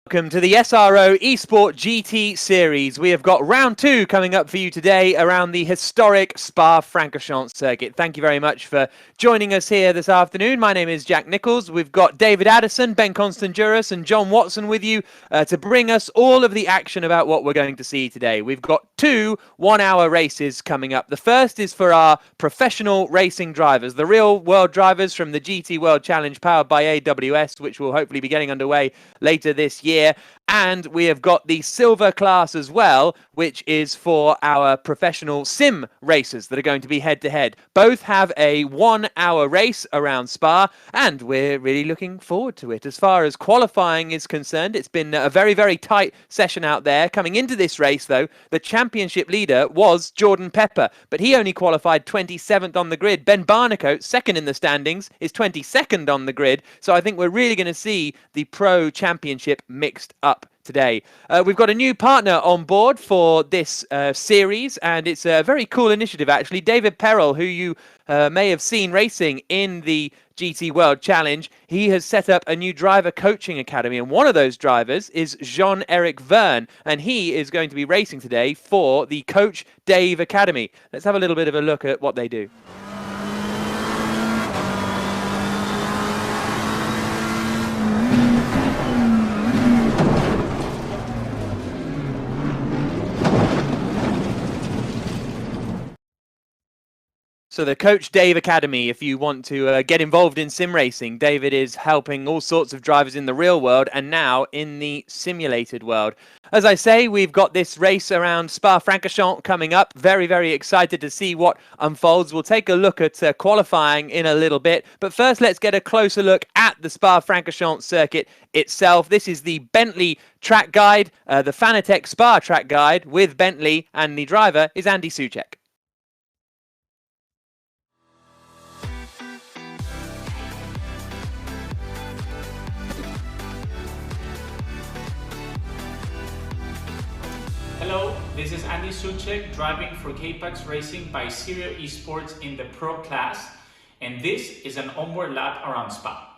Welcome to the SRO Esport GT Series. We have got round 2 coming up for you today around the historic Spa-Francorchamps circuit. Thank you very much for joining us here this afternoon. My name is Jack Nichols. We've got David Addison, Ben Constanduros and John Watson with you to bring us all of the action about what we're going to see today. We've got 2 one-hour races coming up. The first is for our professional racing drivers, the real world drivers from the GT World Challenge powered by AWS, which will hopefully be getting underway later this year. And we have got the silver class as well, which is for our professional sim racers that are going to be head-to-head. Both have a 1-hour race around Spa, and we're really looking forward to it. As far as qualifying is concerned, it's been a very, very tight session out there. Coming into this race, though, the championship leader was Jordan Pepper, but he only qualified 27th on the grid. Ben Barnicoat, second in the standings, is 22nd on the grid. So I think we're really going to see the Pro Championship mixed up today. We've got a new partner on board for this series, and it's a very cool initiative actually. David Perrell, who you may have seen racing in the GT World Challenge, he has set up a new driver coaching academy, and one of those drivers is Jean-Eric Verne, and he is going to be racing today for the Coach Dave Academy. Let's have a little bit of a look at what they do. So the Coach Dave Academy, if you want to get involved in sim racing, David is helping all sorts of drivers in the real world and now in the simulated world. As I say, we've got this race around Spa-Francorchamps coming up. Very, very excited to see what unfolds. We'll take a look at qualifying in a little bit. But first, let's get a closer look at the Spa-Francorchamps circuit itself. This is the Bentley track guide, the Fanatec Spa track guide with Bentley, and the driver is Andy Soucek. Hello, this is Andy Soucek driving for K-Pax Racing by SRO Esports in the Pro class, and this is an onboard lap around Spa.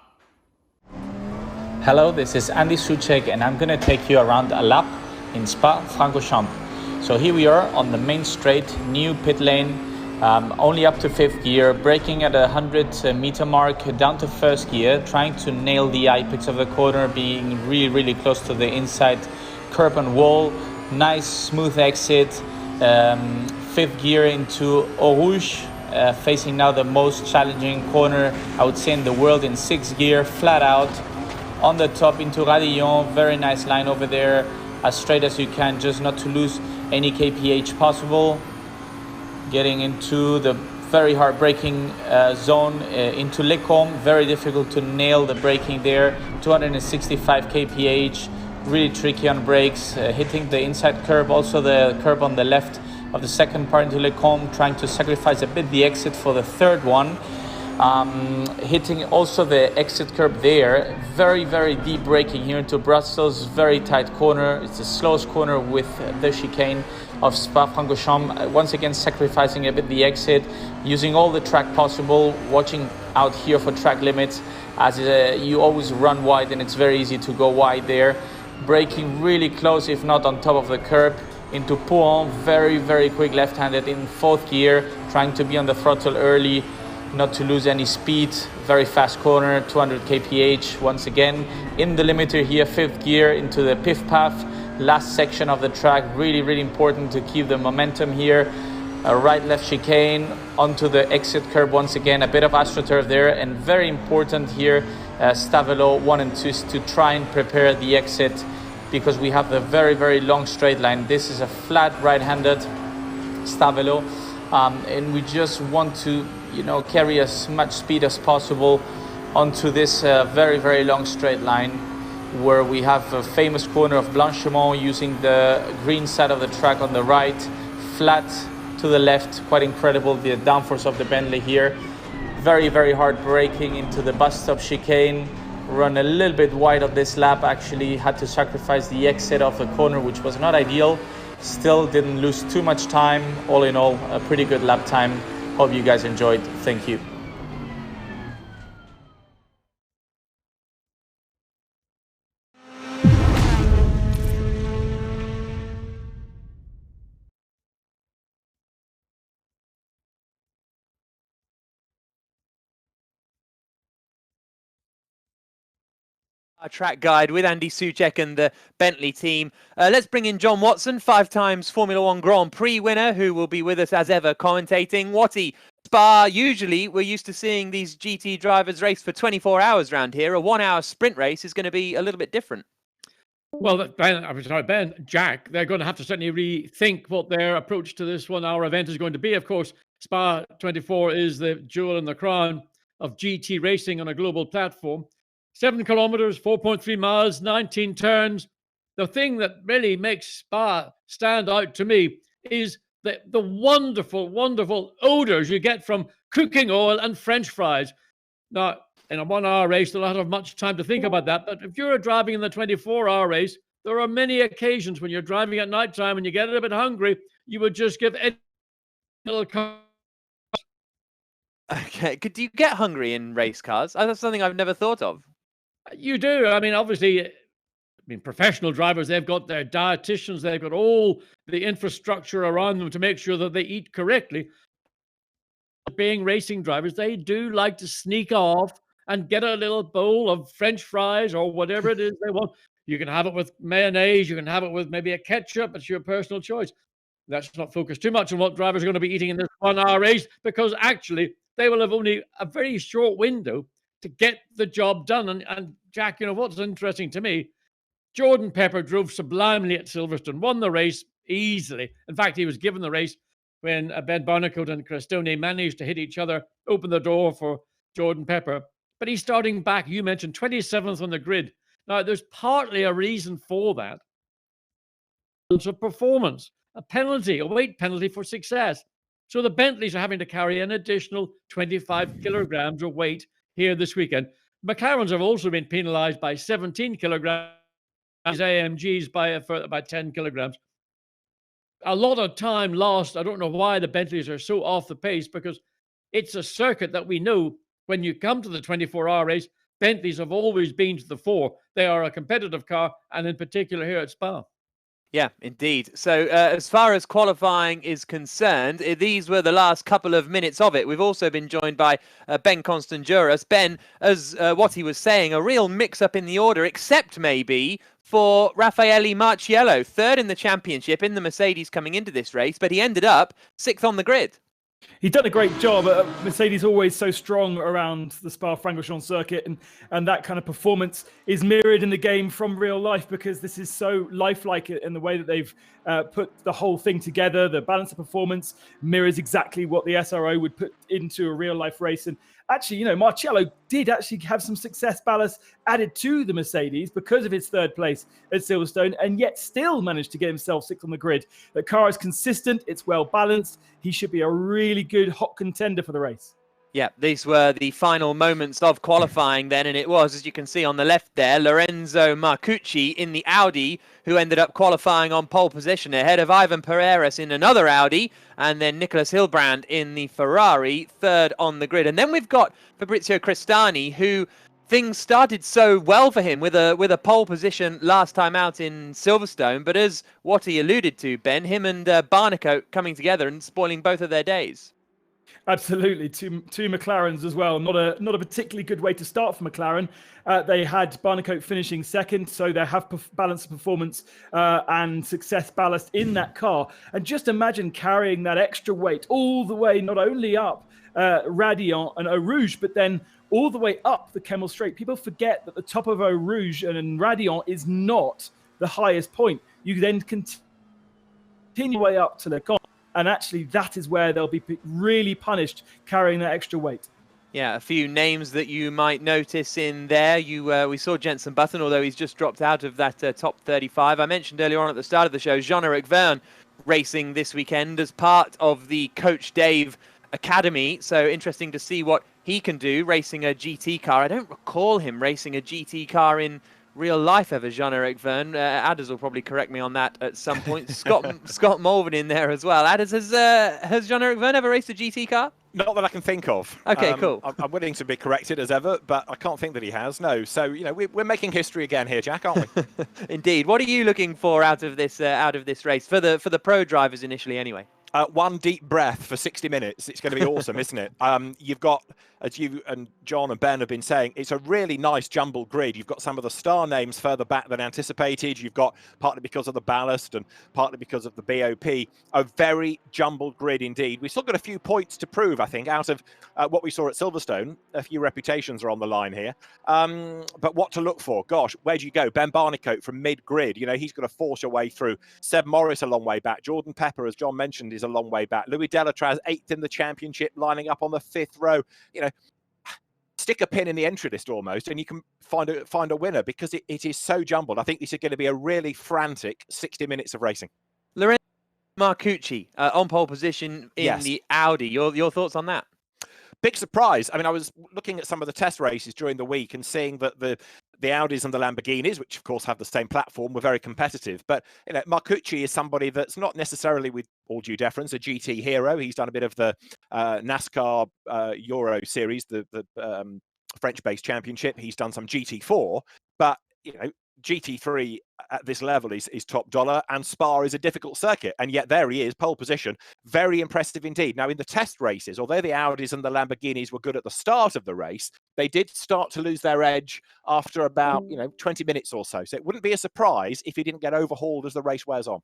Hello, this is Andy Soucek and I'm going to take you around a lap in Spa-Francorchamps. So here we are on the main straight, new pit lane, only up to 5th gear, braking at a 100 meter mark down to 1st gear, trying to nail the apex of the corner, being really close to the inside curb and wall. Nice smooth exit, 5th gear into Eau Rouge, facing now the most challenging corner I would say in the world in 6th gear, flat out on the top into Radillon. Very nice line over there, as straight as you can, just not to lose any kph possible. Getting into the very hard braking zone into Les Combes, very difficult to nail the braking there, 265 kph. Really tricky on brakes, hitting the inside curb, also the curb on the left of the second part into Les Combes, trying to sacrifice a bit the exit for the third one. Hitting also the exit curb there, very deep braking here into Brussels, very tight corner. It's the slowest corner with the chicane of Spa-Francorchamps. Once again sacrificing a bit the exit, using all the track possible, watching out here for track limits, as you always run wide and it's very easy to go wide there. Braking really close, if not on top of the curb, into Pouhon, very quick left-handed in 4th gear, trying to be on the throttle early, not to lose any speed. Very fast corner, 200 kph. Once again, in the limiter here, 5th gear into the Piff Path, last section of the track. Really important to keep the momentum here. A right-left chicane onto the exit curb once again, a bit of AstroTurf there, and very important here, Stavelot 1 and 2 to try and prepare the exit, because we have the very long straight line. This is a flat right-handed Stavelot, and we just want to carry as much speed as possible onto this very long straight line, where we have a famous corner of Blanchemont, using the green side of the track on the right, flat to the left. Quite incredible, the downforce of the Bentley here. Very hard braking into the bus stop chicane. Run a little bit wide of this lap, actually had to sacrifice the exit of the corner, which was not ideal. Still didn't lose too much time. All in all, a pretty good lap time. Hope you guys enjoyed. Thank you. Our track guide with Andy Soucek and the Bentley team. Let's bring in John Watson, 5 times Formula One Grand Prix winner, who will be with us as ever commentating. Watty, Spa, usually we're used to seeing these GT drivers race for 24 hours around here. A 1-hour sprint race is going to be a little bit different. Well, Jack, they're going to have to certainly rethink what their approach to this 1-hour event is going to be. Of course, Spa 24 is the jewel in the crown of GT racing on a global platform. 7 kilometers, 4.3 miles, 19 turns. The thing that really makes Spa stand out to me is the wonderful, wonderful odors you get from cooking oil and French fries. Now, in a 1-hour race, they'll not have much time to think about that. But if you're driving in the 24-hour race, there are many occasions when you're driving at night time and you get a bit hungry, you would just give a little car. Okay, do you get hungry in race cars? That's something I've never thought of. You do. I mean, obviously, professional drivers, they've got their dietitians, they've got all the infrastructure around them to make sure that they eat correctly. Being racing drivers, they do like to sneak off and get a little bowl of French fries or whatever it is they want. You can have it with mayonnaise, you can have it with maybe a ketchup, it's your personal choice. Let's not focus too much on what drivers are going to be eating in this 1-hour race, because actually they will have only a very short window to get the job done. And Jack, what's interesting to me, Jordan Pepper drove sublimely at Silverstone, won the race easily. In fact, he was given the race when Ben Barnicoat and Crestone managed to hit each other, open the door for Jordan Pepper. But he's starting back, you mentioned, 27th on the grid. Now, there's partly a reason for that. It's a performance, a penalty, a weight penalty for success. So the Bentleys are having to carry an additional 25 kilograms of weight here this weekend. McLarens have also been penalized by 17 kilograms, AMGs by 10 kilograms. A lot of time lost. I don't know why the Bentleys are so off the pace, because it's a circuit that we know when you come to the 24-hour race, Bentleys have always been to the fore. They are a competitive car, and in particular here at Spa. Yeah, indeed. So as far as qualifying is concerned, these were the last couple of minutes of it. We've also been joined by Ben Constanduras. Ben, as what he was saying, a real mix-up in the order, except maybe for Raffaele Marciello, 3rd in the championship in the Mercedes coming into this race, but he ended up 6th on the grid. He's done a great job. Mercedes always so strong around the Spa-Francorchamps circuit, and that kind of performance is mirrored in the game from real life, because this is so lifelike in the way that they've put the whole thing together. The balance of performance mirrors exactly what the SRO would put into a real-life race. And actually, Marciello did actually have some success ballast added to the Mercedes because of his 3rd place at Silverstone, and yet still managed to get himself 6th on the grid. The car is consistent, it's well balanced. He should be a really good hot contender for the race. Yeah, these were the final moments of qualifying then, and it was, as you can see on the left there, Lorenzo Marcucci in the Audi, who ended up qualifying on pole position ahead of Ivan Pereiras in another Audi, and then Nicholas Hilbrand in the Ferrari, 3rd on the grid. And then we've got Fabrizio Crestani, who things started so well for him with a pole position last time out in Silverstone, but as what he alluded to, Ben, him and Barnicoat coming together and spoiling both of their days. Absolutely, two McLarens as well. Not a particularly good way to start for McLaren. They had Barnicoat finishing 2nd, so they have balanced performance and success ballast in that car. And just imagine carrying that extra weight all the way, not only up Radiant and Eau Rouge, but then all the way up the Kemmel Straight. People forget that the top of Eau Rouge and Radiant is not the highest point. You then continue way up to Le Camp. And actually, that is where they'll be really punished carrying that extra weight. Yeah, a few names that you might notice in there. We saw Jenson Button, although he's just dropped out of that top 35. I mentioned earlier on at the start of the show, Jean-Eric Verne racing this weekend as part of the Coach Dave Academy. So interesting to see what he can do racing a GT car. I don't recall him racing a GT car in real life ever, Jean-Eric Verne. Adders will probably correct me on that at some point. Scott Mulvin in there as well. Adders, has Jean-Eric Verne ever raced a GT car? Not that I can think of. Okay, cool. I'm willing to be corrected as ever, but I can't think that he has. No. So we're making history again here, Jack, aren't we? Indeed. What are you looking for out of this race for the pro drivers initially, anyway? One deep breath for 60 minutes. It's going to be awesome, isn't it? You've got as you and John and Ben have been saying, it's a really nice jumbled grid. You've got some of the star names further back than anticipated. You've got, partly because of the ballast and partly because of the BOP, a very jumbled grid indeed. We've still got a few points to prove, I think, out of what we saw at Silverstone. A few reputations are on the line here. But what to look for? Gosh, where do you go? Ben Barnicoat from mid-grid. You know, he's got to force a way through. Seb Morris a long way back. Jordan Pepper, as John mentioned, is a long way back. Louis Delatraz, 8th in the championship, lining up on the 5th row. You know, stick a pin in the entry list almost, and you can find a winner, because it is so jumbled. I think this is going to be a really frantic 60 minutes of racing. Lorenzo Marcucci on pole position in the Audi. Your thoughts on that? Big surprise. I mean, I was looking at some of the test races during the week and seeing that the Audis and the Lamborghinis, which of course have the same platform, were very competitive. But you know, Marcucci is somebody that's not necessarily, with all due deference, a GT hero. He's done a bit of the NASCAR Euro Series, the French-based championship. He's done some GT4, but you know, GT3 at this level is top dollar, and Spa is a difficult circuit, and yet there he is, pole position. Very impressive indeed. Now, in the test races, although the Audis and the Lamborghinis were good at the start of the race, they did start to lose their edge after about 20 minutes or so. So it wouldn't be a surprise if he didn't get overhauled as the race wears on.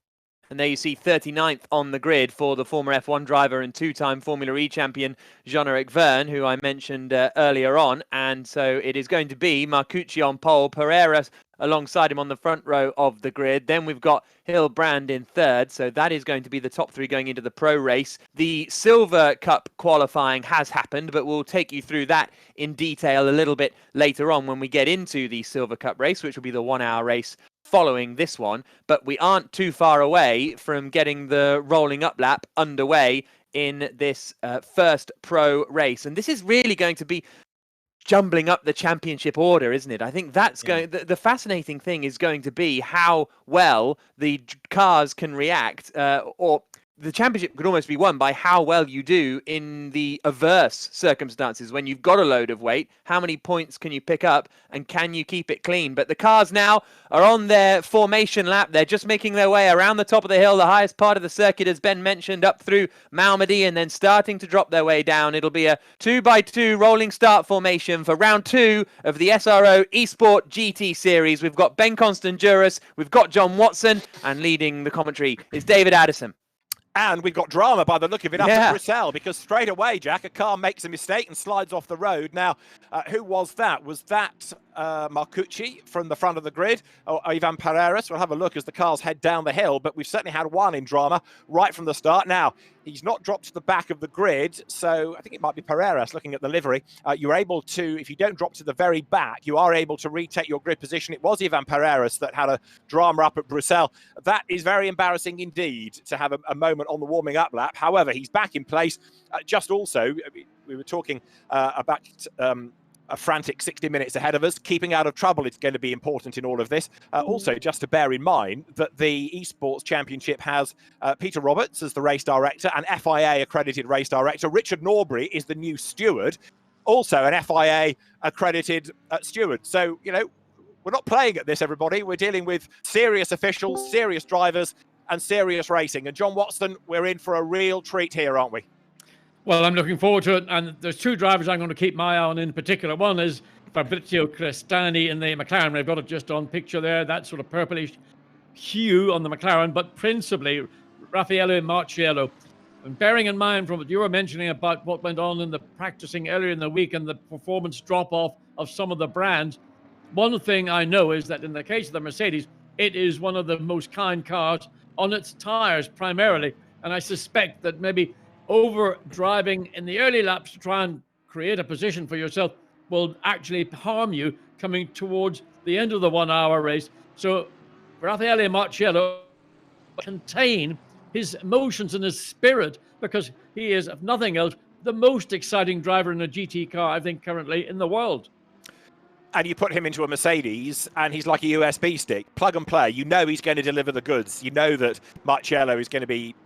And there you see 39th on the grid for the former F1 driver and two-time Formula E champion Jean-Eric Vergne, who I mentioned earlier on. And so it is going to be Marcucci on pole, Pereira alongside him on the front row of the grid. Then we've got Hilbrand in third. So that is going to be the top three going into the pro race. The Silver Cup qualifying has happened, but we'll take you through that in detail a little bit later on when we get into the Silver Cup race, which will be the 1 hour race following this one. But we aren't too far away from getting the rolling up lap underway in this first pro race. And this is really going to be jumbling up the championship order, isn't it? I think that's going. The fascinating thing is going to be how well the cars can react, or the championship could almost be won by how well you do in the averse circumstances. When you've got a load of weight, how many points can you pick up, and can you keep it clean? But the cars now are on their formation lap. They're just making their way around the top of the hill, the highest part of the circuit, as Ben mentioned, up through Malmedy, and then starting to drop their way down. It'll be a 2x2 rolling start formation for round 2 of the SRO Esport GT Series. We've got Ben Constant-Juris, we've got John Watson, and leading the commentary is David Addison. And we've got drama by the look of it up at Brussels, because straight away, Jack, a car makes a mistake and slides off the road. Now, who was that? Was that Marcucci from the front of the grid, or Ivan Pereiras? We'll have a look as the cars head down the hill, but we've certainly had one in drama right from the start. Now, he's not dropped to the back of the grid, so I think it might be Pereiras looking at the livery. You're able to, if you don't drop to the very back, you are able to retake your grid position. It was Ivan Pereiras that had a drama up at Brussels. That is very embarrassing indeed to have a moment on the warming up lap. However, he's back in place. Just also, we were talking about a frantic 60 minutes ahead of us. Keeping out of trouble is going to be important in all of this. Also, just to bear in mind that the Esports Championship has Peter Roberts as the race director, an FIA accredited race director. Richard Norbury is the new steward, also an FIA accredited steward. So, you know, we're not playing at this, everybody. We're dealing with serious officials, serious drivers, and serious racing. And John Watson, we're in for a real treat here, aren't we? Well, I'm looking forward to it, and there's two drivers I'm going to keep my eye on in particular. One is Fabrizio Crestani in the McLaren. I've got it just on picture there, that sort of purplish hue on the McLaren, but principally Raffaele Marciello. And bearing in mind from what you were mentioning about what went on in the practicing earlier in the week and the performance drop-off of some of the brands, one thing I know is that in the case of the Mercedes, it is one of the most kind cars on its tires primarily, and I suspect that maybe over driving in the early laps to try and create a position for yourself will actually harm you coming towards the end of the 1 hour race. So Raffaele Marciello contain his emotions and his spirit, because he is, if nothing else, the most exciting driver in a GT car, I think, currently in the world. And you put him into a Mercedes and he's like a USB stick, plug and play. You know he's going to deliver the goods. You know that Marciello is going to be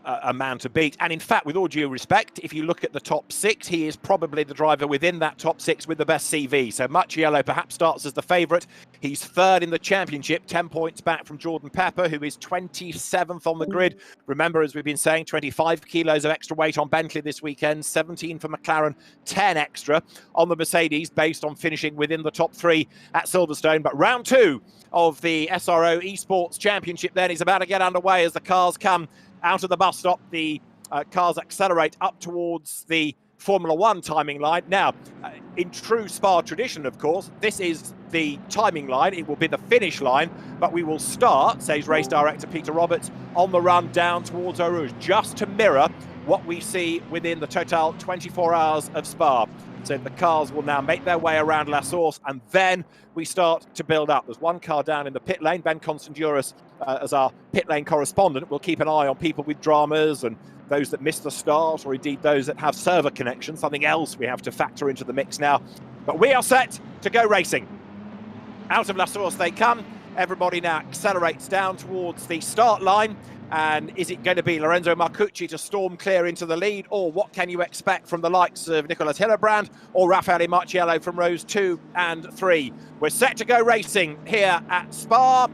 a man to beat. And in fact, with all due respect, if you look at the top 6, he is probably the driver within that top 6 with the best CV. So Marciello perhaps starts as the favourite. He's third in the championship, 10 points back from Jordan Pepper, who is 27th on the grid. Remember, as we've been saying, 25 kilos of extra weight on Bentley this weekend, 17 for McLaren, 10 extra on the Mercedes, based on finishing within the top 3 at Silverstone. But round 2 of the SRO Esports Championship then is about to get underway as the cars come out of the bus stop. The cars accelerate up towards the Formula One timing line. Now, in true Spa tradition, of course, this is the timing line. It will be the finish line, but we will start, says race director Peter Roberts, on the run down towards Eau Rouge, just to mirror what we see within the total 24 hours of Spa. So the cars will now make their way around La Source, and then we start to build up. There's one car down in the pit lane. Ben Constanduras, as our pit lane correspondent, will keep an eye on people with dramas and those that miss the start, or indeed those that have server connections, something else we have to factor into the mix now. But we are set to go racing. Out of La Source they come. Everybody now accelerates down towards the start line. And is it going to be Lorenzo Marcucci to storm clear into the lead, or what can you expect from the likes of Nicolas Hillebrand or Raffaele Marciello from rows 2 and 3? We're set to go racing here at Spa.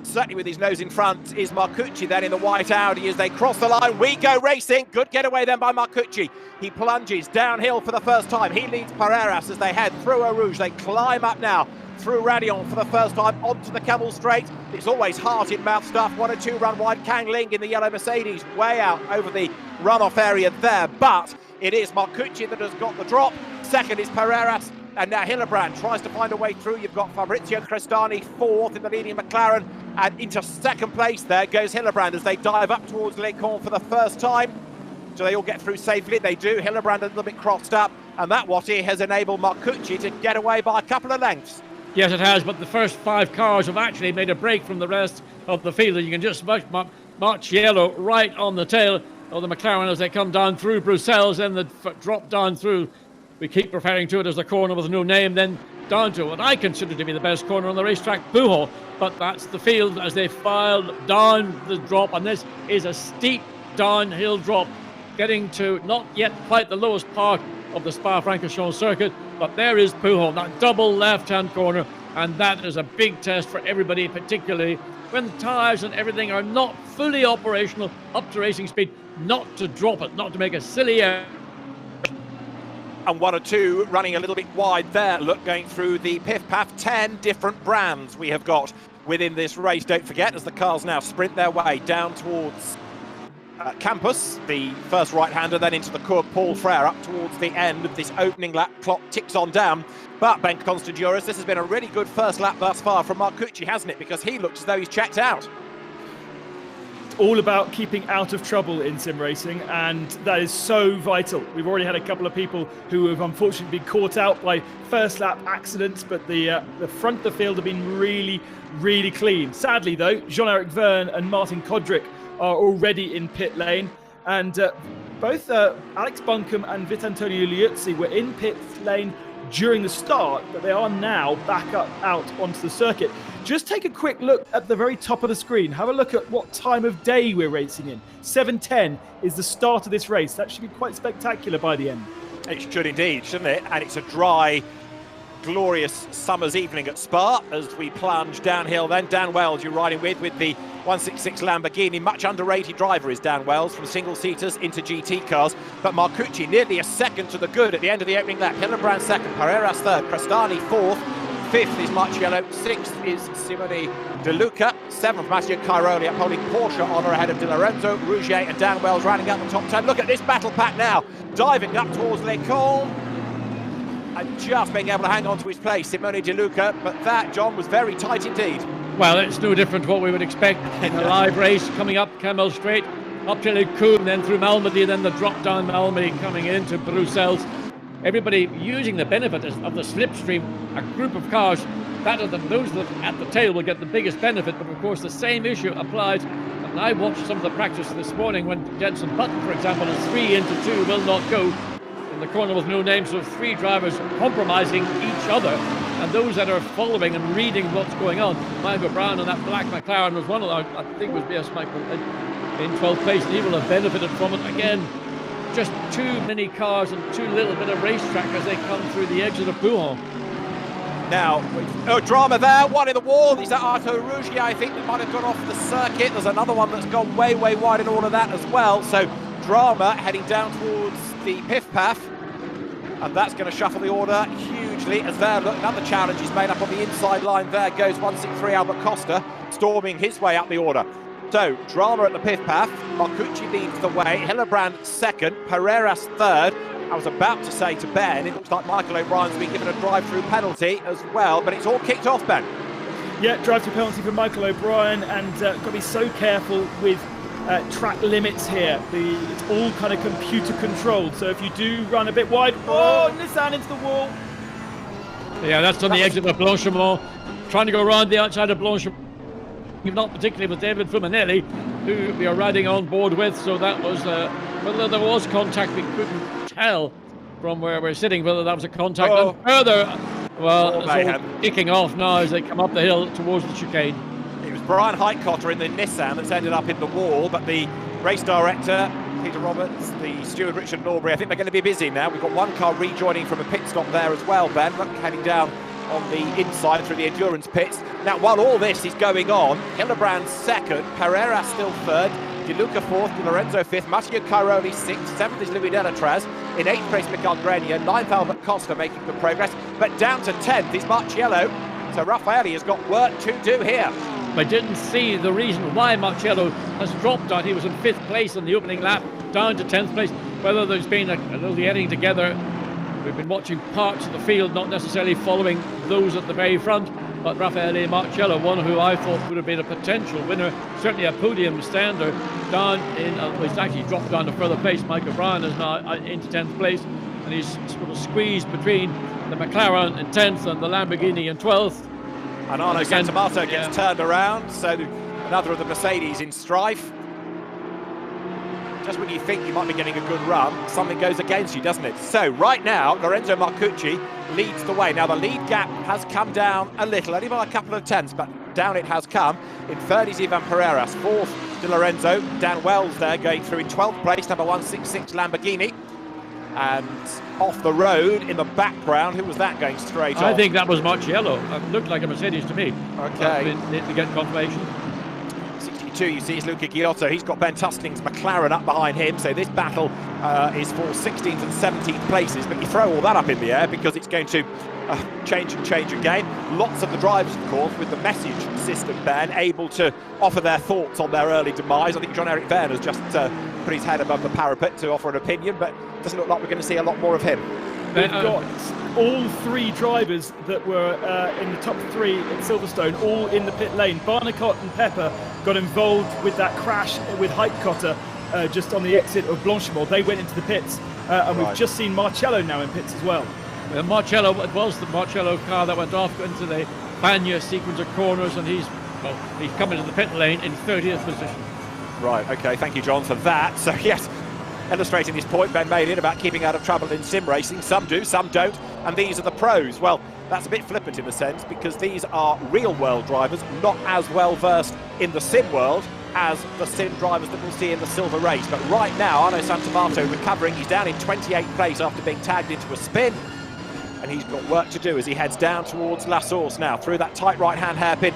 Certainly with his nose in front is Marcucci then in the white Audi as they cross the line. We go racing. Good getaway then by Marcucci. He plunges downhill for the first time. He leads Pereiras as they head through Eau Rouge. They climb up now through Radion for the first time onto the Camel Straight. It's always heart-in-mouth stuff. 1 or 2 run wide. Kang Ling in the yellow Mercedes way out over the runoff area there. But it is Marcucci that has got the drop. Second is Pereiras. And now Hillebrand tries to find a way through. You've got Fabrizio Crestani fourth in the leading McLaren. And into second place there goes Hillebrand as they dive up towards Les Cons for the first time. Do they all get through safely? They do. Hillebrand a little bit crossed up. And that Watty has enabled Marcucci to get away by a couple of lengths. Yes, it has, but the first 5 cars have actually made a break from the rest of the field. And you can just watch Marciello right on the tail of the McLaren as they come down through Bruxelles and the drop down through. We keep referring to it as the corner with a new name, then down to what I consider to be the best corner on the racetrack, Pujol. But that's the field as they file down the drop, and this is a steep downhill drop, getting to not yet quite the lowest part of the Spa-Francorchamps circuit, but there is Pujol, that double left-hand corner, and that is a big test for everybody, particularly when the tyres and everything are not fully operational up to racing speed, not to drop it, not to make a silly error. And 1 or 2 running a little bit wide there. Look, going through the piff-paff, 10 different brands we have got within this race. Don't forget, as the cars now sprint their way down towards Campus, the first right-hander, then into the Cours Paul Frere, up towards the end of this opening lap. Clock ticks on down. But Ben Constanduras, this has been a really good first lap thus far from Marcucci, hasn't it? Because he looks as though he's checked out. All about keeping out of trouble in sim racing, and that is so vital. We've already had a couple of people who have unfortunately been caught out by first lap accidents, but the front of the field have been really, really clean. Sadly though, Jean-Eric Verne and Martin Kodrick are already in pit lane, and both Alex Buncombe and Vitantonio Liuzzi were in pit lane during the start, but they are now back up out onto the circuit. Just take a quick look at the very top of the screen. Have a look at what time of day we're racing in. 7:10 is the start of this race. That should be quite spectacular by the end. It should indeed, shouldn't it? And it's a dry, glorious summer's evening at Spa as we plunge downhill. Then Dan Wells you're riding with the 166 Lamborghini. Much underrated driver is Dan Wells, from single-seaters into GT cars. But Marcucci nearly a second to the good at the end of the opening lap. Hillebrand second, Pereiras third, Crestani fourth. 5th is Marciello, 6th is Simone De Luca, 7th Matteo Cairoli upholding Porsche honour ahead of De Lorenzo, Rougier and Dan Wells rounding out the top 10. Look at this battle pack now, diving up towards Les Cons and just being able to hang on to his place, Simone De Luca, but that, John, was very tight indeed. Well, it's no different to what we would expect in a live race, coming up Camel Straight, up to Les Cons, then through Malmedy, then the drop down Malmedy coming into Bruxelles. Everybody using the benefit of the slipstream, a group of cars, those that at the tail will get the biggest benefit, but of course the same issue applies. And I watched some of the practice this morning when Jenson Button, for example, is 3 into 2, will not go in the corner with no name, so 3 drivers compromising each other. And those that are following and reading what's going on, Michael Brown and that black McLaren was one of them, I think it was BS Michael. in 12th place, and he will have benefited from it again. Just too many cars and too little bit of racetrack as they come through the exit of Pouhon. Now, drama there, one in the wall. Is that Arthur Rougier, I think, that might have gone off the circuit. There's another one that's gone way, way wide in all of that as well. So drama heading down towards the Piff Path. And that's going to shuffle the order hugely as there, look, another challenge is made up on the inside line. There goes 163 Albert Costa, storming his way up the order. So, drama at the Piff Path. Marcucci leads the way, Hillebrand second, Pereiras third. I was about to say to Ben, it looks like Michael O'Brien's been given a drive-through penalty as well, but it's all kicked off, Ben. Yeah, drive-through penalty for Michael O'Brien, and got to be so careful with track limits here. It's all kind of computer controlled, so if you do run a bit wide, Nissan into the wall. Yeah, that's on the exit of Blanchimont, trying to go around the outside of Blanchimont, not particularly with David Fumanelli, who we are riding on board with, so that was, whether there was contact, we couldn't tell from where we're sitting whether that was a contact. And further, well, it's all kicking off now as they come up the hill towards the chicane. It was Brian Heitkotter in the Nissan that's ended up in the wall, but the race director, Peter Roberts, the steward Richard Norbury, I think they're going to be busy now. We've got one car rejoining from a pit stop there as well, Ben. Look, heading down on the inside through the endurance pits. Now, while all this is going on, Hillebrand second, Pereira still third, De Luca fourth, Di Lorenzo fifth, Matteo Cairoli sixth, seventh is Louis Delatraz, in eighth place Michael Grenier, ninth Albert Costa making good progress, but down to 10th is Marciello, so Raffaelli has got work to do here. I didn't see the reason why Marciello has dropped down. He was in 5th place on the opening lap, down to 10th place. Whether there's been a little getting together, we've been watching parts of the field, not necessarily following those at the very front, but Raffaele Marciello, one who I thought would have been a potential winner, certainly a podium stander, down in, he's actually dropped down to further place. Mike O'Brien is now into 10th place, and he's sort of squeezed between the McLaren in 10th and the Lamborghini in 12th. And Arno Santamato gets turned around, so another of the Mercedes in strife. Just when you think you might be getting a good run, something goes against you, doesn't it? So right now, Lorenzo Marcucci leads the way. Now the lead gap has come down a little, only by a couple of tenths, but down it has come. In third is Ivan Pereiras, fourth Di Lorenzo, Dan Wells there going through in 12th place, number 166 Lamborghini. And off the road in the background, who was that going straight off? I think that was Marciello. It looked like a Mercedes to me. Okay. To get confirmation. 62, you see, is Luca Giotto. He's got Ben Tustling's McLaren up behind him, so this battle is for 16th and 17th places, but you throw all that up in the air because it's going to change again. Lots of the drivers, of course, with the message system, Ben, able to offer their thoughts on their early demise. I think John-Eric Verne has just put his head above the parapet to offer an opinion, but it doesn't look like we're going to see a lot more of him. We've got all three drivers that were in the top three at Silverstone, all in the pit lane. Barnicot and Pepper got involved with that crash with Heitkotter just on the exit of Blanchimont. They went into the pits, and we've just seen Marciello now in pits as well. Marciello, it was the Marciello car that went off into the Bagna sequence of corners, and he's coming to the pit lane in 30th position. Right, okay, thank you, John, for that. So, yes, illustrating this point Ben made it about keeping out of trouble in sim racing. Some do, some don't, and these are the pros. Well, that's a bit flippant in a sense, because these are real-world drivers, not as well-versed in the sim world as the sim drivers that we'll see in the silver race. But right now, Arno Santamato recovering. He's down in 28th place after being tagged into a spin, and he's got work to do as he heads down towards La Source now, through that tight right-hand hairpin.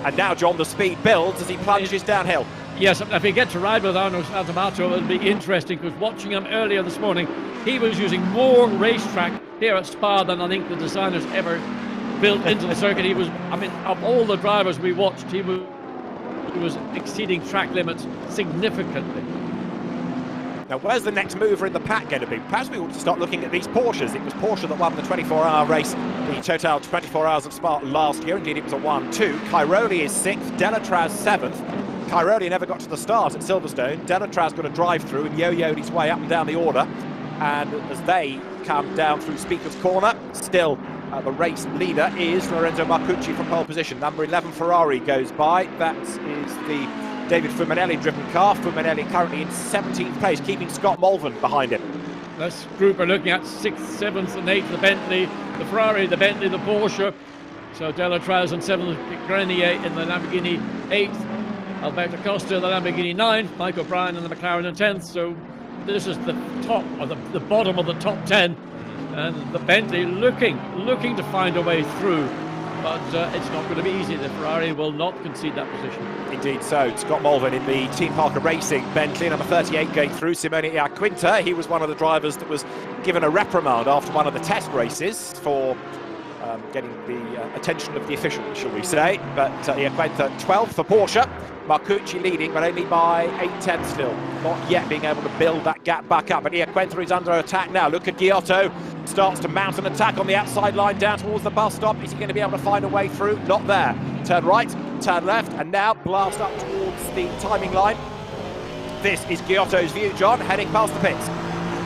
And now, John, the speed builds as he plunges downhill. Yes, if we get to ride with Arno Santamato, it'll be interesting, because watching him earlier this morning, he was using more racetrack here at Spa than I think the designers ever built into the circuit. He was, I mean, of all the drivers we watched, he was exceeding track limits significantly. Now, where's the next mover in the pack going to be? Perhaps we ought to start looking at these Porsches. It was Porsche that won the 24-hour race, the Total 24 Hours of Spa last year. Indeed, it was a 1-2. Cairoli is 6th, Delatraz 7th. Cairoli never got to the start at Silverstone. Delatraz got a drive-through and yo-yoed his way up and down the order. And as they come down through Speaker's Corner, still the race leader is Lorenzo Marcucci from pole position. Number 11 Ferrari goes by. That is the David Fumanelli driven car. Fumanelli currently in 17th place, keeping Scott Mulvin behind him. This group are looking at 6th, 7th and 8th, the Bentley, the Ferrari, the Bentley, the Porsche. So Delatraz and 7th, Grenier in the Lamborghini 8th. Alberto Costa, the Lamborghini 9th, Mike O'Brien and the McLaren in 10th. So this is the top, or the bottom of the top 10. And the Bentley looking to find a way through. But it's not going to be easy. The Ferrari will not concede that position. Indeed so. Scott Mulvin in the Team Parker Racing Bentley, number 38 going through. Simone Iaquinta, he was one of the drivers that was given a reprimand after one of the test races for getting the attention of the officials, shall we say. But Iaquinta 12th for Porsche. Marcucci leading, but only by 8/10 still. Not yet being able to build that gap back up. But Iaquinta is under attack now. Luca Giotto starts to mount an attack on the outside line down towards the bus stop. Is he going to be able to find a way through? Not there. Turn right, turn left, and now blast up towards the timing line. This is Giotto's view, John, heading past the pits.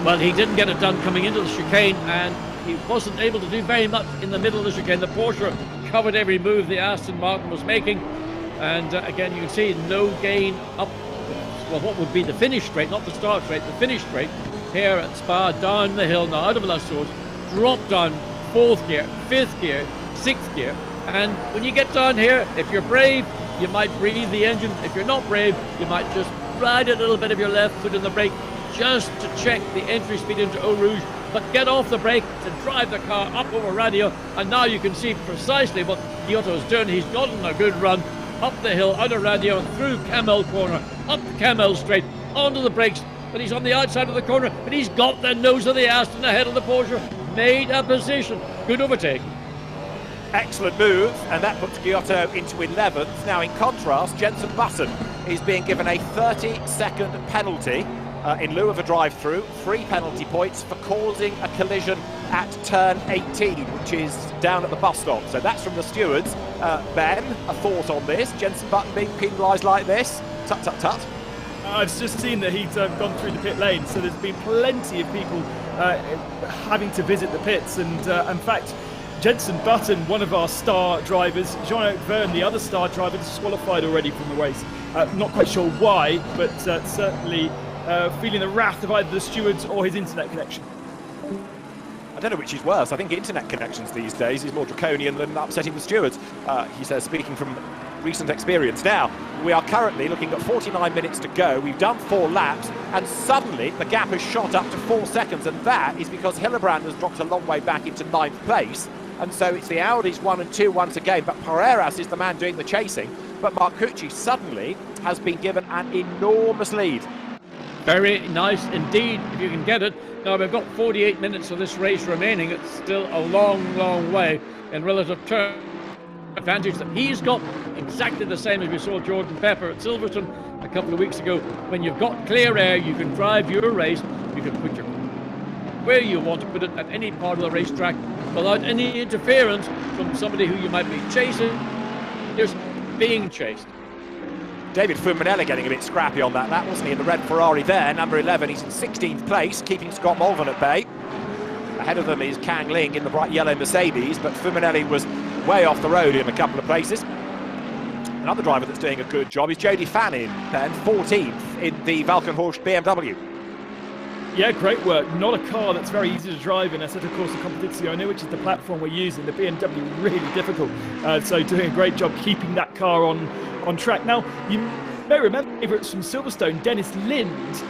Well, he didn't get it done coming into the chicane, and he wasn't able to do very much in the middle of the chicane. The Porsche covered every move the Aston Martin was making. And again, you can see no gain up, well, what would be the finish straight, not the start straight, the finish straight here at Spa, down the hill now out of La Source, drop down 4th gear, 5th gear, 6th gear. And when you get down here, if you're brave, you might breathe the engine. If you're not brave, you might just ride a little bit of your left foot in the brake just to check the entry speed into Eau Rouge. But get off the brake to drive the car up over radio. And now you can see precisely what Giotto's doing. He's gotten a good run up the hill, out of radio, through Camel corner, up Camel straight, onto the brakes, but he's on the outside of the corner, but he's got the nose of the Aston ahead of the Porsche, made a position, good overtake. Excellent move, and that puts Giotto into 11th. Now, in contrast, Jenson Button is being given a 30-second penalty in lieu of a drive-through, 3 penalty points for causing a collision at turn 18, which is down at the bus stop. So that's from the stewards. Ben, a thought on this? Jenson Button being penalised like this? Tut, tut, tut. I've just seen that he's gone through the pit lane, so there's been plenty of people having to visit the pits. And in fact, Jenson Button, one of our star drivers, Jean-Luc Verne, the other star driver, disqualified already from the race. Not quite sure why, but certainly feeling the wrath of either the stewards or his internet connection. I don't know which is worse. I think internet connections these days is more draconian than upsetting the stewards, he says, speaking from recent experience. Now, we are currently looking at 49 minutes to go. We've done 4 laps, and suddenly the gap has shot up to 4 seconds, and that is because Hillebrand has dropped a long way back into 9th place, and so it's the Audis 1 and 2 once again, but Pereiras is the man doing the chasing, but Marcucci suddenly has been given an enormous lead. Very nice indeed, if you can get it. Now, we've got 48 minutes of this race remaining. It's still a long, long way in relative turn advantage that he's got, exactly the same as we saw Jordan Pepper at Silverstone a couple of weeks ago. When you've got clear air, you can drive your race, you can put your where you want to put it at any part of the racetrack without any interference from somebody who you might be chasing. There's being chased. David Fuminelli getting a bit scrappy on that lap, wasn't he, in the red Ferrari there. Number 11, he's in 16th place, keeping Scott Mulvin at bay. Ahead of them is Kang Ling in the bright yellow Mercedes, but Fuminelli was way off the road in a couple of places. Another driver that's doing a good job is Jody Fannin, then 14th in the Valkenhorst BMW. Yeah, great work. Not a car that's very easy to drive in Assetto Corsa Competizione, which is the platform we're using. The BMW really difficult. So doing a great job keeping that car on track. Now, you may remember favourites from Silverstone, Dennis Lind,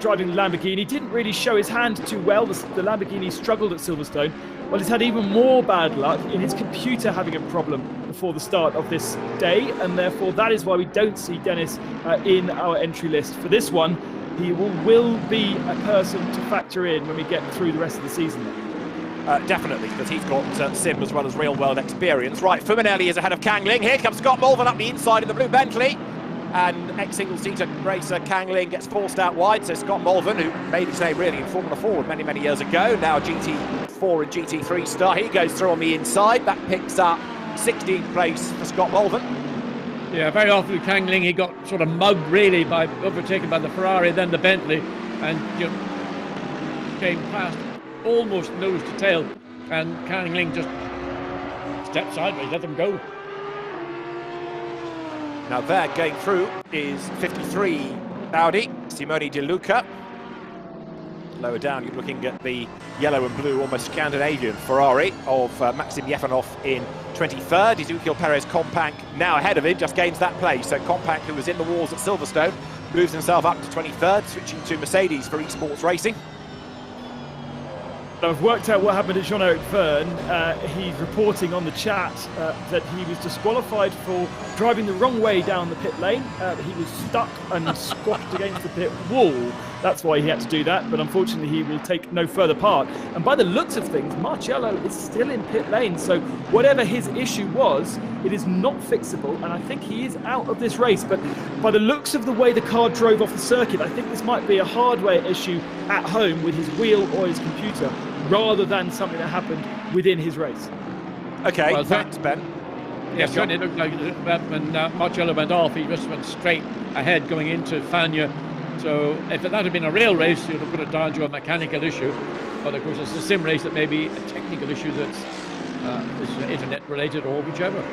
driving the Lamborghini, didn't really show his hand too well. The Lamborghini struggled at Silverstone. Well, he's had even more bad luck in his computer having a problem before the start of this day, and therefore that is why we don't see Dennis in our entry list for this one. He will be a person to factor in when we get through the rest of the season. Definitely, because he's got sim as well as real-world experience. Right, Fuminelli is ahead of Kang Ling. Here comes Scott Mulvin up the inside in the blue Bentley. And ex-single-seater racer Kang Ling gets forced out wide. So Scott Mulvin, who made his name really in Formula Ford many, many years ago, now a GT4 and GT3 star. He goes through on the inside. That picks up 16th place for Scott Mulvin. Yeah, very often with Kang Ling, he got sort of mugged really by overtaken by the Ferrari, then the Bentley, and came past almost nose to tail, and Kang Ling just stepped sideways, let them go. Now there, going through, is 53 Audi, Simone De Luca. Lower down, you're looking at the yellow and blue, almost Scandinavian Ferrari of Maxim Yefanov in 23rd. Ezequiel Perez Companc now ahead of him, just gains that place. So Companc, who was in the wars at Silverstone, moves himself up to 23rd, switching to Mercedes for eSports Racing. I've worked out what happened to Jean-Eric Verne. He's reporting on the chat that he was disqualified for driving the wrong way down the pit lane. He was stuck and squashed against the pit wall. That's why he had to do that, but unfortunately he will take no further part. And by the looks of things, Marcello is still in pit lane, so whatever his issue was, it is not fixable, and I think he is out of this race. But by the looks of the way the car drove off the circuit, I think this might be a hardware issue at home with his wheel or his computer, rather than something that happened within his race. Okay, well, thanks, Ben. Yes, certainly it looked like that when Marcello went off, he just went straight ahead going into Fagnes. So if that had been a real race, you'd have put it down to a mechanical issue. But of course, it's a sim race that may be a technical issue that's is internet related or whichever.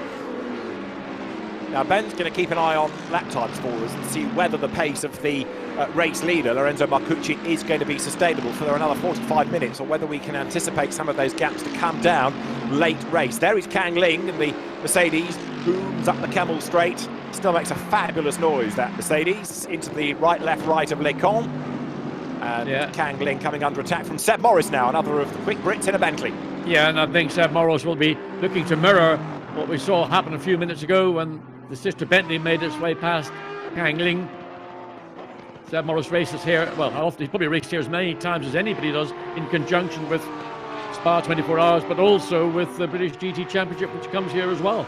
Now Ben's going to keep an eye on lap times for us and see whether the pace of the race leader, Lorenzo Marcucci, is going to be sustainable for another 45 minutes, or whether we can anticipate some of those gaps to come down late race. There is Kang Ling, and the Mercedes booms up the Camel Straight. Still makes a fabulous noise, that Mercedes, into the right of Les Cons. And Kang Ling coming under attack from Seb Morris now, another of the quick Brits in a Bentley. Yeah, and I think Seb Morris will be looking to mirror what we saw happen a few minutes ago when the sister Bentley made its way past Kang Ling. Seb Morris races here, well, often he's probably raced here as many times as anybody does, in conjunction with Spa 24 Hours, but also with the British GT Championship, which comes here as well.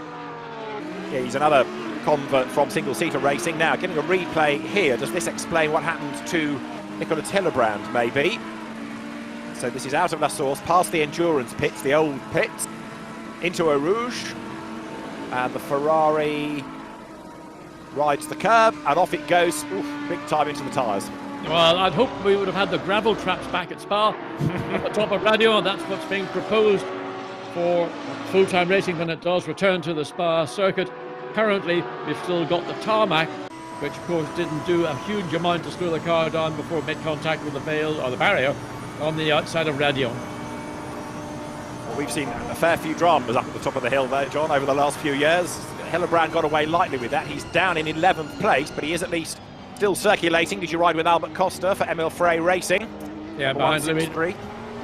Yeah, he's another convert from single-seater racing. Now, getting a replay here, does this explain what happened to Nicola Tillebrand, maybe? So this is out of La Source, past the endurance pits, the old pits, into Eau Rouge, and the Ferrari rides the curb, and off it goes. Oof, big time into the tyres. Well, I'd hoped we would have had the gravel traps back at Spa at the top of radio, and that's what's being proposed for full-time racing when it does return to the Spa circuit. Currently, we've still got the tarmac, which of course didn't do a huge amount to slow the car down before it made contact with the veil or the barrier on the outside of Radion. Well, we've seen a fair few dramas up at the top of the hill there, John, over the last few years. Hillebrand got away lightly with that. He's down in 11th place, but he is at least still circulating as you ride with Albert Costa for Emile Frey Racing. Yeah, behind Louis.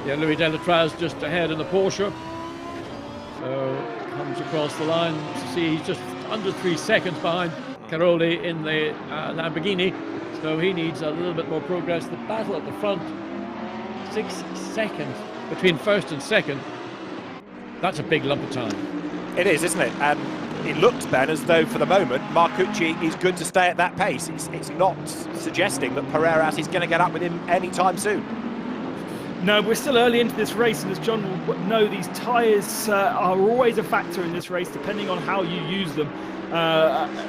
Yeah, Louis Delatraz just ahead in the Porsche. So comes across the line to see he's just under 3 seconds behind Caroli in the Lamborghini. So he needs a little bit more progress. The battle at the front, 6 seconds between first and second. That's a big lump of time. It is, isn't it? And it looks, Ben, as though for the moment Marcucci is good to stay at that pace. It's not suggesting that Pereiras is going to get up with him anytime soon. No, we're still early into this race, and as John will know, these tyres are always a factor in this race, depending on how you use them.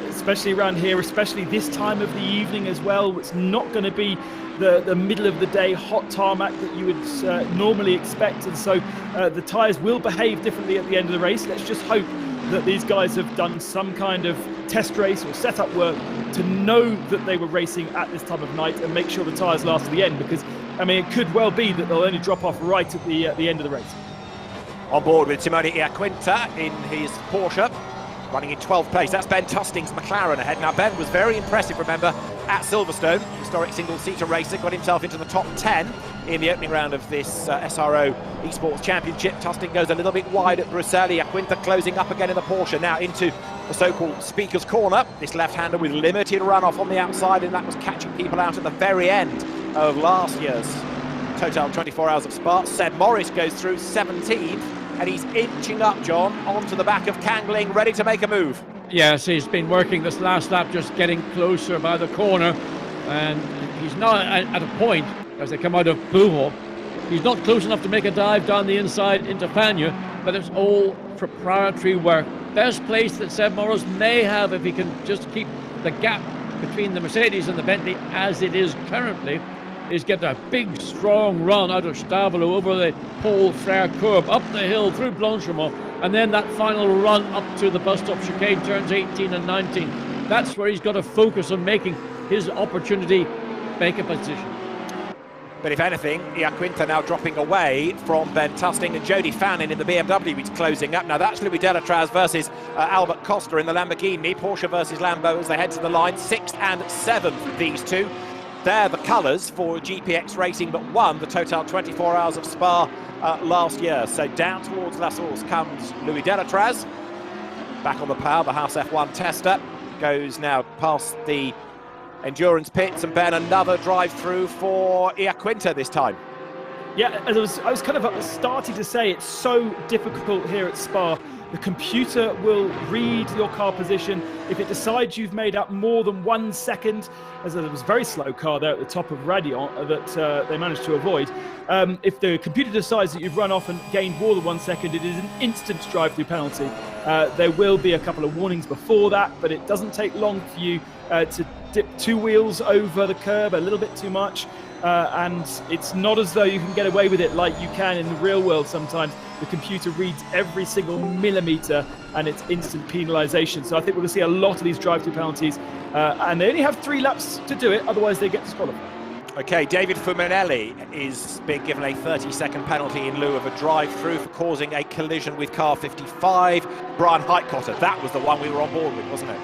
Especially around here, especially this time of the evening as well. It's not going to be the middle of the day hot tarmac that you would normally expect, and so the tyres will behave differently at the end of the race. Let's just hope that these guys have done some kind of test race or setup work to know that they were racing at this time of night and make sure the tyres last to the end, because I mean it could well be that they'll only drop off right at the end of the race. On board with Simone Iaquinta in his Porsche, running in 12th place. That's Ben Tusting's McLaren ahead. Now Ben was very impressive, remember, at Silverstone, historic single-seater racer, got himself into the top 10 in the opening round of this SRO Esports Championship. Tusting goes a little bit wide at Bruxelles. Iaquinta closing up again in the Porsche, now into the so-called Speaker's Corner. This left-hander with limited runoff on the outside, and that was catching people out at the very end of last year's Total 24 Hours of Spa. Seb Morris goes through 17th, and he's inching up, John, onto the back of Kang Ling, ready to make a move. Yes, he's been working this last lap, just getting closer by the corner, and he's not at a point, as they come out of Buhol, he's not close enough to make a dive down the inside into Fagnes, but it's all proprietary work. Best place that Seb Morris may have, if he can just keep the gap between the Mercedes and the Bentley as it is currently, is get a big strong run out of Stabilo over the Paul Frere curve, up the hill through Blanchimont, and then that final run up to the bus stop chicane, turns 18 and 19. That's where he's got to focus on making his opportunity make a position. But if anything, Iaquinta now dropping away from Ben Tusting, and Jody Fannin in the BMW is closing up. Now that's Louis Delatraz versus Albert Costa in the Lamborghini. Porsche versus Lambo as they head to the line. 6th and 7th, these two. They're the colours for GPX Racing that won the Total 24 Hours of Spa last year. So down towards La Source comes Louis Delatraz. Back on the power, the House F1 tester goes now past the endurance pits, and Ben, another drive through for Iaquinta this time. Yeah, as I was kind of starting to say, it's so difficult here at Spa. The computer will read your car position. If it decides you've made up more than 1 second, as there was a very slow car there at the top of Radiant that they managed to avoid. If the computer decides that you've run off and gained more than 1 second, it is an instant drive-through penalty. There will be a couple of warnings before that, but it doesn't take long for you to dip 2 wheels over the curb a little bit too much. And it's not as though you can get away with it like you can in the real world sometimes. The computer reads every single millimetre and it's instant penalisation. So I think we're going to see a lot of these drive-through penalties. And they only have 3 laps to do it, otherwise they get disqualified. Okay, David Fuminelli is being given a 30-second penalty in lieu of a drive-through for causing a collision with car 55. Brian Heitkotter, that was the one we were on board with, wasn't it?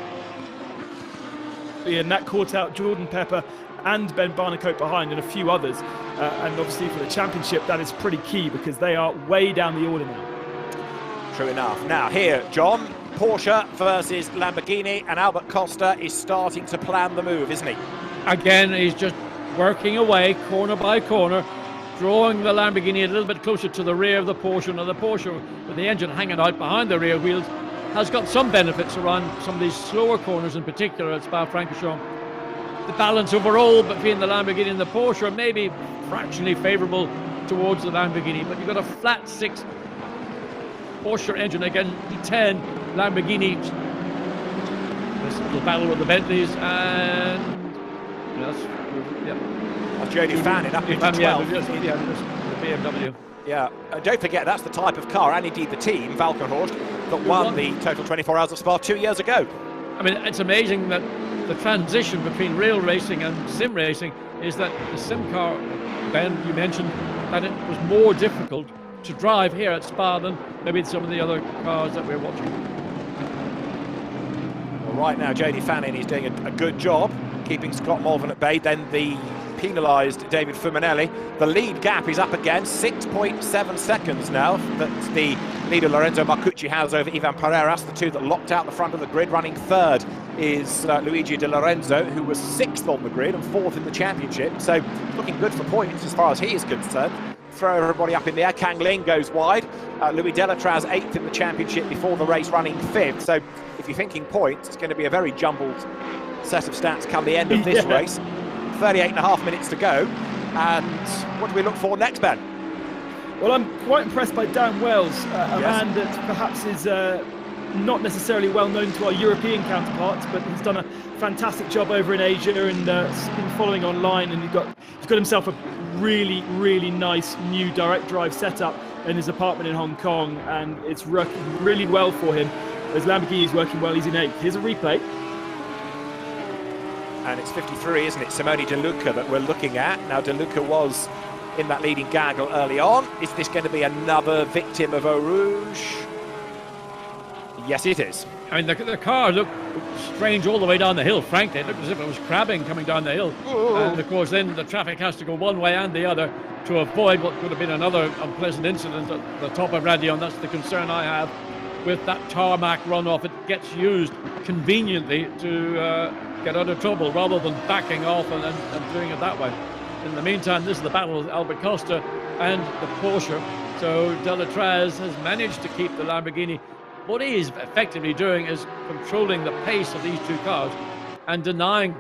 And that caught out Jordan Pepper and Ben Barnicoat behind, and a few others. And obviously for the championship, that is pretty key because they are way down the order now. True enough. Now here, John, Porsche versus Lamborghini, and Albert Costa is starting to plan the move, isn't he? Again, he's just working away, corner by corner, drawing the Lamborghini a little bit closer to the rear of the Porsche. Now the Porsche, with the engine hanging out behind the rear wheels, has got some benefits around some of these slower corners, in particular at Spa-Francorchamps. The balance overall between the Lamborghini and the Porsche may be fractionally favourable towards the Lamborghini, but you've got a flat 6 Porsche engine again, 10 Lamborghini. This is the battle with the Bentleys, and yes, That's Jody Fannin up into 12. The BMW. Yeah, don't forget that's the type of car, and indeed the team, Valkenhorst, that won the Total 24 Hours of Spa 2 years ago. I mean, it's amazing that the transition between real racing and sim racing is that the sim car, Ben, you mentioned that it was more difficult to drive here at Spa than maybe some of the other cars that we're watching. Well, right now, Jody Fannin is doing a good job keeping Scott Mulvin at bay. Then the penalised David Fuminelli. The lead gap is up again, 6.7 seconds now that the leader Lorenzo Marcucci has over Ivan Pereiras, the two that locked out the front of the grid. Running third is Luigi De Lorenzo, who was 6th on the grid and 4th in the championship. So looking good for points as far as he is concerned. Throw everybody up in the air. Kang Ling goes wide. Louis Delatraz 8th in the championship before the race, running 5th. So if you're thinking points, it's going to be a very jumbled set of stats come the end of this race. 38.5 minutes to go. And what do we look for next, Ben? Well, I'm quite impressed by Dan Wells, a man that perhaps is not necessarily well known to our European counterparts, but he's done a fantastic job over in Asia and been following online, and he's got himself a really, really nice new direct drive setup in his apartment in Hong Kong, and it's working really well for him. As Lamborghini is working well, he's in 8th. Here's a replay. And it's 53, isn't it? Simone De Luca that we're looking at. Now, De Luca was in that leading gaggle early on. Is this going to be another victim of Eau Rouge? Yes, it is. I mean, the car looked strange all the way down the hill, frankly. It looked as if it was crabbing coming down the hill. Ooh. And, of course, then the traffic has to go one way and the other to avoid what could have been another unpleasant incident at the top of Radion. That's the concern I have with that tarmac runoff. It gets used conveniently to get out of trouble rather than backing off and doing it that way. In the meantime, this is the battle with Albert Costa and the Porsche. So Delatraz has managed to keep the Lamborghini. What he is effectively doing is controlling the pace of these two cars and denying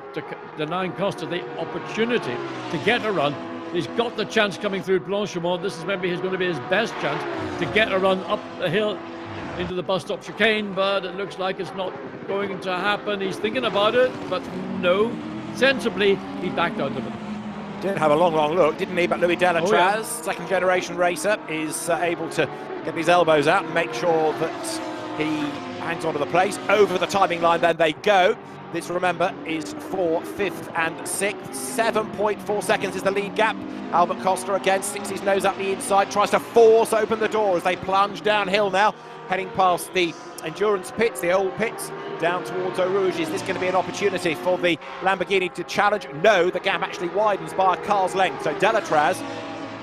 Costa the opportunity to get a run. He's got the chance coming through Blanchimont. This is maybe going to be his best chance to get a run up the hill into the bus stop chicane, but it looks like it's not going to happen. He's thinking about it, but no. Sensibly, he backed out of it. Didn't have a long look, didn't he? But Louis Delatraz, second generation racer, is able to get his elbows out and make sure that he hangs onto the place. Over the timing line, then they go. This, remember, is for 5th and 6th. 7.4 seconds is the lead gap. Albert Costa again sticks his nose up the inside, tries to force open the door as they plunge downhill now, heading past the endurance pits, the old pits, down towards Eau Rouge. Is this going to be an opportunity for the Lamborghini to challenge? No, the gap actually widens by a car's length. So Delatraz,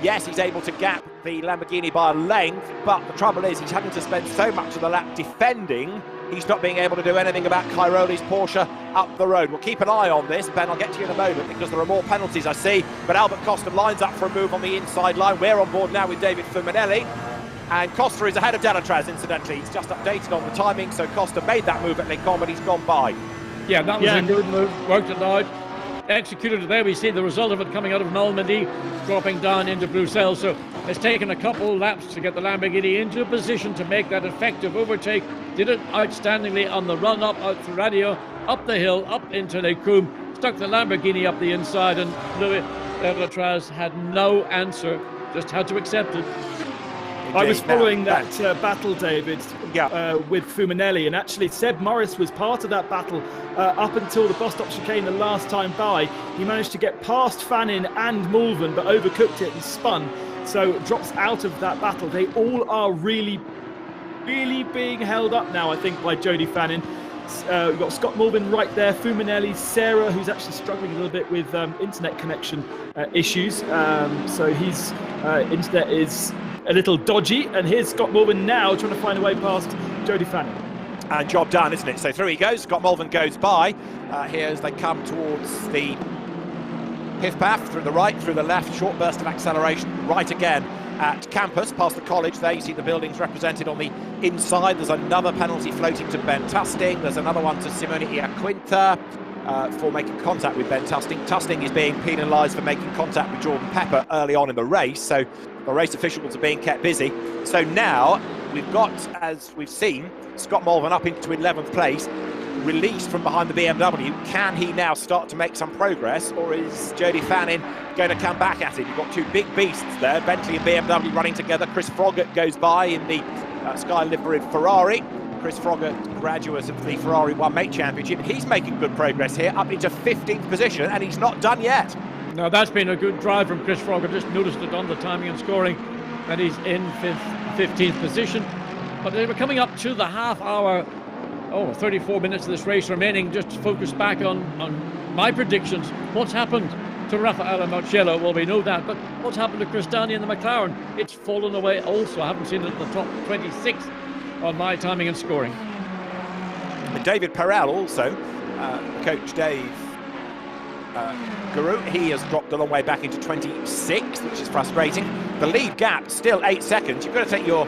yes, he's able to gap the Lamborghini by a length, but the trouble is he's having to spend so much of the lap defending, he's not being able to do anything about Cairoli's Porsche up the road. We'll keep an eye on this, Ben, I'll get to you in a moment, because there are more penalties I see, but Albert Costa lines up for a move on the inside line. We're on board now with David Fuminelli, and Costa is ahead of Delatraz, incidentally. He's just updated on the timing, so Costa made that move at Le Mans, but he's gone by. Yeah, that was a good move, worked it out, executed it there. We see the result of it coming out of Normandy, dropping down into Bruxelles. So it's taken a couple laps to get the Lamborghini into a position to make that effective overtake. Did it outstandingly on the run up out through Radio, up the hill, up into Les Combes, stuck the Lamborghini up the inside, and Louis Delatraz had no answer, just had to accept it. I was following that battle, David, with Fuminelli, and actually Seb Morris was part of that battle up until the bus stop chicane the last time by. He managed to get past Fannin and Mulvin, but overcooked it and spun, so drops out of that battle. They all are really being held up now, I think, by Jody Fannin. We've got Scott Mulvin right there, Fuminelli, Sarah, who's actually struggling a little bit with internet connection issues, so his internet is a little dodgy, and here's Scott Mulvin now trying to find a way past Jody Fannin. And job done, isn't it? So through he goes. Scott Mulvin goes by here as they come towards the pith path, through the right, through the left, short burst of acceleration, right again at campus, past the college. There you see the buildings represented on the inside. There's another penalty floating to Ben Tusting. There's another one to Simone Iaquinta for making contact with Ben Tusting. Tusting is being penalised for making contact with Jordan Pepper early on in the race, so the race officials are being kept busy. So now we've got, as we've seen, Scott Mulvin up into 11th place, released from behind the BMW. Can he now start to make some progress, or is Jody Fannin going to come back at it? You've got two big beasts there, Bentley and BMW running together. Chris Froggatt goes by in the Sky liveried Ferrari. Chris Froggatt, graduate of the Ferrari 1-Mate Championship. He's making good progress here, up into 15th position, and he's not done yet. Now that's been a good drive from Chris Froggatt. Just noticed it on the timing and scoring that he's in 15th position. But they were coming up to the half hour, 34 minutes of this race remaining. Just to focus back on my predictions. What's happened to Raffaele Marcello? Well, we know that, but what's happened to Cristani and the McLaren? It's fallen away also. I haven't seen it in the top 26 on my timing and scoring. And David Perel also, Coach Dave Guru, he has dropped a long way back into 26th, which is frustrating. The lead gap still 8 seconds. You've got to take your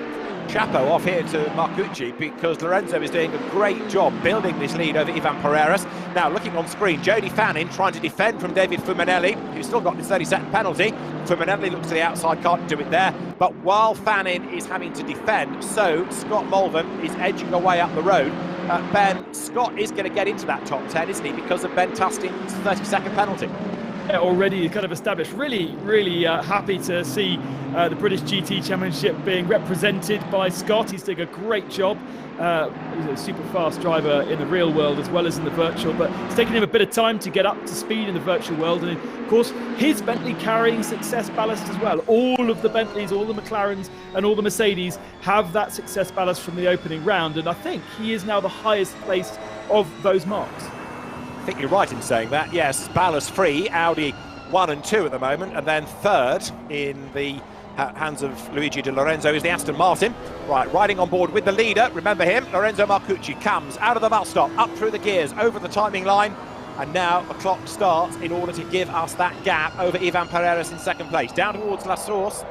chapeau off here to Marcucci, because Lorenzo is doing a great job building this lead over Ivan Pereiras. Now looking on screen, Jody Fannin trying to defend from David Fuminelli, who's still got his 30-second penalty. Fuminelli looks to the outside, can't do it there. But while Fannin is having to defend, so Scott Mulvin is edging away up the road. Ben, Scott is going to get into that top 10, isn't he, because of Ben Tusting's 30-second penalty? Yeah, already kind of established. Really happy to see the British GT Championship being represented by Scott. He's doing a great job. He's a super fast driver in the real world as well as in the virtual, but it's taken him a bit of time to get up to speed in the virtual world. And of course, his Bentley carrying success ballast as well. All of the Bentleys, all the McLarens and all the Mercedes have that success ballast from the opening round, and I think he is now the highest placed of those marks. I think you're right in saying that. Yes, ballast free, Audi 1 and 2 at the moment, and then third in the hands of Luigi Di Lorenzo is the Aston Martin. Right, riding on board with the leader, remember him, Lorenzo Marcucci comes out of the bus stop, up through the gears, over the timing line, and now the clock starts in order to give us that gap over Ivan Pereiras in second place, down towards La Source.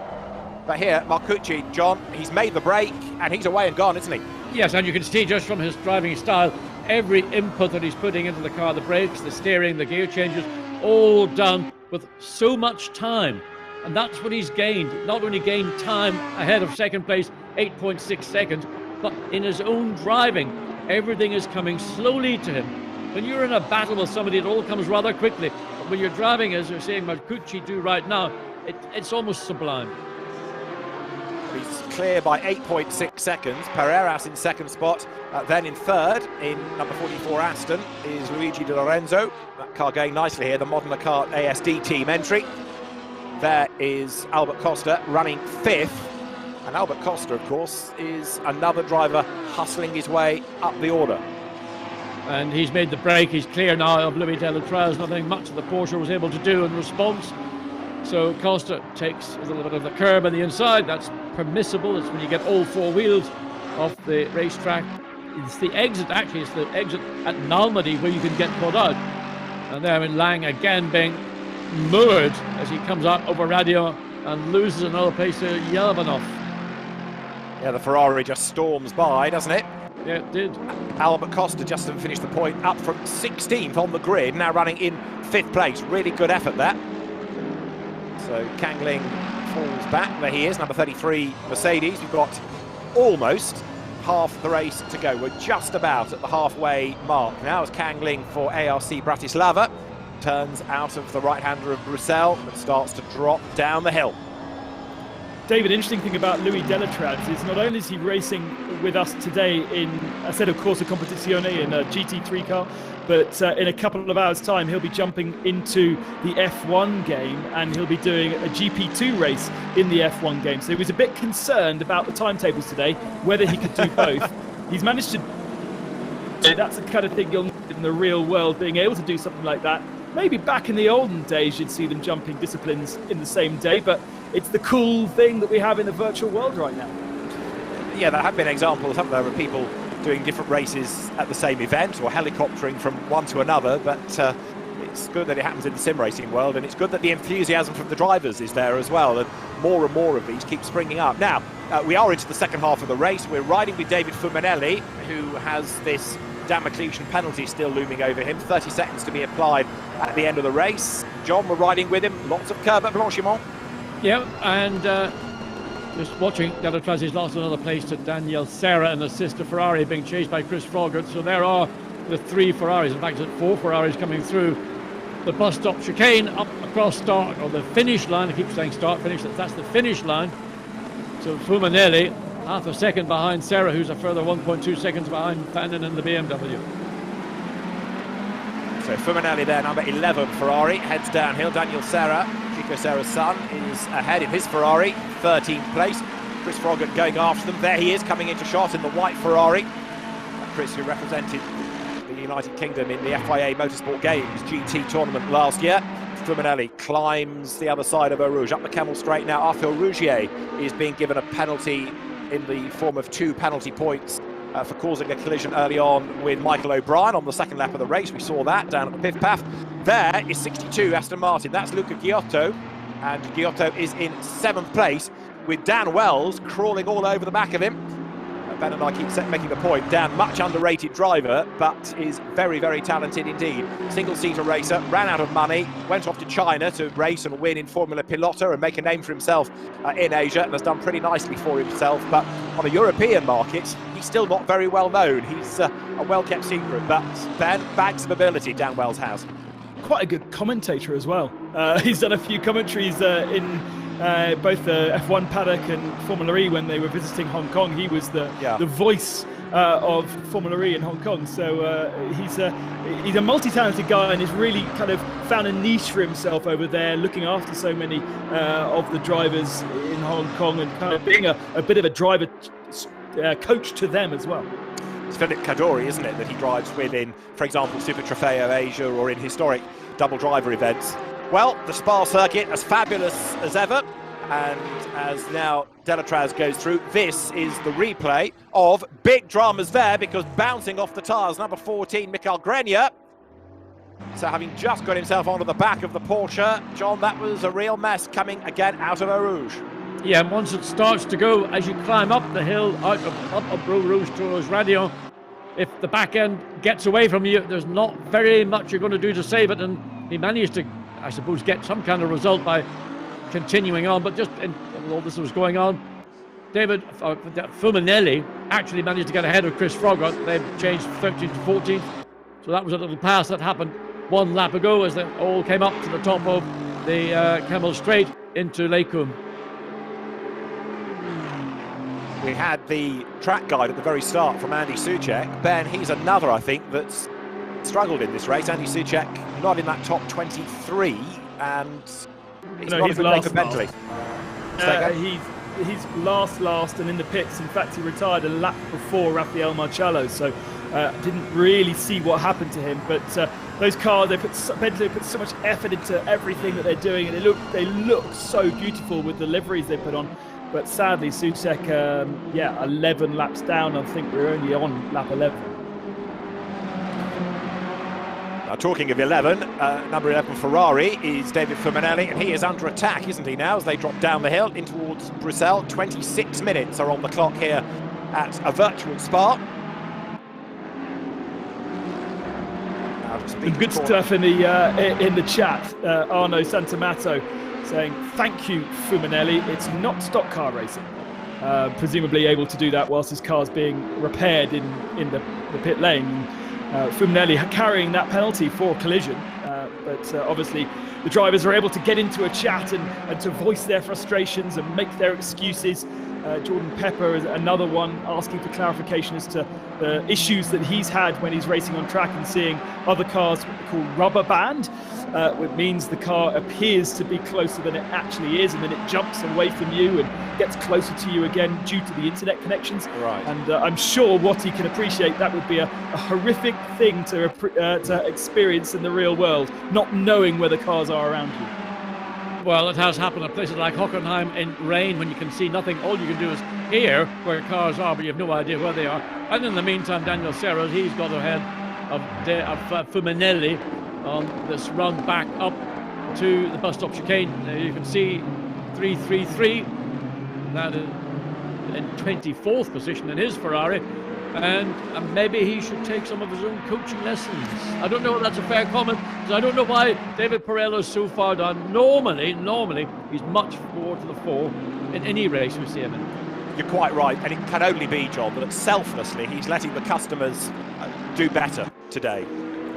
But here, Marcucci, John, he's made the break, and he's away and gone, isn't he? Yes, and you can see just from his driving style, every input that he's putting into the car, the brakes, the steering, the gear changes, all done with so much time. And that's what he's gained. Not only gained time ahead of second place, 8.6 seconds, but in his own driving, everything is coming slowly to him. When you're in a battle with somebody, it all comes rather quickly. But when you're driving, as you're seeing Marcucci do right now, it's almost sublime. He's clear by 8.6 seconds. Pereiras in second spot. Then in third, in number 44 Aston, is Luigi Di Lorenzo. That car going nicely here, the Modena Kart ASD team entry. There is Albert Costa running fifth. And Albert Costa, of course, is another driver hustling his way up the order. And he's made the break. He's clear now of Louis Delatraz. Nothing much the Porsche was able to do in response. So Costa takes a little bit of the curb on the inside. That's permissible. It's when you get all four wheels off the racetrack. It's the exit, actually, it's the exit at Nalmedy where you can get caught out. And there in Lang again being moored as he comes out over radio and loses another place to Yelvanov. Yeah, the Ferrari just storms by, doesn't it? Yeah, it did. Albert Costa just didn't finish the point, up from 16th on the grid, now running in 5th place. Really good effort there. So Kangling falls back. There he is, number 33 Mercedes. We've got almost half the race to go. We're just about at the halfway mark now as Kangling for ARC Bratislava turns out of the right-hander of Bruxelles and starts to drop down the hill. David, interesting thing about Louis Delatraz is not only is he racing with us today in a set of Corsa Competizione in a GT3 car, but in a couple of hours' time he'll be jumping into the F1 game and he'll be doing a GP2 race in the F1 game. So he was a bit concerned about the timetables today, whether he could do both. He's managed to... So that's the kind of thing you'll need in the real world, being able to do something like that. Maybe back in the olden days you'd see them jumping disciplines in the same day, but it's the cool thing that we have in the virtual world right now. Yeah, there have been examples, haven't there, of people doing different races at the same event or helicoptering from one to another, but it's good that it happens in the sim racing world, and it's good that the enthusiasm from the drivers is there as well, and more of these keep springing up. Now, we are into the second half of the race. We're riding with David Fumanelli, who has this Damocletian penalty still looming over him, 30 seconds to be applied at the end of the race. John, we're riding with him, lots of curb at Blanchimont. Yeah, and just watching Delatraz, he's lost another place to Daniel Serra and the sister Ferrari being chased by Chris Froggatt. So there are the three Ferraris, in fact, there's 4 Ferraris coming through the bus stop chicane up across start, or the finish line. I keep saying start, finish, that's the finish line. So Fumanelli, half a second behind Serra, who's a further 1.2 seconds behind Fannin in the BMW. So Fumanelli there, number 11 Ferrari, heads downhill. Daniel Serra, Chico Serra's son, is ahead in his Ferrari, 13th place. Chris Froggatt going after them. There he is, coming into shot in the white Ferrari. Chris, who represented the United Kingdom in the FIA Motorsport Games GT tournament last year. Fumanelli climbs the other side of Eau Rouge, up the Camel Straight now. Arthur Rougier is being given a penalty in the form of 2 penalty points for causing a collision early on with Michael O'Brien on the second lap of the race. We saw that down at the Piff Paff. There is 62 Aston Martin. That's Luca Giotto, and Giotto is in 7th place with Dan Wells crawling all over the back of him. Ben and I keep making the point, Dan, much underrated driver, but is very, very talented indeed. Single-seater racer, ran out of money, went off to China to race and win in Formula Pilota and make a name for himself in Asia, and has done pretty nicely for himself. But on a European market, he's still not very well known. He's a well-kept secret, but Ben, bags of ability Dan Wells has. Quite a good commentator as well. He's done a few commentaries in both the F1 paddock and Formula E when they were visiting Hong Kong. He was the voice of Formula E in Hong Kong. So he's a multi-talented guy and has really kind of found a niche for himself over there, looking after so many of the drivers in Hong Kong and kind of being a bit of a driver coach to them as well. It's Philip Kadori, isn't it, that he drives with in, for example, Super Trofeo Asia or in historic double driver events. Well, the Spa circuit as fabulous as ever, and as now Delatraz goes through, this is the replay of big dramas there, because bouncing off the tyres, number 14, Mikael Grenier. So having just got himself onto the back of the Porsche, John, that was a real mess coming again out of Eau Rouge. Yeah, and once it starts to go, as you climb up the hill, up Eau Rouge towards Radio, if the back end gets away from you, there's not very much you're going to do to save it, and he managed to, I suppose, get some kind of result by continuing on. But just while all this was going on, David Fumanelli actually managed to get ahead of Chris Froggatt. They've changed 13th to 14th, so that was a little pass that happened 1 lap ago as they all came up to the top of the Camel Straight into Lake Combe. We had the track guide at the very start from Andy Soucek. Ben, he's another, I think, that's struggled in this race. Andy Soucek not in that top 23, and he's not a good day for Bentley. He's last, and in the pits. In fact, he retired a lap before Rafael Marcello, so didn't really see what happened to him. But those cars, Bentley put so much effort into everything that they're doing, and they look so beautiful with the liveries they put on. But sadly, Soucek, 11 laps down. I think we're only on lap 11. Now, talking of 11, number 11 Ferrari is David Fuminelli, and he is under attack, isn't he, now, as they drop down the hill in towards Bruxelles. 26 minutes are on the clock here at a virtual Spa. Good stuff in the chat. Arno Santamato saying, "Thank you, Fuminelli. It's not stock car racing." Presumably able to do that whilst his car's being repaired in the pit lane. Fuminelli carrying that penalty for collision, but obviously the drivers are able to get into a chat and to voice their frustrations and make their excuses. Jordan Pepper is another one asking for clarification as to the issues that he's had when he's racing on track and seeing other cars called rubber band, which means the car appears to be closer than it actually is, and then it jumps away from you and gets closer to you again due to the internet connections. Right. And I'm sure Watty can appreciate that would be a horrific thing to experience in the real world, not knowing where the cars are around you. Well, it has happened at places like Hockenheim in rain when you can see nothing. All you can do is hear where cars are, but you have no idea where they are. And in the meantime, Daniel Serra, he's got ahead of Fuminelli on this run back up to the bus stop chicane. You can see 333. That is in 24th position in his Ferrari. And maybe he should take some of his own coaching lessons. I don't know if that's a fair comment, because I don't know why David Perello's so far down. Normally, he's much more to the fore in any race we see him in. You're quite right, and it can only be, John, that selflessly he's letting the customers do better today.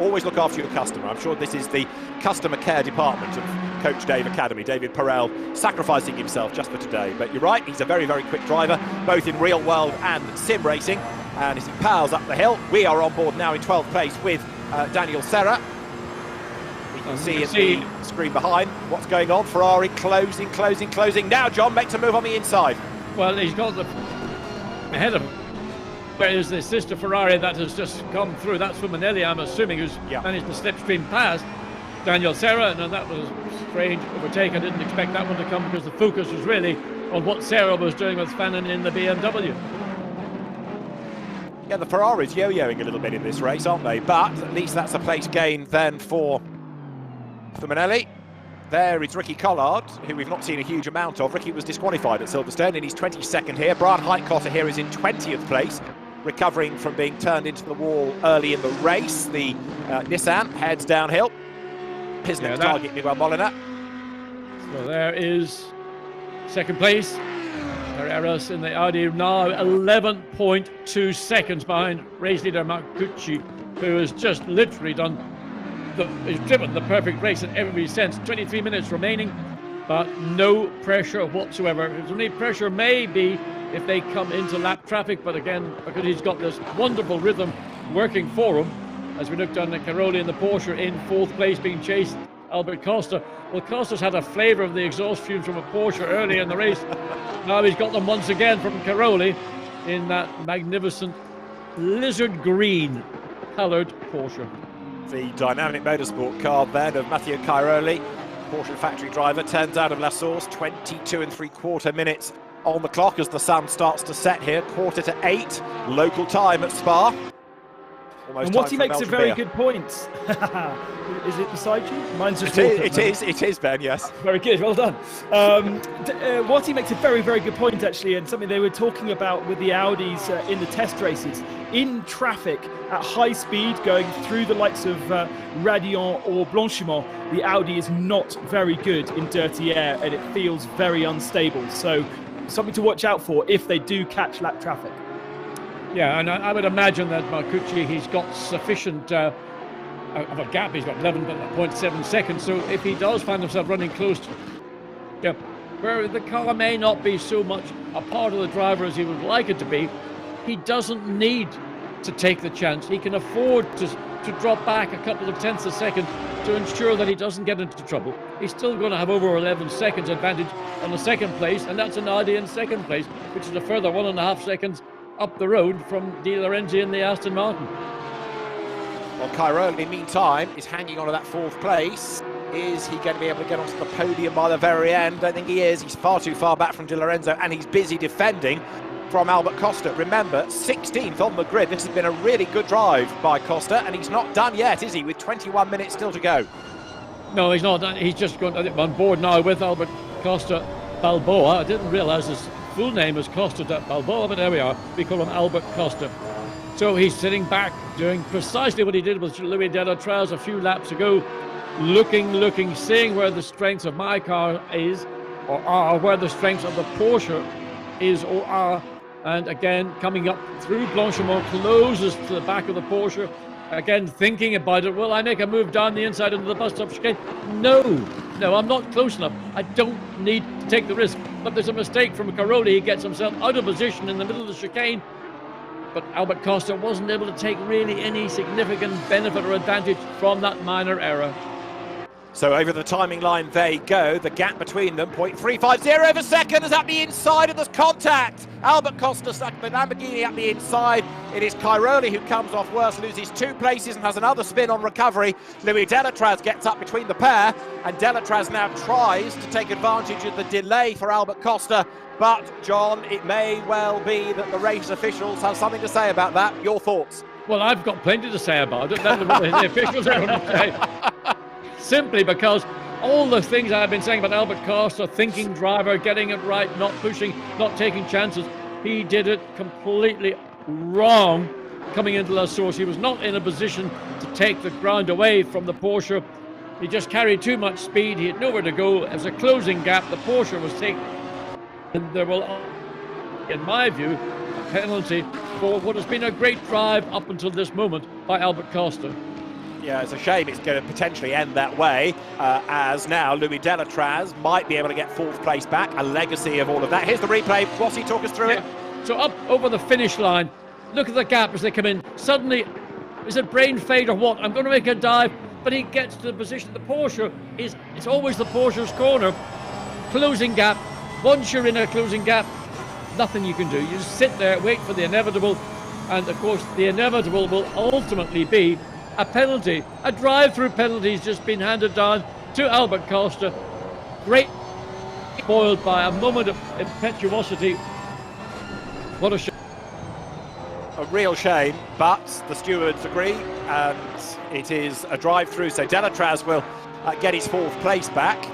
Always look after your customer. I'm sure this is the customer care department of Coach Dave Academy. David Perel sacrificing himself just for today. But you're right, he's a very, very quick driver, both in real world and sim racing. And as he powers up the hill, we are on board now in 12th place with Daniel Serra. We can see the screen behind what's going on. Ferrari closing. Now John makes a move on the inside. Well, he's got the ahead of him. Whereas the sister Ferrari that has just come through, that's Fuminelli, I'm assuming, who's managed to slipstream past Daniel Serra, and that was a strange overtake. I didn't expect that one to come because the focus was really on what Serra was doing with Fannin in the BMW. Yeah, the Ferraris yo-yoing a little bit in this race, aren't they? But at least that's a place gain then for Fuminelli. There is Ricky Collard, who we've not seen a huge amount of. Ricky was disqualified at Silverstone, and he's 22nd here. Brian Heitkotter here is in 20th place, recovering from being turned into the wall early in the race. The Nissan heads downhill. His next target, Miguel Molina. So there is second place. Carreras in the Audi, now 11.2 seconds behind race leader Marcucci, who has just literally he's driven the perfect race in every sense. 23 minutes remaining, but no pressure whatsoever. His only pressure may be if they come into lap traffic, but again, because he's got this wonderful rhythm working for him. As we look down at Caroli in the Porsche in 4th place, being chased Albert Costa. Well, Costa's had a flavour of the exhaust fumes from a Porsche early in the race. Now he's got them once again from Caroli in that magnificent lizard green coloured Porsche. The dynamic motorsport car then of Matteo Cairoli, Porsche factory driver, turns out of La Source. 22 3/4 minutes on the clock as the sun starts to set here, 7:45 local time at Spa. Almost and Watty makes a very good point. Is it beside you? Mine's just it is, Ben, yes. Very good, well done. Watty makes a very, very good point, actually, and something they were talking about with the Audis in the test races. In traffic, at high speed, going through the likes of Radion or Blanchimont, the Audi is not very good in dirty air, and it feels very unstable. So something to watch out for if they do catch lap traffic. Yeah, and I would imagine that Marcucci, he's got sufficient of a gap. He's got 11.7 seconds. So if he does find himself running close to where the car may not be so much a part of the driver as he would like it to be, he doesn't need to take the chance. He can afford to drop back a couple of tenths a second to ensure that he doesn't get into trouble. He's still going to have over 11 seconds advantage on the second place, and that's an Audi in second place, which is a further 1.5 seconds up the road from Di Lorenzi in the Aston Martin. Well, Cairoli, meantime, is hanging on to that 4th place. Is he going to be able to get onto the podium by the very end? I don't think he is. He's far too far back from Di Lorenzo, and he's busy defending from Albert Costa. Remember, 16th on the grid. This has been a really good drive by Costa, and he's not done yet, is he, with 21 minutes still to go? No, he's not done. He's just gone on board now with Albert Costa Balboa. I didn't realise his full name is Costa Balboa, but there we are. We call him Albert Costa. So he's sitting back, doing precisely what he did with Louis Delatraz a few laps ago, looking, seeing where the strengths of my car is, or are, where the strengths of the Porsche is or are, and again, coming up through Blanchimont, closest to the back of the Porsche, again, thinking about it. Will I make a move down the inside into the bus stop chicane? No, I'm not close enough. I don't need to take the risk. But there's a mistake from Cairoli. He gets himself out of position in the middle of the chicane. But Albert Costa wasn't able to take really any significant benefit or advantage from that minor error. So over the timing line they go. The gap between them, 0.350 of a second, is at the inside, and there's contact. Albert Costa stuck the Lamborghini at the inside. It is Cairoli who comes off worse, loses 2 places and has another spin on recovery. Louis Delatraz gets up between the pair, and Delatraz now tries to take advantage of the delay for Albert Costa. But, John, it may well be that the race officials have something to say about that. Your thoughts? Well, I've got plenty to say about it. That's what the officials are going to say. Simply because all the things I've been saying about Albert Costa, thinking driver, getting it right, not pushing, not taking chances, he did it completely wrong coming into La Source. He was not in a position to take the ground away from the Porsche. He just carried too much speed. He had nowhere to go. As a closing gap, the Porsche was taken. And there will, in my view, a penalty for what has been a great drive up until this moment by Albert Costa. Yeah, it's a shame it's going to potentially end that way, as now Louis Delatraz might be able to get 4th place back, a legacy of all of that. Here's the replay. Rossi, talk us through it. So up over the finish line, look at the gap as they come in. Suddenly, is it brain fade or what? I'm going to make a dive, but he gets to the position. The Porsche it's always the Porsche's corner. Closing gap. Once you're in a closing gap, nothing you can do. You just sit there, wait for the inevitable, and of course the inevitable will ultimately be a penalty. A drive-through penalty has just been handed down to Albert Costa. Great, spoiled by a moment of impetuosity. What a shame. A real shame, but the stewards agree, and it is a drive-through, so Delatraz will get his 4th place back.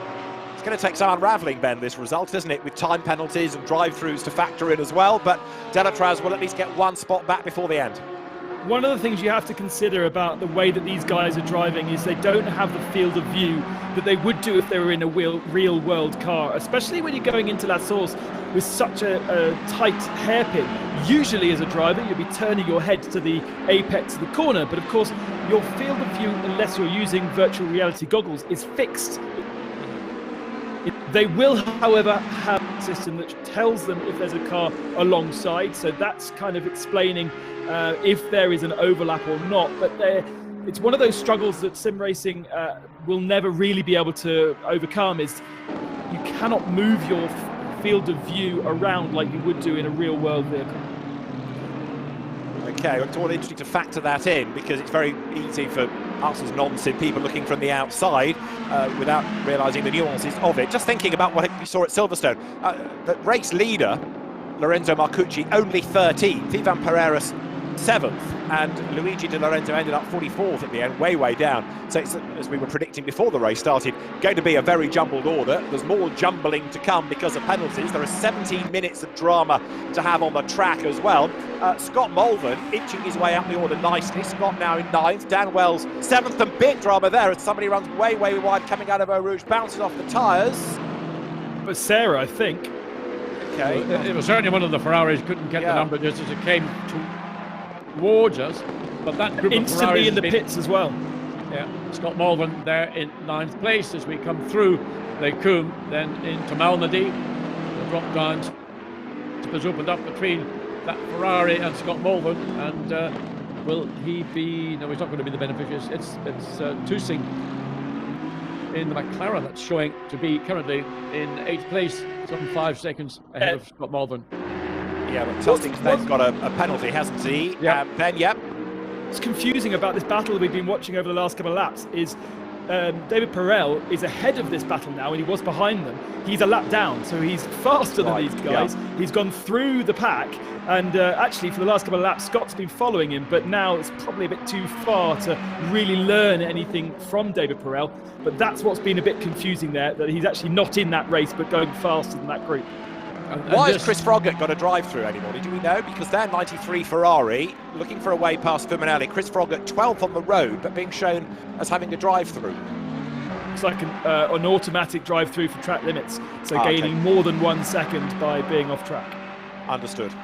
It's going to take some unravelling, Ben, this result, isn't it, with time penalties and drive-throughs to factor in as well, but Delatraz will at least get 1 spot back before the end. One of the things you have to consider about the way that these guys are driving is they don't have the field of view that they would do if they were in a real-world car, especially when you're going into La Source with such a tight hairpin. Usually as a driver, you'll be turning your head to the apex of the corner, but of course your field of view, unless you're using virtual reality goggles, is fixed. They will, however, have a system that tells them if there's a car alongside, so that's kind of explaining if there is an overlap or not. But it's one of those struggles that sim racing will never really be able to overcome, is you cannot move your field of view around like you would do in a real-world vehicle. Okay, it's all interesting to factor that in, because it's very easy for us as non-sim people looking from the outside without realising the nuances of it. Just thinking about what we saw at Silverstone, the race leader, Lorenzo Marcucci, only 13th, Ivan Pereiras 7th, and Luigi Di Lorenzo ended up 44th at the end, way down. So it's, as we were predicting before the race started, going to be a very jumbled order. There's more jumbling to come because of penalties. There are 17 minutes of drama to have on the track as well. Scott Mulvern inching his way up the order nicely. Scott now in 9th, Dan Wells 7th, and big drama there as somebody runs way wide coming out of Eau Rouge, bounces off the tyres. But Sarah, I think. Okay. It was certainly one of the Ferraris, couldn't get the number just as it came towards us, but that group instantly of in the pits as well. Yeah, Scott Malvern there in 9th place as we come through Les Combes, then into Malmedy. The drop down has opened up between that Ferrari and Scott Malvern, and will he be? No, he's not going to be the beneficiary. It's Tusing in the McLaren that's showing to be currently in 8th place, some 5 seconds ahead of Scott Malvern. Yeah, but Tusing's then got a penalty, hasn't he? Yeah. What's confusing about this battle we've been watching over the last couple of laps is David Perel is ahead of this battle now, and he was behind them. He's a lap down, so he's faster than these guys. Yeah. He's gone through the pack, and actually for the last couple of laps, Scott's been following him, but now it's probably a bit too far to really learn anything from David Perel. But that's what's been a bit confusing there, that he's actually not in that race, but going faster than that group. Why has Chris Froggatt got a drive-through anymore? Do we know? Because they're 93 Ferrari, looking for a way past Fuminelli. Chris Froggatt 12th on the road, but being shown as having a drive-through. It's like an automatic drive-through for track limits, so gaining more than 1 second by being off track. Understood.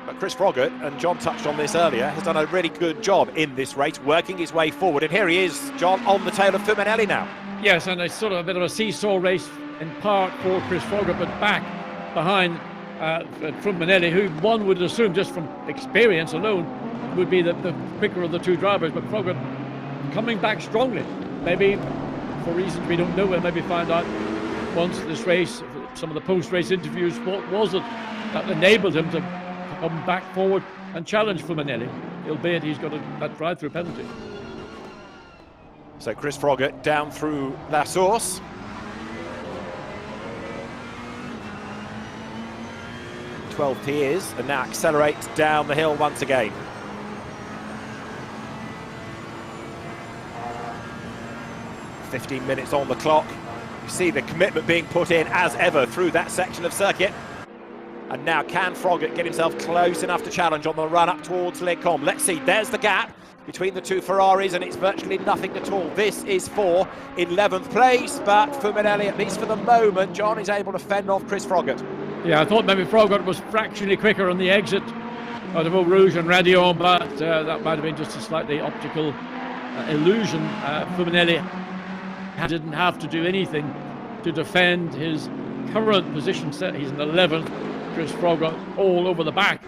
But Chris Froggatt, and John touched on this earlier, has done a really good job in this race, working his way forward. And here he is, John, on the tail of Fuminelli now. Yes, and it's sort of a bit of a seesaw race in part for Chris Froggatt, but back behind Fuminelli, who one would assume just from experience alone would be the quicker of the two drivers. But Froggatt coming back strongly, maybe for reasons we don't know. We'll maybe find out once this race, some of the post-race interviews, what was it that enabled him to come back forward and challenge Fuminelli, albeit he's got that drive-through penalty. So Chris Froggatt down through La Source. He is, and now accelerates down the hill once again. "15 minutes on the clock." You see the commitment being put in as ever through that section of circuit. And now can Froggatt get himself close enough to challenge on the run up towards Les Combes? Let's see, there's the gap between the two Ferraris, and it's virtually nothing at all. This is for 11th place, but Fuminelli, at least for the moment, John, is able to fend off Chris Froggatt. Yeah, I thought maybe Froggatt was fractionally quicker on the exit out of Eau Rouge and Radio, but that might have been just a slightly optical illusion. Fuminelli didn't have to do anything to defend his current position. He's in 11th. Chris Froggatt all over the back,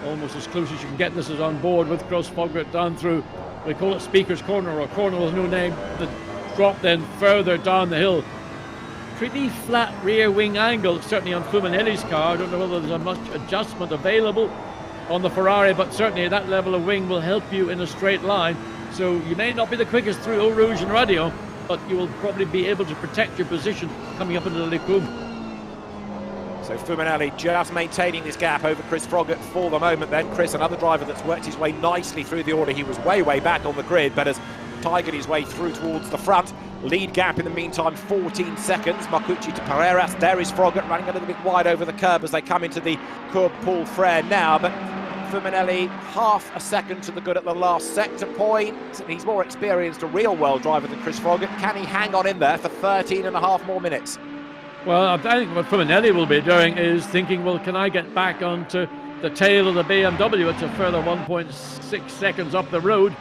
almost as close as you can get. This is on board with Chris Froggatt down through, we call it Speaker's Corner, or Corner with no name. The drop then further down the hill. Pretty flat rear wing angle, certainly on Fuminelli's car. I don't know whether there's much adjustment available on the Ferrari, but certainly that level of wing will help you in a straight line. So you may not be the quickest through Eau Rouge and Radio, but you will probably be able to protect your position coming up into the Les Combes. So Fuminelli just maintaining this gap over Chris Froggatt for the moment then. Chris, another driver that's worked his way nicely through the order. He was way back on the grid, but has tigered his way through towards the front. Lead gap in the meantime, 14 seconds. Marcucci to Pereiras. There is Froggatt running a little bit wide over the curb as they come into the Cours Paul Frere now, but Fuminelli half a second to the good at the last sector point. He's more experienced, a real-world driver than Chris Froggatt. Can he hang on in there for 13 and a half more minutes? Well, I think what Fuminelli will be doing is thinking, well, can I get back onto the tail of the BMW? It's a further 1.6 seconds up the road,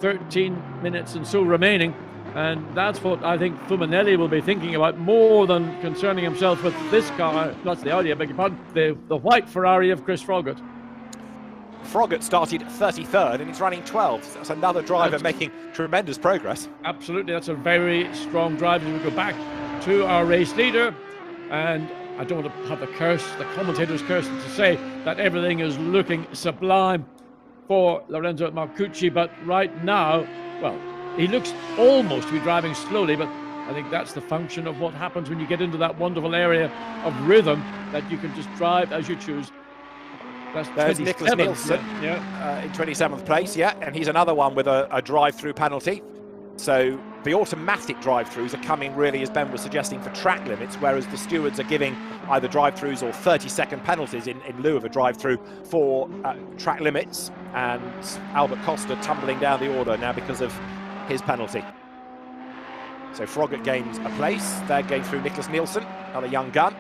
13 minutes and so remaining. And that's what I think Fuminelli will be thinking about more than concerning himself with this car. That's the Audi, I beg your pardon. The white Ferrari of Chris Froggatt. Froggatt started 33rd and he's running 12th. So that's another driver making tremendous progress. Absolutely, that's a very strong drive. We go back to our race leader, and I don't want to have the commentator's curse to say that everything is looking sublime for Lorenzo Marcucci, but right now, well, he looks almost to be driving slowly, but I think that's the function of what happens when you get into that wonderful area of rhythm, that you can just drive as you choose. There's Nicholas Nielsen in 27th place, and he's another one with a drive-through penalty. So the automatic drive-throughs are coming really, as Ben was suggesting, for track limits, whereas the stewards are giving either drive-throughs or 30-second penalties in lieu of a drive-through for track limits. And Albert Costa tumbling down the order now because of his penalty. So Froggatt gains a place. They're going through Nicholas Nielsen, another young gun.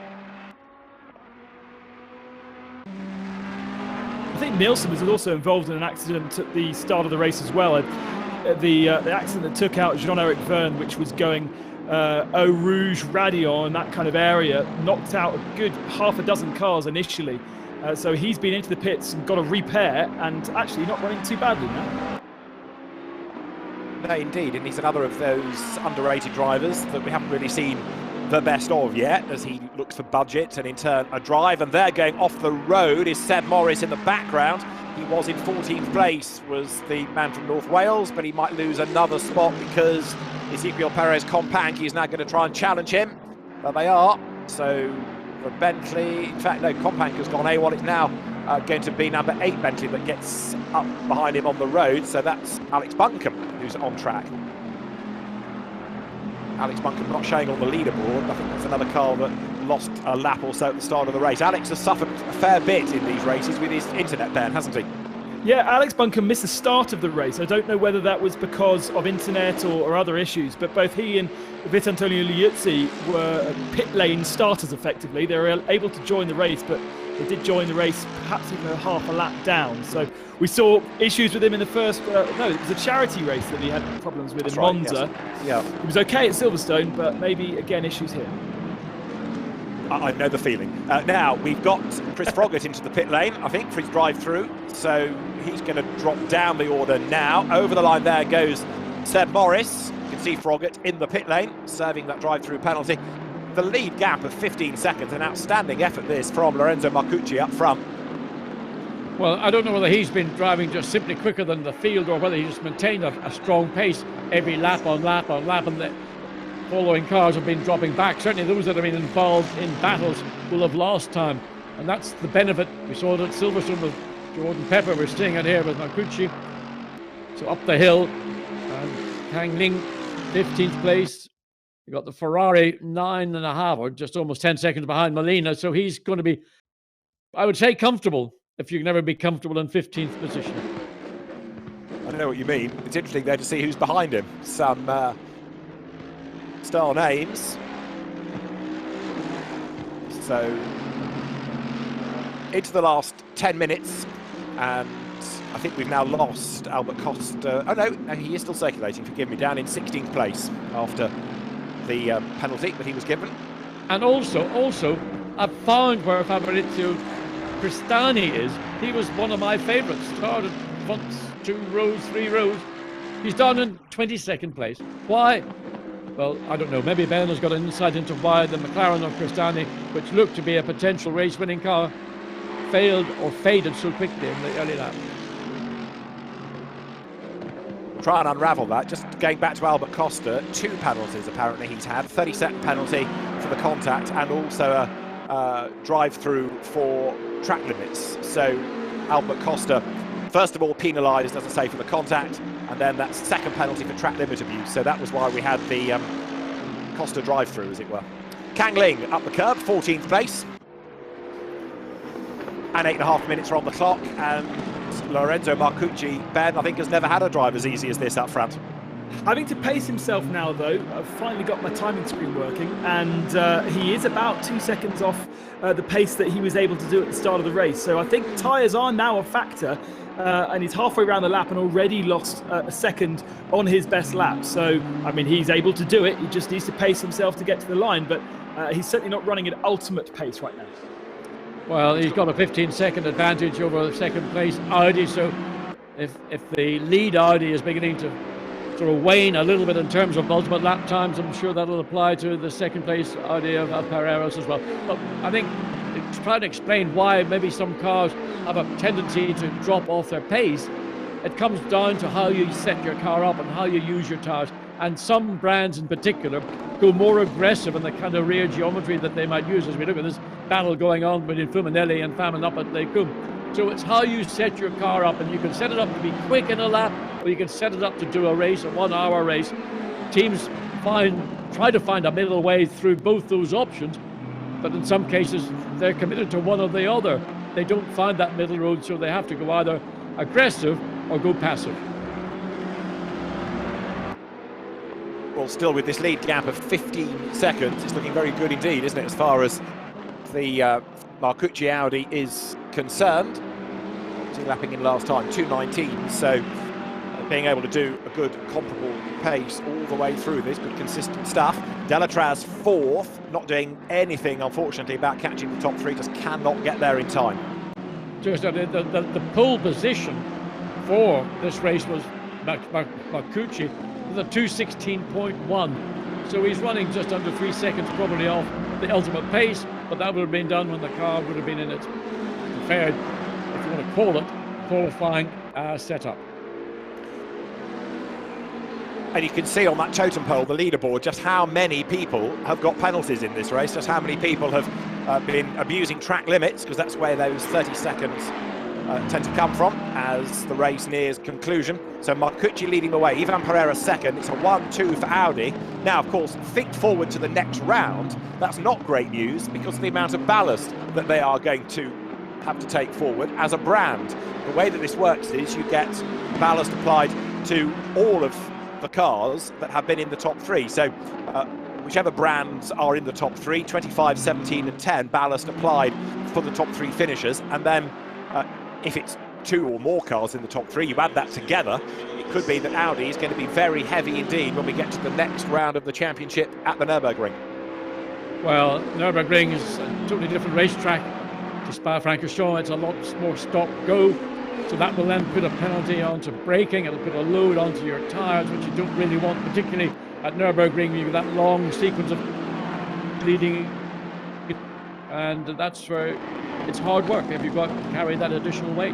think Nielsen was also involved in an accident at the start of the race as well. The accident that took out Jean-Eric Verne, which was going Eau Rouge, Radion, that kind of area, knocked out a good half a dozen cars initially. So he's been into the pits and got a repair, and actually not running too badly now. No, indeed, and he's another of those underrated drivers that we haven't really seen the best of yet, as he looks for budget and in turn a drive. And there, going off the road, is Seb Morris in the background. He was in 14th place, was the man from North Wales, but he might lose another spot because Ezequiel Perez Companc is now going to try and challenge him. But they are. So for Bentley, in fact, no, Companc has gone A1. It's now going to be number 8 Bentley that gets up behind him on the road. So that's Alex Buncombe who's on track. Alex Buncombe not showing on the leaderboard. I think that's another car that lost a lap or so at the start of the race. Alex has suffered a fair bit in these races with his internet ban, hasn't he? Yeah, Alex Buncombe missed the start of the race. I don't know whether that was because of internet or other issues, but both he and Vitantonio Liuzzi were pit lane starters effectively. They were able to join the race, but they did join the race perhaps even half a lap down. So we saw issues with him in the first... no, it was a charity race that he had problems with. That's in Monza. Yes. Yeah. He was okay at Silverstone, but maybe, again, issues here. I know the feeling. Now, we've got Chris Froggatt into the pit lane, I think, for his drive-through. So he's going to drop down the order now. Over the line there goes Seb Morris. You can see Froggatt in the pit lane, serving that drive-through penalty. The lead gap of 15 seconds, an outstanding effort this from Lorenzo Marcucci up front. Well, I don't know whether he's been driving just simply quicker than the field or whether he just maintained a strong pace every lap on lap on lap, and the following cars have been dropping back. Certainly those that have been involved in battles will have lost time, and that's the benefit. We saw it at Silverstone with Jordan Pepper. We're seeing it here with Marcucci. So up the hill, and Kang Ling, 15th place. You got the Ferrari 9.5, or just almost 10 seconds behind Molina. So he's going to be, I would say, comfortable, if you can ever be comfortable in 15th position. I know what you mean. It's interesting there to see who's behind him. Some star names. So into the last 10 minutes, and I think we've now lost Albert Costa. Oh no, he is still circulating, forgive me, down in 16th place after the penalty that he was given. And also I've found where Fabrizio Cristani is. He was one of my favourites. Started once, 2 rows, 3 rows. He's down in 22nd place. Why? Well, I don't know. Maybe Ben has got an insight into why the McLaren of Cristani, which looked to be a potential race-winning car, failed or faded so quickly in the early lap. Try and unravel that. Just going back to Albert Costa, 2 penalties apparently he's had. 30-second penalty for the contact, and also a drive-through for track limits. So Albert Costa, first of all, penalised, as I say, for the contact, and then that second penalty for track limit abuse. So that was why we had the Costa drive-through, as it were. Kang Ling up the curb, 14th place. And 8.5 minutes are on the clock, and Lorenzo Marcucci, Ben, I think, has never had a drive as easy as this up front. Having to pace himself now, though. I've finally got my timing screen working, and he is about 2 seconds off the pace that he was able to do at the start of the race. So I think tyres are now a factor, and he's halfway around the lap and already lost a second on his best lap. So, I mean, he's able to do it. He just needs to pace himself to get to the line, but he's certainly not running at ultimate pace right now. Well, he's got a 15-second advantage over the second place Audi, so if the lead Audi is beginning to sort of wane a little bit in terms of ultimate lap times, I'm sure that'll apply to the second place Audi of Pereiros as well. But I think to try to explain why maybe some cars have a tendency to drop off their pace, it comes down to how you set your car up and how you use your tires. And some brands in particular go more aggressive in the kind of rear geometry that they might use, as we look at this battle going on between Fuminelli and Famin up at Lake Coombe. So it's how you set your car up, and you can set it up to be quick in a lap, or you can set it up to do a race, a 1 hour race. Teams try to find a middle way through both those options, but in some cases they're committed to one or the other. They don't find that middle road, so they have to go either aggressive or go passive. Well, still with this lead gap of 15 seconds, it's looking very good indeed, isn't it, as far as the Marcucci Audi is concerned. was he lapping in last time? 2:19. So being able to do a good comparable pace all the way through this, good consistent stuff. Delatraz fourth, not doing anything, unfortunately, about catching the top three, just cannot get there in time. Just the pole position for this race was Marcucci with a 2:16.1. So he's running just under 3 seconds probably off the ultimate pace, but that would have been done when the car would have been in its preferred, if you want to call it, qualifying setup. And you can see on that totem pole, the leaderboard, just how many people have got penalties in this race, just how many people have been abusing track limits, because that's where those 30 seconds tend to come from as the race nears conclusion. So Marcucci leading the way, Ivan Pereira second. It's a 1-2 for Audi. Now, of course, think forward to the next round. That's not great news because of the amount of ballast that they are going to have to take forward as a brand. The way that this works is you get ballast applied to all of the cars that have been in the top three. So whichever brands are in the top three, 25, 17 and 10, ballast applied for the top three finishers. And then if it's two or more cars in the top three, you add that together, it could be that Audi is going to be very heavy indeed when we get to the next round of the championship at the Nürburgring. Well, Nürburgring is a totally different racetrack to Spa-Francorchamps. It's a lot more stop-go. So that will then put a penalty onto braking. It'll put a load onto your tyres, which you don't really want, particularly at Nürburgring. You've got that long sequence of leading, and that's where it's hard work if you've got to carry that additional weight.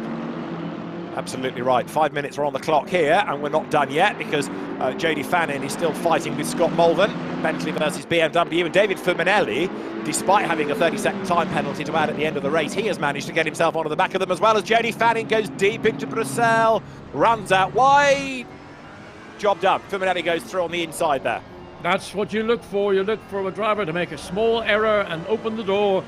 Absolutely right. 5 minutes are on the clock here, and we're not done yet because Jody Fannin is still fighting with Scott Mulvern. Bentley versus BMW, and David Fuminelli, despite having a 30-second time penalty to add at the end of the race, he has managed to get himself onto the back of them as well as Jody Fannin goes deep into Bruxelles, runs out wide. Job done. Fuminelli goes through on the inside there. That's what you look for. You look for a driver to make a small error and open the door.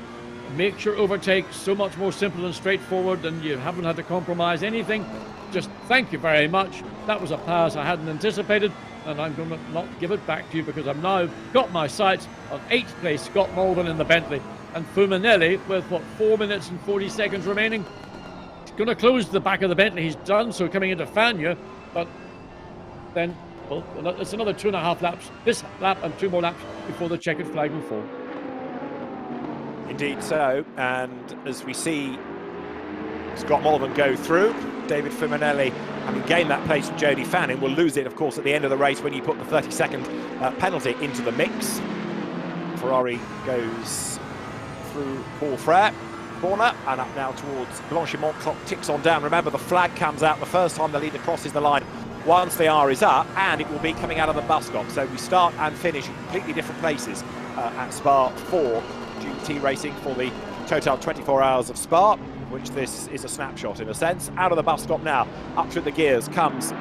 Makes your overtake so much more simple and straightforward, and you haven't had to compromise anything. Just thank you very much. That was a pass I hadn't anticipated, and I'm going to not give it back to you because I've now got my sights on 8th place Scott Mulvern in the Bentley, and Fuminelli with, 4 minutes and 40 seconds remaining. He's going to close the back of the Bentley. He's done so coming into Fagnes, but then, well, it's another 2.5 laps, this lap and 2 more laps before the checkered flag will fall. Indeed so, and as we see Scott Mulvern go through, David Fuminelli, having gained that place from Jody Fannin, will lose it, of course, at the end of the race when you put the 30-second penalty into the mix. Ferrari goes through Paul Frere corner and up now towards Blanchimont. Clock ticks on down. Remember, the flag comes out the first time the leader crosses the line once the R is up, and it will be coming out of the bus stop. So we start and finish in completely different places at Spa 4. GT racing for the total 24 hours of Spa, which this is a snapshot in a sense. Out of the bus stop now, up through the gears comes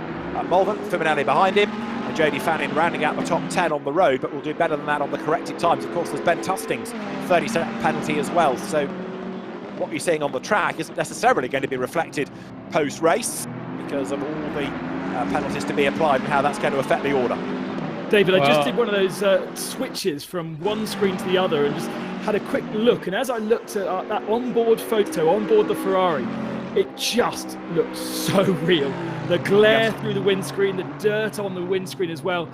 Mulvern, Fuminelli behind him, and Jody Fannin rounding out the top 10 on the road, but will do better than that on the corrected times. Of course, there's Ben Tusting's 30-second penalty as well, so what you're seeing on the track isn't necessarily going to be reflected post-race because of all the penalties to be applied and how that's going to affect the order. David, I just did one of those switches from one screen to the other and just had a quick look, and as I looked at that onboard photo, onboard the Ferrari, it just looked so real. The glare through the windscreen, the dirt on the windscreen as well.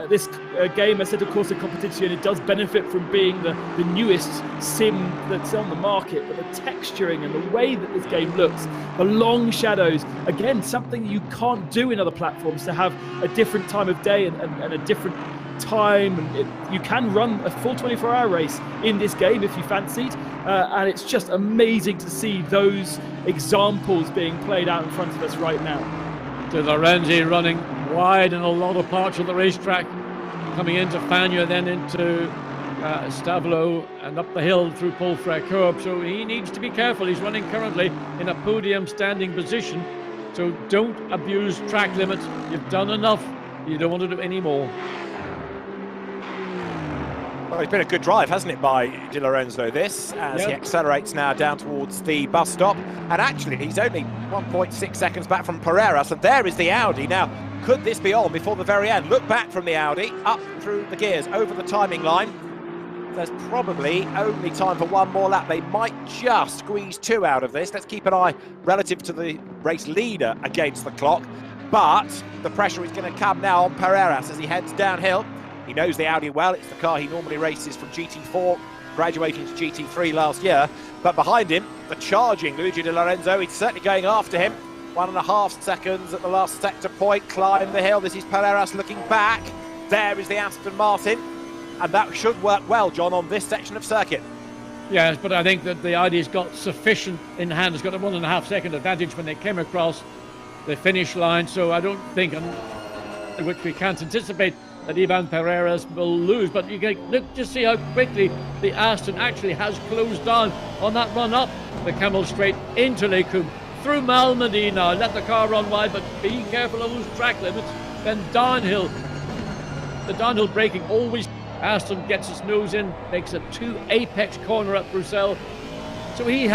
This game, I said, of course, a competition, it does benefit from being the newest sim that's on the market, but the texturing and the way that this game looks, the long shadows, again, something you can't do in other platforms, to have a different time of day and a different time. And you can run a full 24-hour race in this game if you fancied, and it's just amazing to see those examples being played out in front of us right now. De Lorenzi running wide in a lot of parts of the racetrack, coming into Fagnes, then into Stavelot and up the hill through Paul Frere curb. So he needs to be careful. He's running currently in a podium standing position. So don't abuse track limits. You've done enough. You don't want to do any more. Well, it's been a good drive, hasn't it, by De Lorenzo, this, as he accelerates now down towards the bus stop. And actually, he's only 1.6 seconds back from Pereira, so there is the Audi. Now, could this be on before the very end? Look back from the Audi, up through the gears, over the timing line. There's probably only time for one more lap. They might just squeeze 2 out of this. Let's keep an eye relative to the race leader against the clock. But the pressure is going to come now on Pereiras as he heads downhill. He knows the Audi well. It's the car he normally races from GT4, graduating to GT3 last year. But behind him, the charging Luigi Di Lorenzo. He's certainly going after him. 1.5 seconds at the last sector point. Climb the hill. This is Pereiras looking back. There is the Aston Martin. And that should work well, John, on this section of circuit. Yes, but I think that the Audi's got sufficient in hand. It's got a 1.5 second advantage when they came across the finish line. So I don't think, which we can't anticipate, that Ivan Pereiras will lose. But you can look to see how quickly the Aston actually has closed down on that run up the Camel Straight into Les Combes, through Malmedina. Let the car run wide, but be careful of those track limits. Then downhill. The downhill braking always. Aston gets his nose in, makes a 2 apex corner at Bruxelles. So he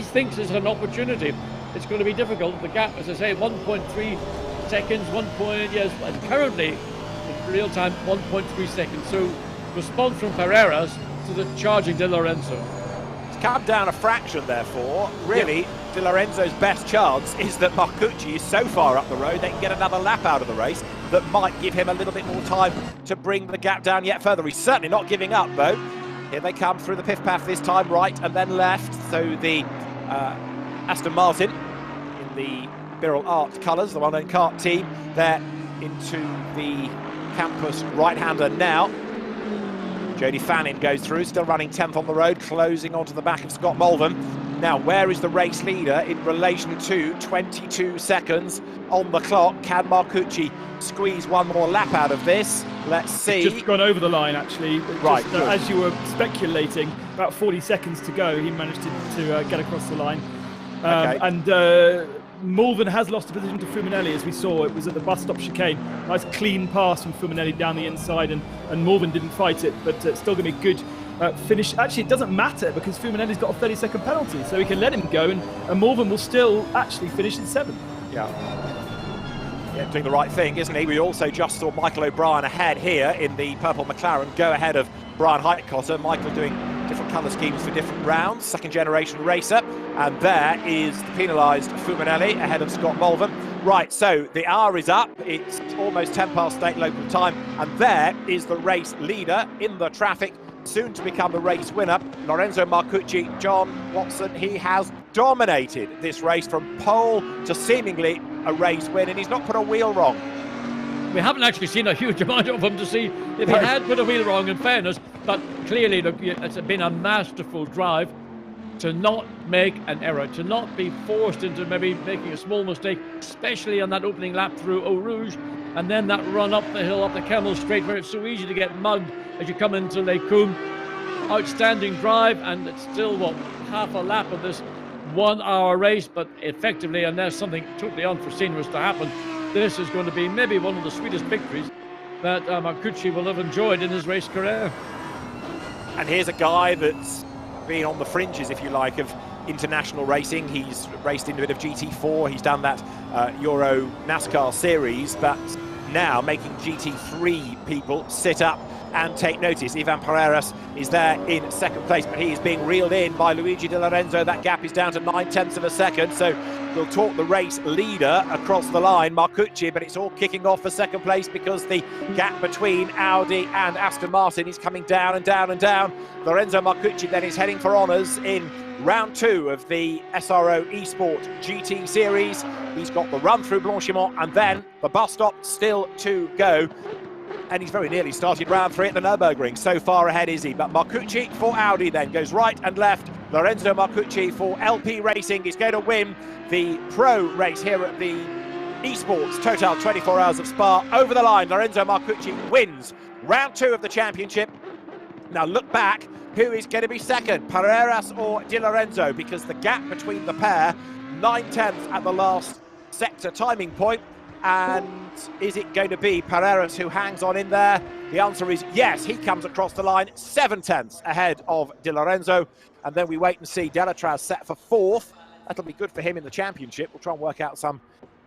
thinks there's an opportunity. It's going to be difficult. The gap, as I say, 1.3 seconds, and currently, in real time, 1.3 seconds. So response from Pereiras to the charging Di Lorenzo. It's come down a fraction, therefore. Really, Di Lorenzo's best chance is that Marcucci is so far up the road, they can get another lap out of the race. That might give him a little bit more time to bring the gap down yet further. He's certainly not giving up, though. Here they come through the pit path this time, right and then left. So the Aston Martin in the Birrell Art colours, the one-owned kart team, they're into the campus right-hander now. Jody Fannin goes through, still running 10th on the road, closing onto the back of Scott Mulvern. Now, where is the race leader in relation to 22 seconds on the clock? Can Marcucci squeeze one more lap out of this? Let's see. Just gone over the line, actually. Right. Just, as you were speculating, about 40 seconds to go, he managed to get across the line. Okay. And Mulvern has lost a position to Fuminelli, as we saw. It was at the bus stop chicane. Nice clean pass from Fuminelli down the inside, and Mulvern didn't fight it, but it's still going to be good. Finish. Actually, it doesn't matter because Fuminelli's got a 30-second penalty, so he can let him go, and Mulvern will still actually finish in 7th. Yeah, doing the right thing, isn't he? We also just saw Michael O'Brien ahead here in the purple McLaren, go ahead of Brian Heitkotter. Michael doing different colour schemes for different rounds, second-generation racer, and there is the penalised Fuminelli ahead of Scott Mulvern. Right, so the hour is up. It's almost 10 past 8 local time, and there is the race leader in the traffic, soon to become the race winner, Lorenzo Marcucci. John Watson, he has dominated this race from pole to seemingly a race win, and he's not put a wheel wrong. We haven't actually seen a huge amount of him to see if he had put a wheel wrong, in fairness, but clearly look, it's been a masterful drive to not make an error, to not be forced into maybe making a small mistake, especially on that opening lap through Eau Rouge, and then that run up the hill, up the Camel Straight, where it's so easy to get mugged as you come into Les Combes. Outstanding drive, and it's still, half a lap of this 1 hour race, but effectively, unless something totally unforeseen was to happen, this is going to be maybe one of the sweetest victories that Marcucci will have enjoyed in his race career. And here's a guy that's been on the fringes, if you like, of international racing. He's raced in a bit of GT4, he's done that Euro NASCAR series, but now making GT3 people sit up and take notice. Ivan Pereiras is there in second place, but he is being reeled in by Luigi Di Lorenzo. That gap is down to 9/10 of a second, so we'll talk the race leader across the line, Marcucci, but it's all kicking off for second place because the gap between Audi and Aston Martin is coming down and down and down. Lorenzo Marcucci then is heading for honours in round 2 of the SRO Esports GT Series. He's got the run through Blanchimont and then the bus stop still to go. And he's very nearly started round 3 at the Nürburgring. So far ahead is he. But Marcucci for Audi then goes right and left. Lorenzo Marcucci for LP Racing is going to win the pro race here at the Esports Total 24 Hours of Spa. Over the line, Lorenzo Marcucci wins round 2 of the championship. Now look back, who is going to be second, Pereiras or Di Lorenzo? Because the gap between the pair, 9/10 at the last sector timing point. And is it going to be Pereiras who hangs on in there? The answer is yes, he comes across the line 7/10 ahead of Di Lorenzo. And then we wait and see. Delatraz set for 4th. That'll be good for him in the championship. We'll try and work out some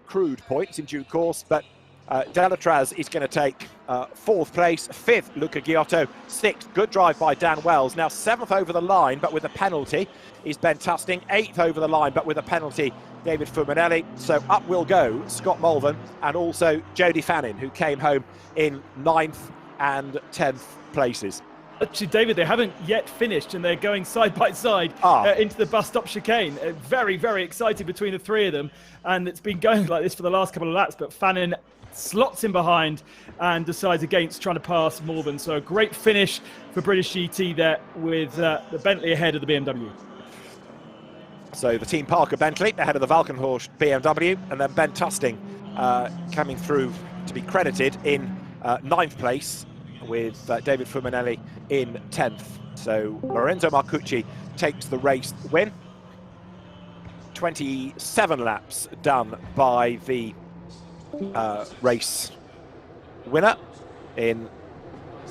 crude points in due course, but Delatraz is going to take 4th place. 5th, Luca Giotto. 6th, good drive by Dan Wells. Now 7th over the line, but with a penalty, is Ben Tusting. 8th over the line, but with a penalty, David Fumanelli. So up will go Scott Mulvin and also Jody Fannin, who came home in 9th and 10th places. Actually, David, they haven't yet finished, and they're going side by side into the bus stop chicane. Very, very excited between the three of them, and it's been going like this for the last couple of laps, but Fannin slots in behind and decides against trying to pass Morvan. So a great finish for British GT there with the Bentley ahead of the BMW. So the Team Parker Bentley ahead of the Valkenhorst BMW, and then Ben Tusting coming through to be credited in 9th place, with David Fumanelli in 10th. So Lorenzo Marcucci takes the race win. 27 laps done by the race winner in,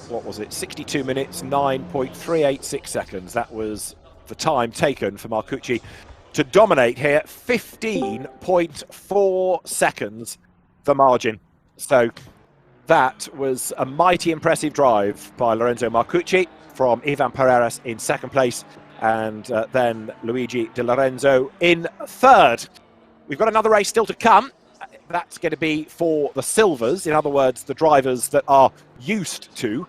what was it, 62 minutes, 9.386 seconds. That was the time taken for Marcucci to dominate here. 15.4 seconds the margin. So that was a mighty impressive drive by Lorenzo Marcucci from Ivan Pereras in 2nd place, and then Luigi Di Lorenzo in 3rd. We've got another race still to come. That's going to be for the silvers, in other words, the drivers that are used to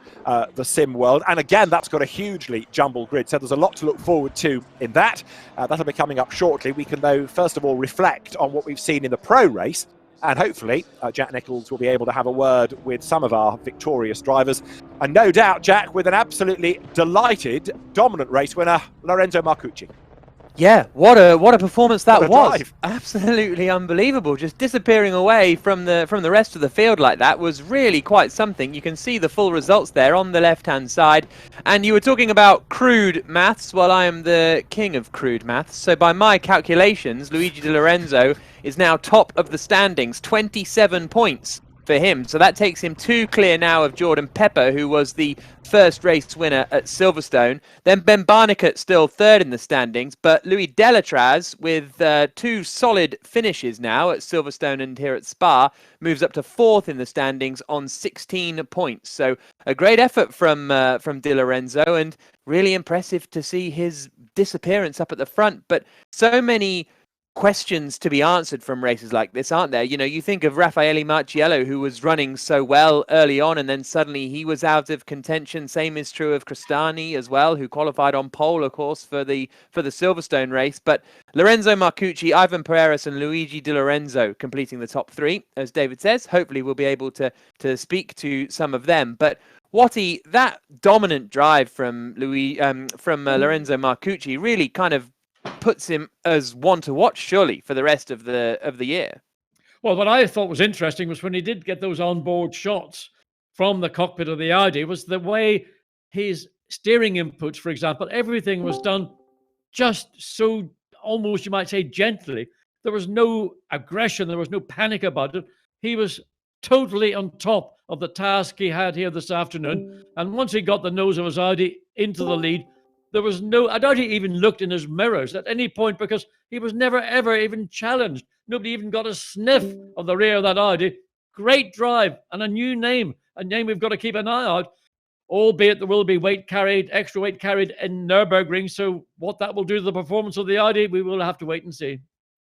the sim world. And again, that's got a hugely jumbled grid, so there's a lot to look forward to in that. That'll be coming up shortly. We can, though, first of all, reflect on what we've seen in the pro race. And hopefully, Jack Nichols will be able to have a word with some of our victorious drivers. And no doubt, Jack, with an absolutely delighted, dominant race winner, Lorenzo Marcucci. Yeah, what a performance that was. Drive. Absolutely unbelievable. Just disappearing away from the rest of the field like that was really quite something. You can see the full results there on the left-hand side. And you were talking about crude maths. Well, I am the king of crude maths. So by my calculations, Luigi Di Lorenzo is now top of the standings, 27 points for him. So that takes him 2 clear now of Jordan Pepper, who was the first race winner at Silverstone. Then Ben Barnicoat still 3rd in the standings, but Louis Delatraz, with 2 solid finishes now at Silverstone and here at Spa, moves up to 4th in the standings on 16 points. So a great effort from Di Lorenzo, and really impressive to see his disappearance up at the front. But so many questions to be answered from races like this, aren't there? You know, you think of Raffaele Marciello, who was running so well early on, and then suddenly he was out of contention. Same is true of Cristani as well, who qualified on pole, of course, for the Silverstone race. But Lorenzo Marcucci, Ivan Pereras, and Luigi Di Lorenzo completing the top 3, as David says. Hopefully, we'll be able to speak to some of them. But Watty, that dominant drive from Lorenzo Marcucci really kind of puts him as one to watch, surely, for the rest of the year. Well, what I thought was interesting was when he did get those onboard shots from the cockpit of the Audi, was the way his steering inputs, for example, everything was done just so, almost you might say, gently. There was no aggression, there was no panic about it. He was totally on top of the task he had here this afternoon. And once he got the nose of his Audi into the lead, there was no, I doubt he even looked in his mirrors at any point, because he was never, ever even challenged. Nobody even got a sniff of the rear of that Audi. Great drive, and a name we've got to keep an eye out, albeit there will be extra weight carried in Nürburgring. So what that will do to the performance of the Audi, we will have to wait and see.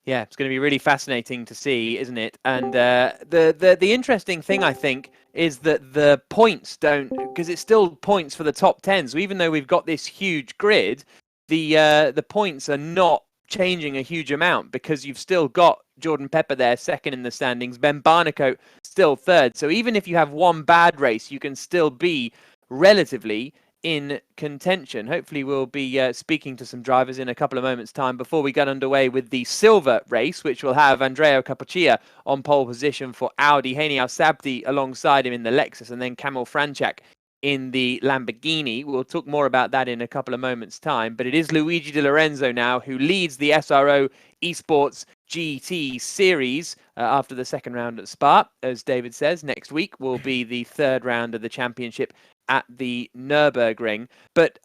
Yeah, it's going to be really fascinating to see, isn't it? And the interesting thing, I think, is that the points don't, because it's still points for the top 10. So even though we've got this huge grid, the points are not changing a huge amount, because you've still got Jordan Pepper there 2nd in the standings, Ben Barnicoat still 3rd. So even if you have one bad race, you can still be relatively in contention. Hopefully we'll be speaking to some drivers in a couple of moments' time before we get underway with the silver race, which will have Andrea Capoccia on pole position for Audi, Hani Al-Sabdi alongside him in the Lexus, and then Kamil Franchak in the Lamborghini. We'll talk more about that in a couple of moments' time, but it is Luigi Di Lorenzo now who leads the SRO Esports GT series after the 2nd round at Spa. As David says, next week will be the 3rd round of the championship at the Nürburgring. But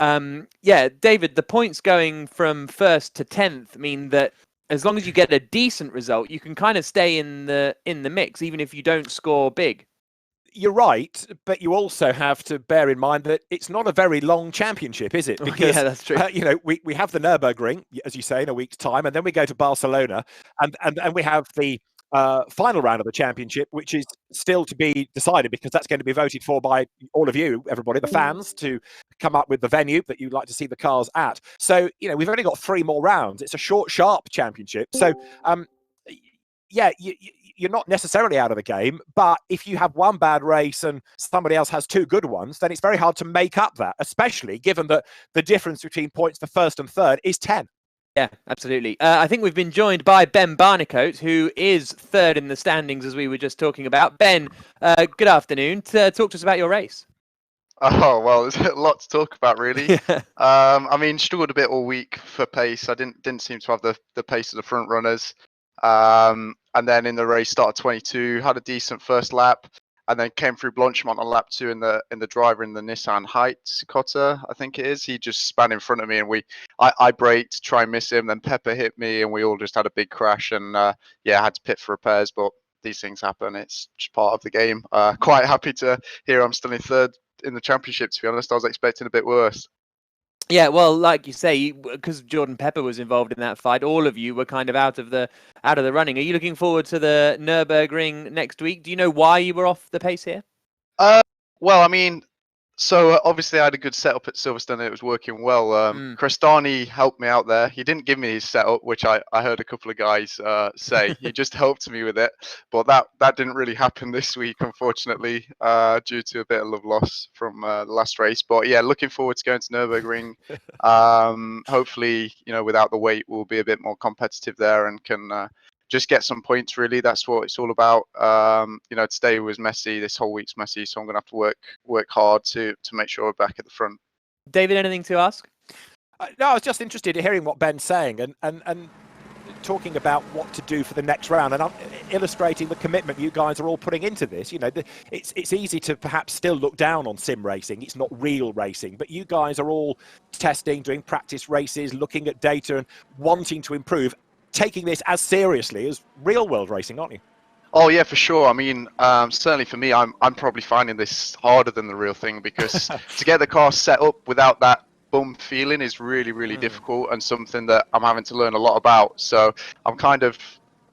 yeah, David, the points going from 1st to 10th mean that as long as you get a decent result, you can kind of stay in the mix, even if you don't score big. You're right, but you also have to bear in mind that it's not a very long championship, is it? Because yeah, that's true. we have the Nürburgring, as you say, in a week's time, and then we go to Barcelona, and we have the final round of the championship, which is still to be decided because that's going to be voted for by all of you, everybody, the fans, to come up with the venue that you'd like to see the cars at. So, we've only got 3 more rounds. It's a short, sharp championship. So, yeah, you're not necessarily out of the game, but if you have one bad race and somebody else has 2 good ones, then it's very hard to make up that, especially given that the difference between points for first and third is 10. Yeah, absolutely. I think we've been joined by Ben Barnicoat, who is third in the standings, as we were just talking about. Ben, good afternoon. Talk to us about your race. Oh, well, there's a lot to talk about, really. Yeah. I mean, struggled a bit all week for pace. I didn't seem to have the pace of the front runners. And then in the race, started 22, had a decent first lap, and then came through Blanchimont on lap 2 in the driver in the Nissan Heights Cotta, I think it is. He just span in front of me, and I braked to try and miss him. Then Pepper hit me, and we all just had a big crash. And yeah, I had to pit for repairs, but these things happen. It's just part of the game. Quite happy to hear I'm still in third in the championship. To be honest, I was expecting a bit worse. Yeah, well, like you say, because Jordan Pepper was involved in that fight, all of you were kind of out of the running. Are you looking forward to the Nürburgring next week? Do you know why you were off the pace here? Well, I mean, so obviously I had a good setup at Silverstone and it was working well. Crestani helped me out there. He didn't give me his setup, which I heard a couple of guys say. He just helped me with it. But that didn't really happen this week, unfortunately, due to a bit of love loss from the last race. But yeah, looking forward to going to Nürburgring. Hopefully, without the weight, we'll be a bit more competitive there and can just get some points, really. That's what it's all about. Today was messy. This whole week's messy, so I'm going to have to work hard to make sure we're back at the front. David, anything to ask? No, I was just interested in hearing what Ben's saying and talking about what to do for the next round, and I'm illustrating the commitment you guys are all putting into this. It's easy to perhaps still look down on sim racing. It's not real racing, but you guys are all testing, doing practice races, looking at data and wanting to improve, taking this as seriously as real world racing, aren't you? Oh yeah, for sure. I mean, certainly for me, I'm probably finding this harder than the real thing because to get the car set up without that bum feeling is really, really difficult and something that I'm having to learn a lot about. So I'm kind of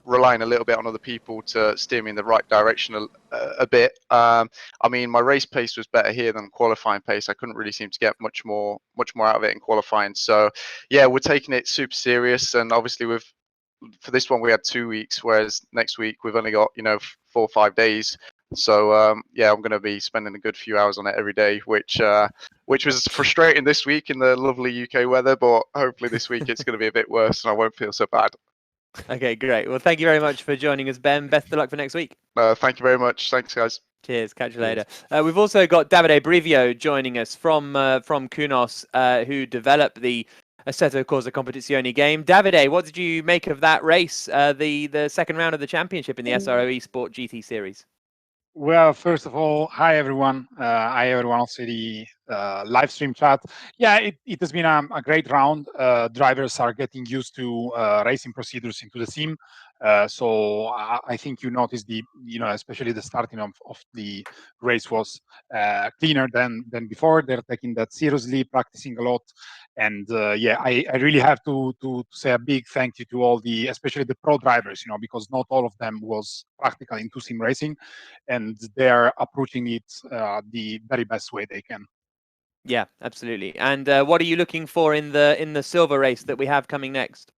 relying a little bit on other people to steer me in the right direction a bit. I mean, my race pace was better here than qualifying pace. I couldn't really seem to get much more out of it in qualifying. So yeah, we're taking it super serious, and obviously for this one we had 2 weeks, whereas next week we've only got 4 or 5 days. So yeah, I'm going to be spending a good few hours on it every day, which was frustrating this week in the lovely UK weather, but hopefully this week it's going to be a bit worse and I won't feel so bad. Okay, great. Well, thank you very much for joining us, Ben. Best of luck for next week. Thank you very much. Thanks, guys. Cheers. Catch you later. We've also got Davide Brivio joining us from Kunos, who developed the Assetto Corsa Competizione game. Davide, what did you make of that race, the second round of the championship in the SRO Esport GT series? Well, first of all, hi everyone. Hi everyone also the live stream chat. Yeah, it has been a great round. Drivers are getting used to racing procedures into the sim. So I think you noticed especially the starting of the race was cleaner than before. They're taking that seriously, practicing a lot. And yeah, I really have to say a big thank you to all especially the pro drivers, because not all of them was practical into sim racing, and they're approaching it the very best way they can. Yeah, absolutely. And what are you looking for in the silver race that we have coming next?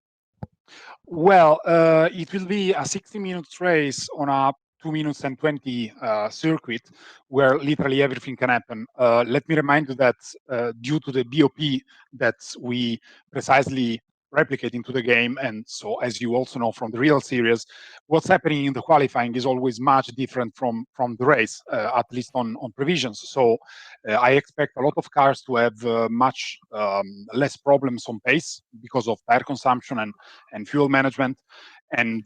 Well, it will be a 60-minute race on a 2 minutes and 20 circuit where literally everything can happen. Let me remind you that due to the BOP that we precisely replicate into the game, and so as you also know from the real series, what's happening in the qualifying is always much different from the race, at least on provisions. So I expect a lot of cars to have much less problems on pace because of tire consumption and fuel management. And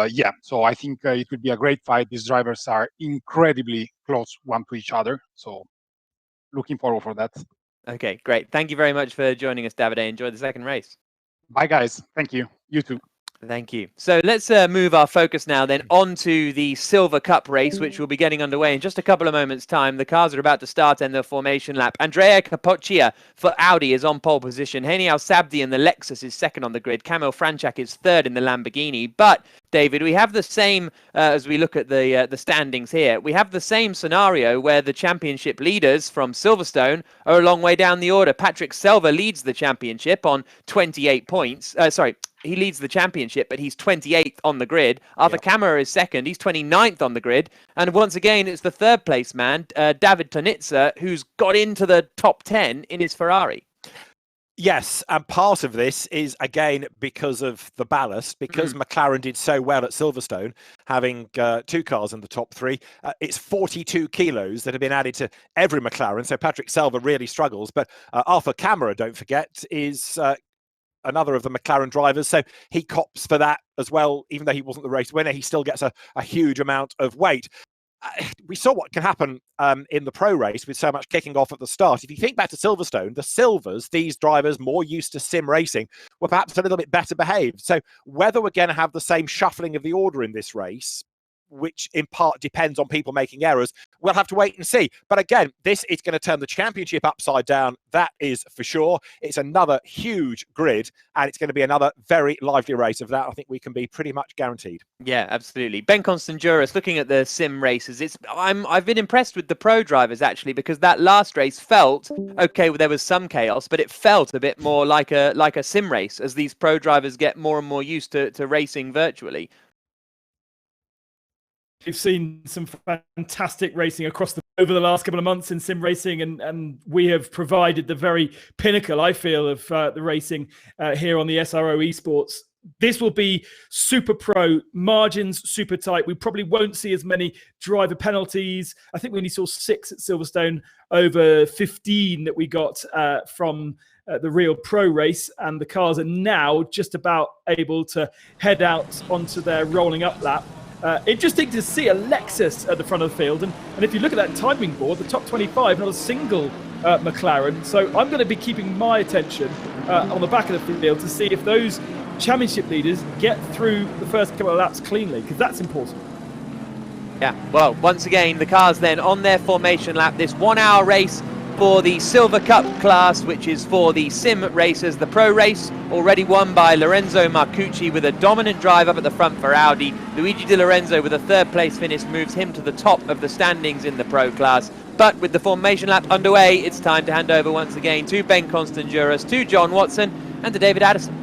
yeah, so I think it will be a great fight. These drivers are incredibly close one to each other. So looking forward for that. Okay, great. Thank you very much for joining us, Davide. Enjoy the second race. Bye, guys. Thank you. You too. Thank you. So let's move our focus now then onto the Silver Cup race, which will be getting underway in just a couple of moments' time. The cars are about to start in the formation lap. Andrea Capoccia for Audi is on pole position. Hani Al-Sabdi in the Lexus is second on the grid. Kamil Franchak is third in the Lamborghini. But, David, we have the same, as we look at the standings here, we have the same scenario where the championship leaders from Silverstone are a long way down the order. Patrick Selva leads the championship on 28 points. He leads the championship, but he's 28th on the grid. Arthur Kammerer is second. He's 29th on the grid. And once again, it's the third place man, David Tonitza, who's got into the top 10 in his Ferrari. Yes, and part of this is, again, because of the ballast, because McLaren did so well at Silverstone, having two cars in the top three. It's 42 kilos that have been added to every McLaren, so Patrick Selva really struggles. But Arthur Kammerer, don't forget, is another of the McLaren drivers, so he cops for that as well. Even though he wasn't the race winner, he still gets a huge amount of weight. We saw what can happen in the pro race with so much kicking off at the start. If you think back to Silverstone, the Silvers, these drivers more used to sim racing, were perhaps a little bit better behaved. So whether we're going to have the same shuffling of the order in this race, which in part depends on people making errors, we'll have to wait and see. But again, this is going to turn the championship upside down. That is for sure. It's another huge grid, and it's going to be another very lively race. Of that, I think we can be pretty much guaranteed. Yeah, absolutely. Ben Constanduros, looking at the sim races, I've been impressed with the pro drivers actually, because that last race felt okay. There was some chaos, but it felt a bit more like a sim race as these pro drivers get more and more used to racing virtually. We've seen some fantastic racing over the last couple of months in sim racing, and we have provided the very pinnacle, I feel, of the racing here on the SRO Esports. This will be super pro, margins super tight. We probably won't see as many driver penalties. I think we only saw 6 at Silverstone over 15 that we got from the real pro race, and the cars are now just about able to head out onto their rolling up lap. Interesting to see a Lexus at the front of the field. And if you look at that timing board, the top 25, not a single McLaren. So I'm going to be keeping my attention on the back of the field to see if those championship leaders get through the first couple of laps cleanly, because that's important. Yeah, well, once again, the cars then on their formation lap, this 1 hour race for the Silver Cup class, which is for the sim racers. The pro race already won by Lorenzo Marcucci with a dominant drive up at the front for Audi. Luigi Di Lorenzo with a third place finish moves him to the top of the standings in the pro class. But with the formation lap underway, it's time to hand over once again to Ben Constanduros, to John Watson and to David Addison.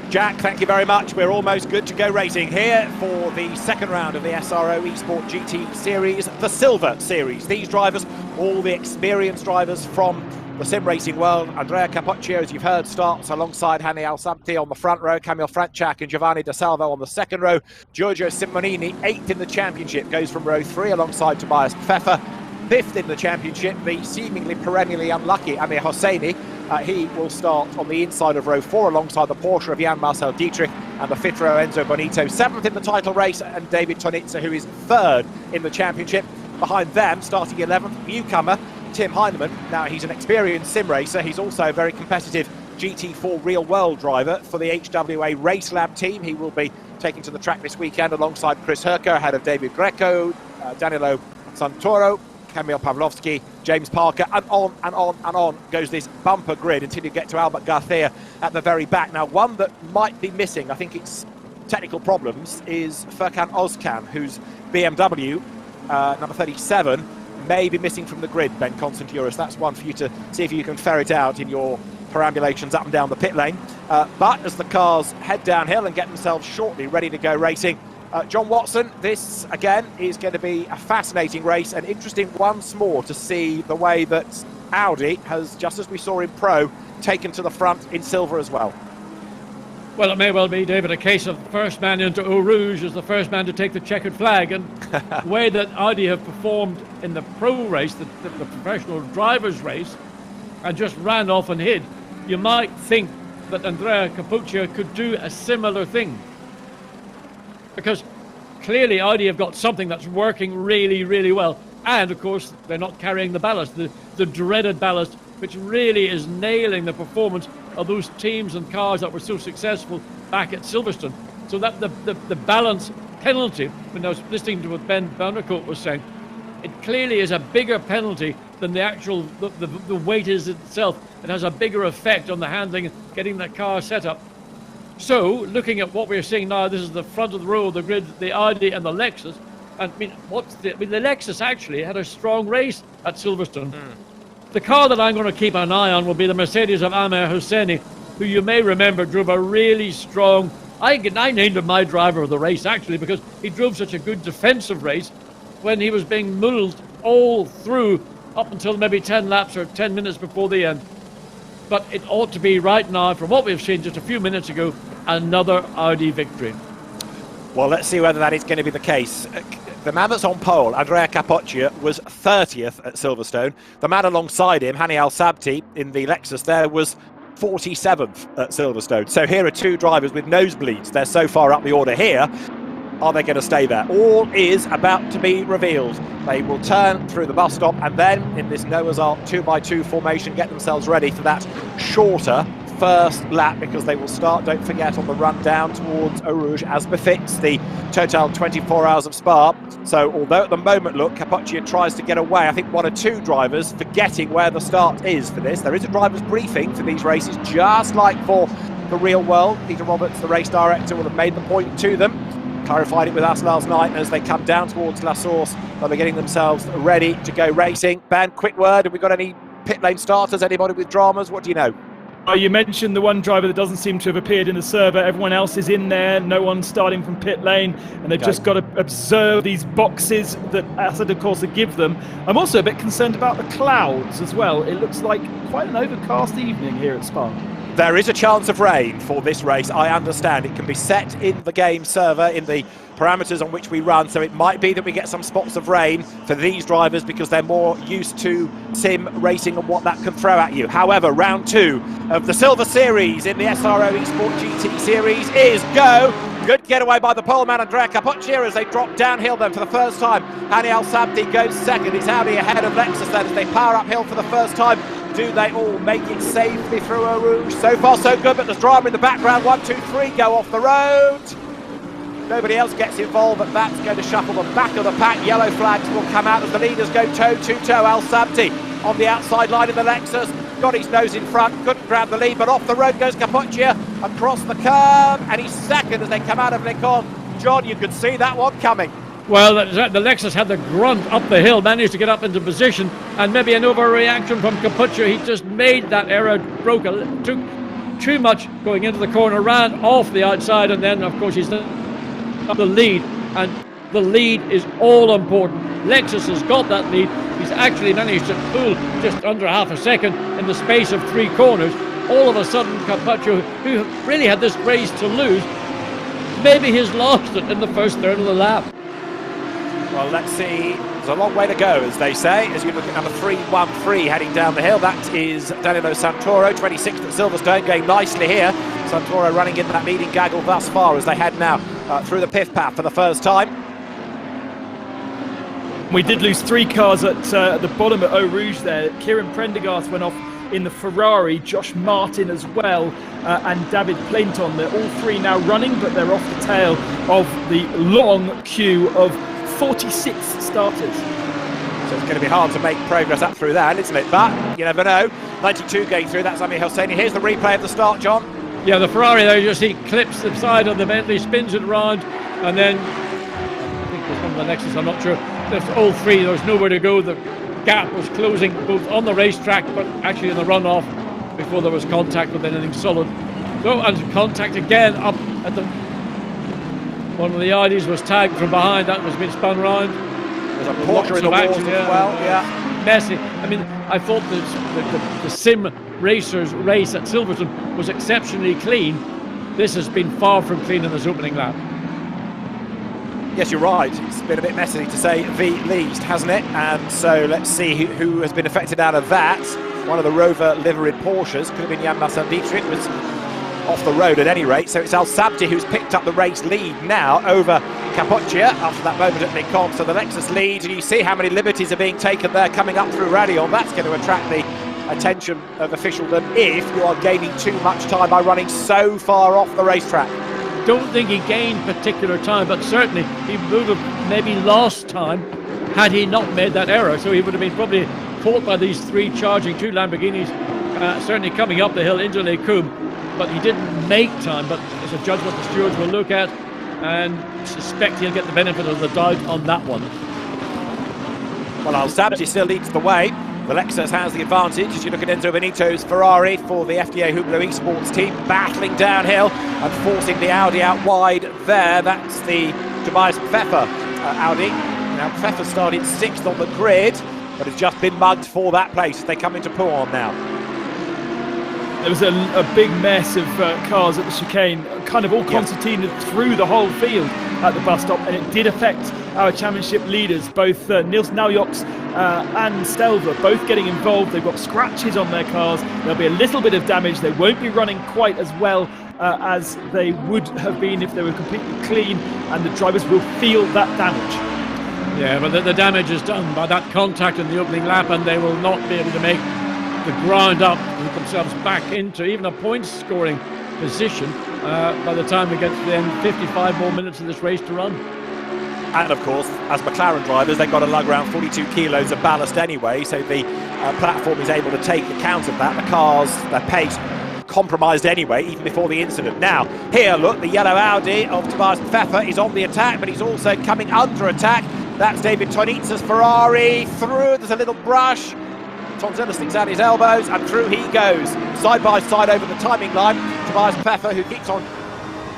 Jack, thank you very much. We're almost good to go racing here for the second round of the SRO Esport GT Series, the Silver Series. These drivers, all the experienced drivers from the sim racing world. Andrea Capoccia, as you've heard, starts alongside Hani Al-Sabti on the front row, Kamil Franchak and Giovanni De Salvo on the second row. Giorgio Simonini, 8th in the championship, goes from row 3 alongside Tobias Pfeffer. 5th in the championship, the seemingly perennially unlucky Amir Hosseini. He will start on the inside of row 4 alongside the Porsche of Jan-Marcel Dietrich and the 5th row Enzo Bonito. 7th in the title race, and David Tonitza, who is 3rd in the championship. Behind them, starting 11th, newcomer Tim Heinemann. Now, he's an experienced sim racer. He's also a very competitive GT4 real-world driver for the HWA Race Lab team. He will be taking to the track this weekend alongside Chris Herker, ahead of David Greco, Danilo Santoro, Kamil Pavlovsky, James Parker, and on and on and on goes this bumper grid until you get to Albert Garcia at the very back. Now, one that might be missing, I think it's technical problems, is Furkan Ozkan, whose BMW, number 37, may be missing from the grid, Ben Constanduros. That's one for you to see if you can ferret out in your perambulations up and down the pit lane. But as the cars head downhill and get themselves shortly ready to go racing, John Watson, this again is going to be a fascinating race, and interesting once more to see the way that Audi has, just as we saw in Pro, taken to the front in silver as well. Well, it may well be, David, a case of the first man into Eau Rouge is the first man to take the checkered flag, and the way that Audi have performed in the pro race, the professional drivers race, and just ran off and hid, you might think that Andrea Capoccia could do a similar thing. Because clearly Audi have got something that's working really, really well. And, of course, they're not carrying the ballast, the dreaded ballast which really is nailing the performance of those teams and cars that were so successful back at Silverstone. So that the balance penalty, when I was listening to what Ben Vandercoat was saying, it clearly is a bigger penalty than the actual the weight is itself. It has a bigger effect on the handling, getting that car set up. So, looking at what we're seeing now, this is the front of the row of the grid, the Audi and the Lexus. And the Lexus actually had a strong race at Silverstone. The car that I'm going to keep an eye on will be the Mercedes of Amer Hosseini, who you may remember drove a really strong. I named him my driver of the race actually because he drove such a good defensive race when he was being mulled all through up until maybe 10 laps or 10 minutes before the end. But it ought to be right now, from what we've seen just a few minutes ago, another Audi victory. Well, let's see whether that is going to be the case. The man that's on pole, Andrea Capoccia, was 30th at Silverstone. The man alongside him, Hani Al-Sabti, in the Lexus there, was 47th at Silverstone. So here are two drivers with nosebleeds. They're so far up the order here. Are they going to stay there? All is about to be revealed. They will turn through the bus stop and then, in this Noah's Ark 2x2 formation, get themselves ready for that shorter first lap, because they will start, don't forget, on the run down towards Eau Rouge, as befits the Total 24 Hours of Spa. So although at the moment, look, Capoccia tries to get away, I think one or two drivers forgetting where the start is for this. There is a driver's briefing for these races, just like for the real world. Peter Roberts, the race director, will have made the point to them, clarified it with us last night. As they come down towards La Source, they'll be getting themselves ready to go racing. Ben, quick word, have we got any pit lane starters, anybody with dramas? What do you know? You mentioned the one driver that doesn't seem to have appeared in the server. Everyone else is in there. No one starting from pit lane, and they've just got to observe these boxes that Assetto Corsa give them. I'm also a bit concerned about the clouds as well. It looks like quite an overcast evening here at Spa. There is a chance of rain for this race, I understand. It can be set in the game server, in the parameters on which we run, so it might be that we get some spots of rain for these drivers because they're more used to sim racing and what that can throw at you. However, round two of the Silver Series in the SRO Esport GT Series is go. Good getaway by the poleman Andrea Capoccia as they drop downhill then for the first time. Hani Al-Sabti goes second. It's Audi ahead of Lexus then as they power uphill for the first time. Do they all make it safely through Eau Rouge? So far so good, but there's drama in the background. 1, 2, 3 go off the road. Nobody else gets involved, but that's going to shuffle the back of the pack. Yellow flags will come out as the leaders go toe-to-toe. Al-Sabti on the outside line in the Lexus. Got his nose in front, couldn't grab the lead, but off the road goes Capoccia across the curb, and he's second as they come out of Lincoln. John, you could see that one coming. Well, the Lexus had the grunt up the hill, managed to get up into position, and maybe an overreaction from Capoccia. He just made that error, took too much going into the corner, ran off the outside, and then, of course, he's the lead, and the lead is all important. Lexus has got that lead. He's actually managed to pull just under half a second in the space of 3 corners. All of a sudden, Capoccia, who really had this race to lose, maybe he's lost it in the first third of the lap. Well, let's see. There's a long way to go, as they say, as you look at number 313 heading down the hill. That is Danilo Santoro, 26th at Silverstone, going nicely here. Santoro running in that leading gaggle thus far as they head now through the pith path for the first time. We did lose 3 cars at the bottom at Eau Rouge there. Kieran Prendergast went off in the Ferrari, Josh Martin as well, and David Plainton. They're all 3 now running, but they're off the tail of the long queue of 46 starters. So it's going to be hard to make progress up through that, isn't it? But you never know. 92 going through, that's Amer Hosseini. Here's the replay of the start, John. Yeah, the Ferrari there, you see, clips the side of the Bentley, spins it around, and then I think there's one of the Lexus, I'm not sure. There's all 3, there was nowhere to go. The gap was closing both on the racetrack, but actually in the runoff before there was contact with anything solid. So, and contact again up at the... One of the Audis was tagged from behind, that was being spun round. There's a Porsche in the walls as well, yeah. Messy. I mean, I thought the sim racers race at Silverstone was exceptionally clean. This has been far from clean in this opening lap. Yes, you're right. It's been a bit messy to say the least, hasn't it? And so let's see who has been affected out of that. One of the Rover liveried Porsches, could have been Jan Marcel Dietrich, was off the road at any rate. So it's Al-Sabti who's picked up the race lead now over Capoccia after that moment at Lincoln. So the Lexus lead, and you see how many liberties are being taken there coming up through Radion. That's going to attract the attention of officialdom if you are gaining too much time by running so far off the racetrack. Don't think he gained particular time, but certainly he would have maybe lost time had he not made that error. So he would have been probably caught by these three charging two Lamborghinis, certainly coming up the hill into Les Combes, but he didn't make time. But it's a judgment the stewards will look at, and suspect he'll get the benefit of the doubt on that one. Well, Al Sabji still leads the way. The Lexus has the advantage as you look at Enzo Benito's Ferrari for the FDA Hublot Esports team, battling downhill and forcing the Audi out wide there. That's the Tobias Pfeffer Audi. Now Pfeffer started 6th on the grid, but has just been mugged for that place as they come into Pouhon now. There was a big mess of cars at the chicane, kind of all concertinaed through the whole field at the bus stop, and it did affect our championship leaders, both Niels Naujoks and Stelva, both getting involved. They've got scratches on their cars. There'll be a little bit of damage. They won't be running quite as well as they would have been if they were completely clean, and the drivers will feel that damage. Yeah, but the damage is done by that contact in the opening lap, and they will not be able to make the ground up and put themselves back into even a point scoring position by the time we get to the end. 55 more minutes of this race to run. And of course, as McLaren drivers, they've got to lug around 42 kilos of ballast anyway, so the platform is able to take account of that. The cars, their pace compromised anyway, even before the incident. Now, here, look, the yellow Audi of Tobias Pfeffer is on the attack, but he's also coming under attack. That's David Tonizza's Ferrari through. There's a little brush. Tonzilla sticks out his elbows, and through he goes, side by side over the timing line. Tobias Pfeffer, who keeps on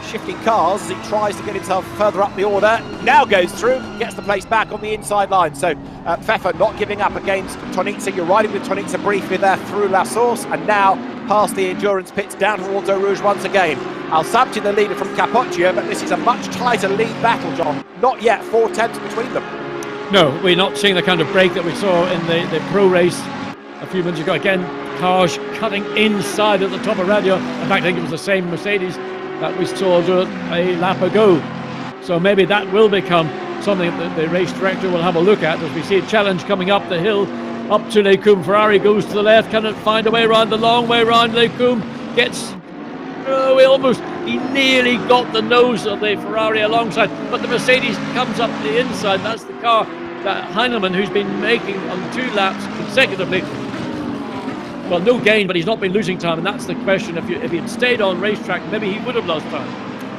shifting cars as he tries to get himself further up the order, now goes through, gets the place back on the inside line. So Pfeffer not giving up against Tonizza. You're riding with Tonizza briefly there through La Source, and now past the endurance pits down towards Eau Rouge once again. Al Sabji, the leader from Capocchia, but this is a much tighter lead battle, John. Not yet 4 tenths between them. No, we're not seeing the kind of break that we saw in the pro race a few minutes ago. Again, cars cutting inside at the top of radio. In fact, I think it was the same Mercedes that we saw do it a lap ago. So maybe that will become something that the race director will have a look at as we see a challenge coming up the hill, up to Les Combes. Ferrari goes to the left, cannot find a way around the long way around Les Combes. He nearly got the nose of the Ferrari alongside, but the Mercedes comes up the inside. That's the car that Heinemann, who's been making on 2 laps consecutively. Well, no gain, but he's not been losing time, and that's the question. If he had stayed on racetrack, maybe he would have lost time.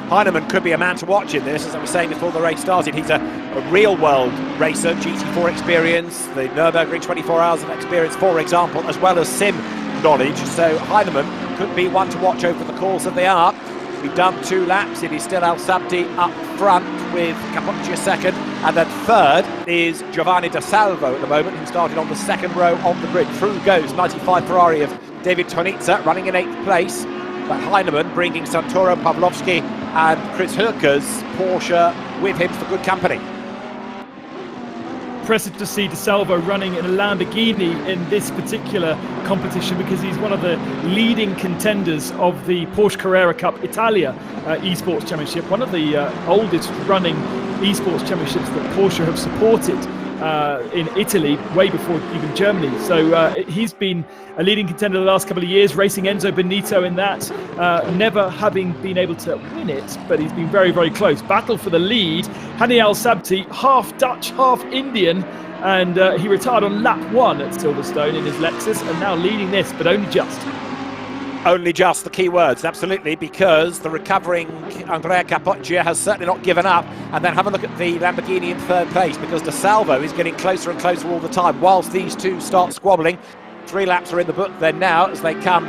Heinemann could be a man to watch in this, as I was saying before the race started. He's a real-world racer, GT4 experience, the Nürburgring 24 hours of experience, for example, as well as sim knowledge. So Heinemann could be one to watch over the course of the hour. We've done 2 laps. It is still Al Sabji up front with Capocchia second, and then third is Giovanni De Salvo at the moment, who started on the second row of the grid. Through goes 95 Ferrari of David Tonizza, running in 8th place, but Heinemann bringing Santoro, Pavlovsky and Chris Hilker's Porsche with him for good company. Impressive to see De Salvo running in a Lamborghini in this particular competition, because he's one of the leading contenders of the Porsche Carrera Cup Italia esports championship, one of the oldest running esports championships that Porsche have supported in Italy, way before even Germany. So he's been a leading contender the last couple of years, racing Enzo Benito in that, never having been able to win it, but he's been very, very close. Battle for the lead. Hani Al Sabji, half Dutch, half Indian, and he retired on lap 1 at Silverstone in his Lexus, and now leading this, but only just. Only just, the key words, absolutely, because the recovering Andrea Capocchia has certainly not given up. And then have a look at the Lamborghini in 3rd place, because De Salvo is getting closer and closer all the time, whilst these two start squabbling. 3 laps are in the book then now as they come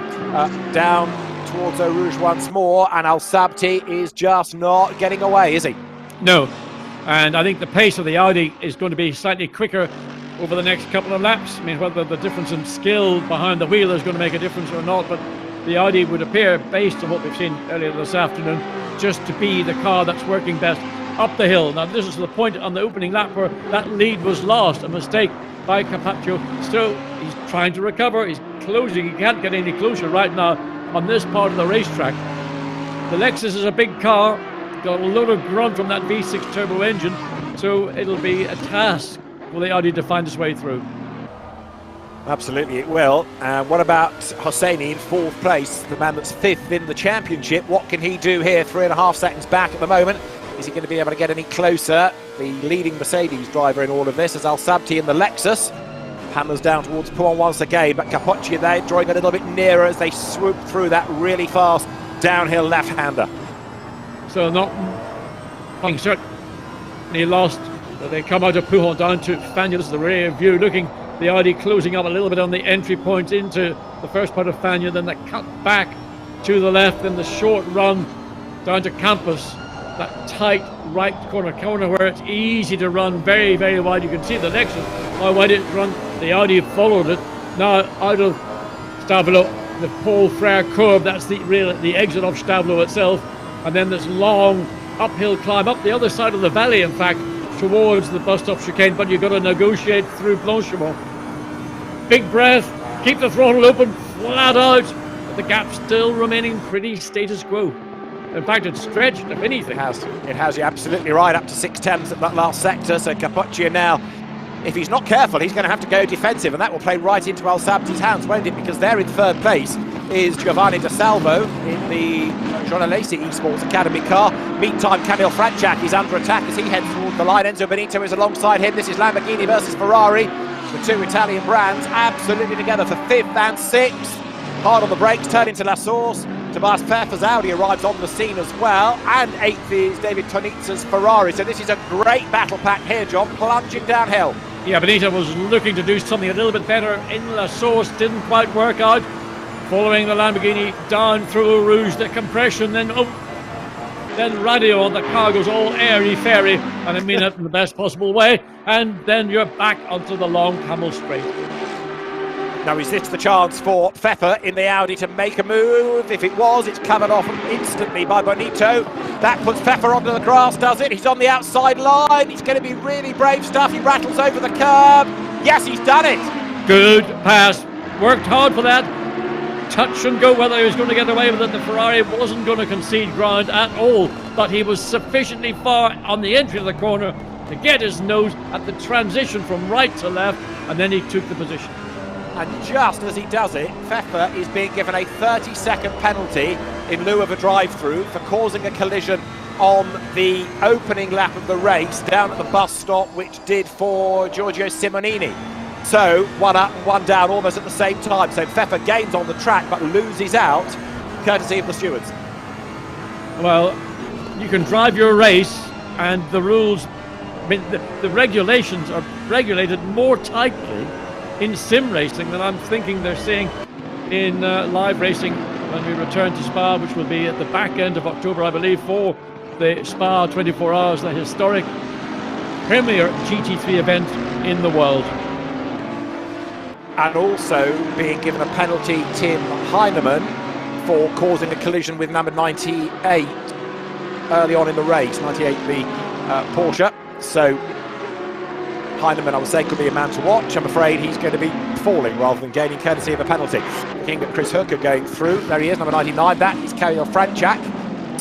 down towards Eau Rouge once more, and Al Sabji is just not getting away, is he? No, and I think the pace of the Audi is going to be slightly quicker over the next couple of laps. I mean, whether the difference in skill behind the wheel is going to make a difference or not, but the Audi would appear, based on what we've seen earlier this afternoon, just to be the car that's working best up the hill. Now, this is the point on the opening lap where that lead was lost, a mistake by Capocchia. So he's trying to recover, he's closing, he can't get any closer right now on this part of the racetrack. The Lexus is a big car, got a lot of grunt from that V6 turbo engine, so it'll be a task for the Audi to find its way through. Absolutely, it will. What about Hosseini in 4th place, the man that's 5th in the championship? What can he do here? 3.5 seconds back at the moment. Is he going to be able to get any closer? The leading Mercedes driver in all of this is Al Sabti in the Lexus. Hammers down towards Pouan once again, but Capoccia there drawing a little bit nearer as they swoop through that really fast downhill left-hander. So not certain he lost. So they come out of Pouan down to Fagnes. This is the rear view looking. The Audi closing up a little bit on the entry point into the first part of Fagnes, then the cut back to the left, then the short run down to Campus. That tight right corner where it's easy to run very, very wide. You can see the Lexus, how wide it's run. The Audi followed it. Now out of Stavelot, the Paul Frere curve, that's the exit of Stavelot itself. And then this long uphill climb up the other side of the valley, in fact, towards the bus stop chicane, but you've got to negotiate through Blanchimont. Big breath, keep the throttle open, flat out, but the gap still remaining pretty status quo. In fact, it's stretched, if anything. It has, you're absolutely right, up to 6/10 at that last sector. So Capoccia now, if he's not careful, he's going to have to go defensive, and that will play right into Al Sabti's hands, won't it? Because there in 3rd place is Giovanni De Salvo in the Journalesi Esports Academy car. Meantime, Camille Franchak is under attack as he heads towards the line. Enzo Benito is alongside him. This is Lamborghini versus Ferrari. The two Italian brands absolutely together for 5th and 6th. Hard on the brakes, turn into La Source. Tobias Pfeffer's Audi arrives on the scene as well, and 8th is David Tonizza's Ferrari. So this is a great battle pack here, John, plunging downhill. Yeah, Benito was looking to do something a little bit better in La Source, didn't quite work out. Following the Lamborghini down through Eau Rouge, the compression, then radio, and the car goes all airy-fairy, and I mean it in the best possible way, and then you're back onto the long Camel Straight. Now, is this the chance for Pfeffer in the Audi to make a move? If it was, it's covered off instantly by Bonito. That puts Pfeffer onto the grass, does it? He's on the outside line. He's going to be really brave stuff. He rattles over the curb. Yes, he's done it. Good pass. Worked hard for that. Touch and go whether he was going to get away with it. The Ferrari wasn't going to concede ground at all, but he was sufficiently far on the entry of the corner to get his nose at the transition from right to left, and then he took the position. And just as he does it, Pfeffer is being given a 30-second penalty in lieu of a drive-through for causing a collision on the opening lap of the race down at the bus stop, which did for Giorgio Simonini. So, one up and one down almost at the same time. So Pfeffer gains on the track but loses out, courtesy of the stewards. Well, you can drive your race, and the rules, I mean, the regulations are regulated more tightly in sim racing than I'm thinking they're seeing in live racing when we return to Spa, which will be at the back end of October, I believe, for the Spa 24 Hours, the historic premier GT3 event in the world. And also being given a penalty, Tim Heinemann, for causing a collision with number 98 early on in the race, 98 the Porsche. So Heinemann, I would say, could be a man to watch. I'm afraid he's going to be falling rather than gaining courtesy of a penalty. Looking at Chris Hooker going through. There he is, number 99. That is Camille Franchak,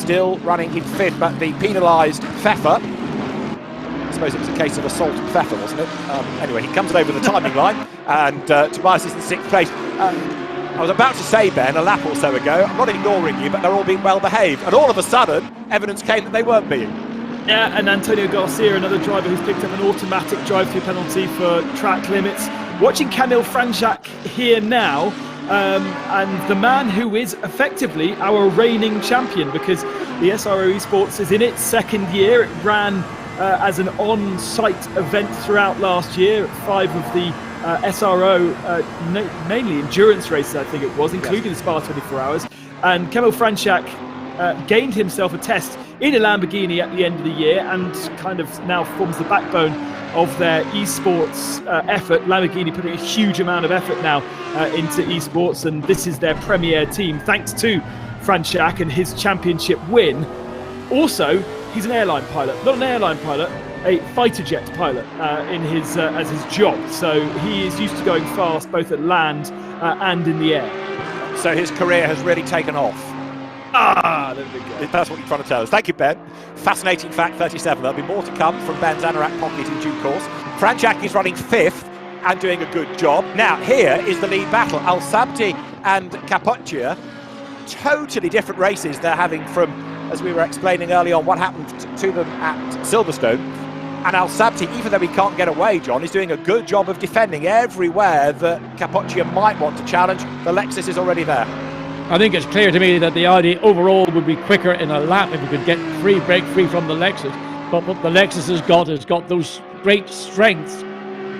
still running in 5th, but the penalised Pfeffer. I suppose it was a case of assault and Pfeffer, wasn't it? Anyway, he comes over the timing line, and Tobias is in 6th place. I was about to say, Ben, a lap or so ago, I'm not ignoring you, but they're all being well behaved. And all of a sudden, evidence came that they weren't being. Yeah, and Antonio Garcia, another driver who's picked up an automatic drive-through penalty for track limits. Watching Camille Franchak here now, and the man who is effectively our reigning champion, because the SRO Esports is in its 2nd year. It ran as an on-site event throughout last year, 5 of the SRO, mainly endurance races, I think it was, including the Spa 24 Hours. And Camille Franchak gained himself a test in a Lamborghini at the end of the year, and kind of now forms the backbone of their esports effort. Lamborghini putting a huge amount of effort now into esports, and this is their premier team, thanks to Franchak and his championship win. Also, he's an airline pilot, not an airline pilot, a fighter jet pilot in his as his job. So he is used to going fast both at land and in the air. So his career has really taken off. There we go. That's what you're trying to tell us. Thank you, Ben. Fascinating fact 37. There'll be more to come from Ben's anorak pocket in due course. Franchak is running 5th, and doing a good job. Now, here is the lead battle. Al Sabti and Capoccia, totally different races they're having from, as we were explaining early on, what happened to them at Silverstone. And Al Sabti, even though he can't get away, John, is doing a good job of defending everywhere that Capoccia might want to challenge. The Lexus is already there. I think it's clear to me that the Audi overall would be quicker in a lap if it could get break free from the Lexus. But what the Lexus has got those great strengths,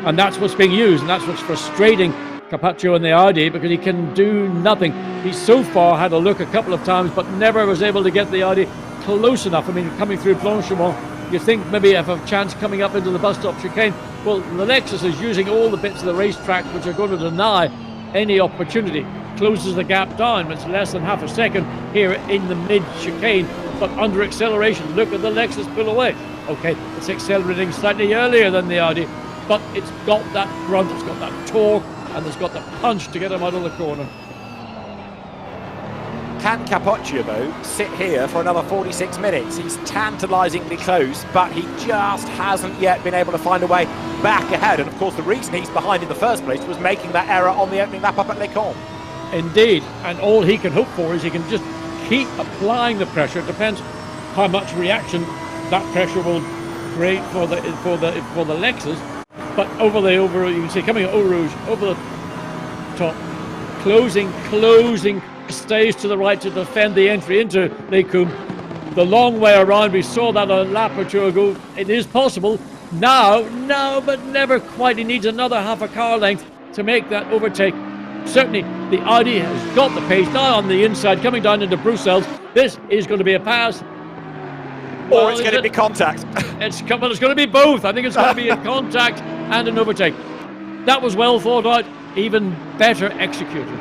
and that's what's being used, and that's what's frustrating Capoccia and the Audi, because he can do nothing. He's so far had a look a couple of times, but never was able to get the Audi close enough. I mean, coming through Francorchamps, you think maybe have a chance coming up into the bus stop chicane. Well, the Lexus is using all the bits of the racetrack which are going to deny any opportunity. Closes the gap down. It's less than half a second here in the mid chicane, but under acceleration. Look at the Lexus pull away. Okay, it's accelerating slightly earlier than the Audi, but it's got that grunt, it's got that torque, and it's got the punch to get him out of the corner. Can Capoccia, though, sit here for another 46 minutes? He's tantalisingly close, but he just hasn't yet been able to find a way back ahead. And of course, the reason he's behind in the first place was making that error on the opening lap up at Les Combes. Indeed, and all he can hope for is he can just keep applying the pressure. It depends how much reaction that pressure will create for the Lexus. But you can see coming at Eau Rouge, over the top, closing, stays to the right to defend the entry into Les Combes. The long way around, we saw that a lap or two ago. It is possible now, but never quite. He needs another half a car length to make that overtake. Certainly, the Audi has got the pace now on the inside, coming down into Bruxelles. This is going to be a pass. Or it's going to be contact. It's going to be both. I think it's going to be a contact and an overtake. That was well thought out, even better executed.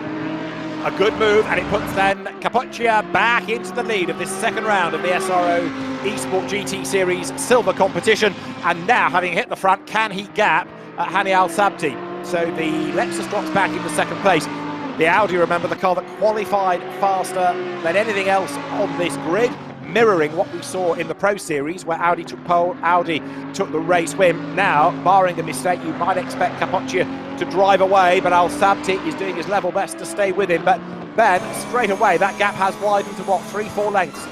A good move, and it puts then Capoccia back into the lead of this second round of the SRO Esport GT Series Silver competition. And now, having hit the front, can he gap at Hani Al Sabti? So the Lexus drops back into second place. The Audi, remember, the car that qualified faster than anything else on this grid, mirroring what we saw in the Pro Series, where Audi took pole, Audi took the race win. Now, barring a mistake, you might expect Capoccia to drive away, but Al Sabti is doing his level best to stay with him. But Ben, straight away, that gap has widened to what, 3-4 lengths?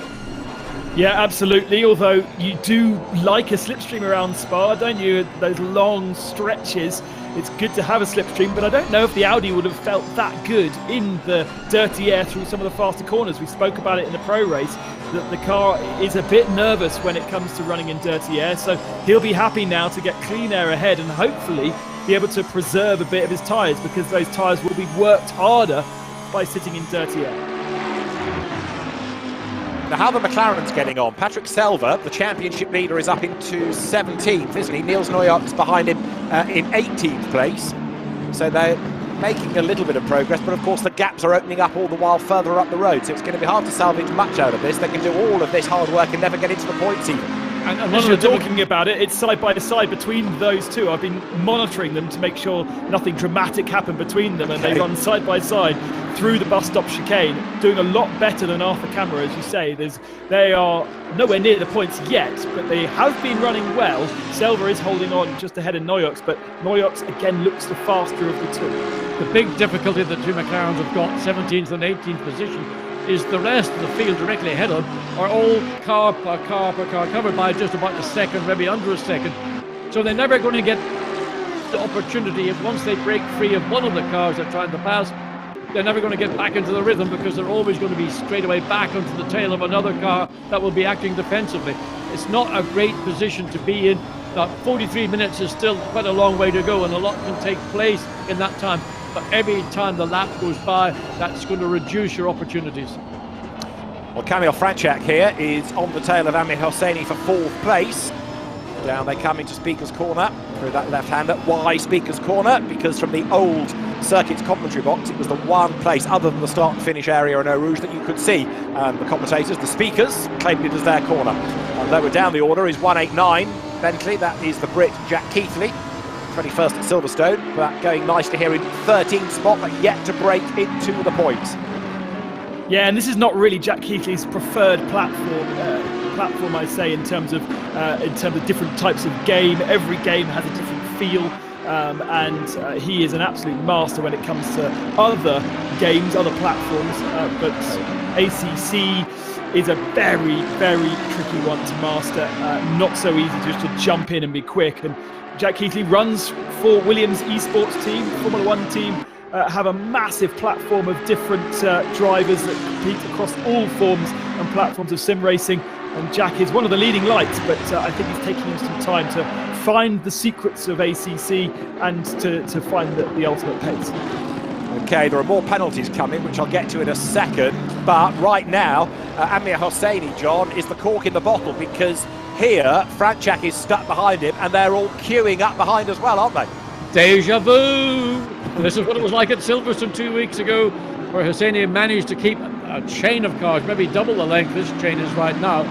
Yeah, absolutely. Although you do like a slipstream around Spa, don't you? Those long stretches. It's good to have a slipstream, but I don't know if the Audi would have felt that good in the dirty air through some of the faster corners. We spoke about it in the pro race, that the car is a bit nervous when it comes to running in dirty air, so he'll be happy now to get clean air ahead and hopefully be able to preserve a bit of his tyres, because those tyres will be worked harder by sitting in dirty air. Now, how the McLaren's getting on. Patrick Selva, the championship leader, is up into 17th, isn't he? Niels Neuert's behind him in 18th place. So they're making a little bit of progress, but of course the gaps are opening up all the while further up the road. So it's going to be hard to salvage much out of this. They can do all of this hard work and never get into the points even. And when you're talking about it, it's side by side between those two. I've been monitoring them to make sure nothing dramatic happened between them, and they run side by side through the bus stop chicane, doing a lot better than off the camera, as you say. They are nowhere near the points yet, but they have been running well. Selva is holding on just ahead of Neuertz, but Neuertz again looks the faster of the two. The big difficulty that two McLarens have got, 17th and 18th position, is the rest of the field directly ahead of are all car per car covered by just about a second, maybe under a second. So they're never going to get the opportunity, if once they break free of one of the cars they're trying to pass, they're never going to get back into the rhythm, because they're always going to be straight away back onto the tail of another car that will be acting defensively. It's not a great position to be in. Now, 43 minutes is still quite a long way to go, and a lot can take place in that time. But every time the lap goes by, that's going to reduce your opportunities. Well, Kamil Franchak here is on the tail of Amir Hosseini for 4th place. Down they come into Speaker's Corner through that left-hander. Why Speaker's Corner? Because from the old circuit's commentary box, it was the one place other than the start and finish area in Eau Rouge that you could see the commentators, the speakers, claiming it as their corner. And lower down the order is 189 Bentley. That is the Brit Jack Keithley, 21st at Silverstone, but going nicely here in 13th spot, but yet to break into the points. Yeah, and this is not really Jack Keithley's preferred platform, I say, in terms of different types of game. Every game has a different feel. and he is an absolute master when it comes to other games, other platforms. But ACC is a very, very tricky one to master. Not so easy just to jump in and be quick. And Jack Keithley runs for Williams Esports team, Formula One team. Have a massive platform of different drivers that compete across all forms and platforms of sim racing. And Jack is one of the leading lights, but I think it's taking him some time to find the secrets of ACC and to find the ultimate pace. Okay, there are more penalties coming, which I'll get to in a second. But right now, Amir Hosseini, John, is the cork in the bottle, because here, Francorchamps is stuck behind him, and they're all queuing up behind as well, aren't they? Deja vu! This is what it was like at Silverstone 2 weeks ago, where Hosseini managed to keep a chain of cars, maybe double the length this chain is right now.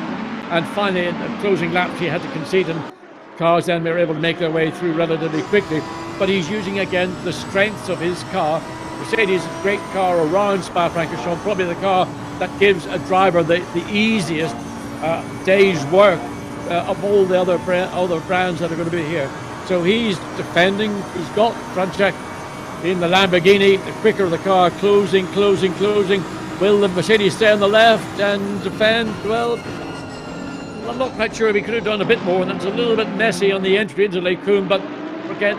And finally, in the closing laps, he had to concede, and cars then were able to make their way through relatively quickly. But he's using, again, the strengths of his car. Mercedes, great car around Spa-Francorchamps, probably the car that gives a driver the easiest day's work of all the other brands that are going to be here. So he's defending. He's got Francorchamps in the Lamborghini, the quicker the car, closing. Will the Mercedes stay on the left and defend? Well, I'm not quite sure. We could have done a bit more, and it's a little bit messy on the entry into Lake Coombe, but forget,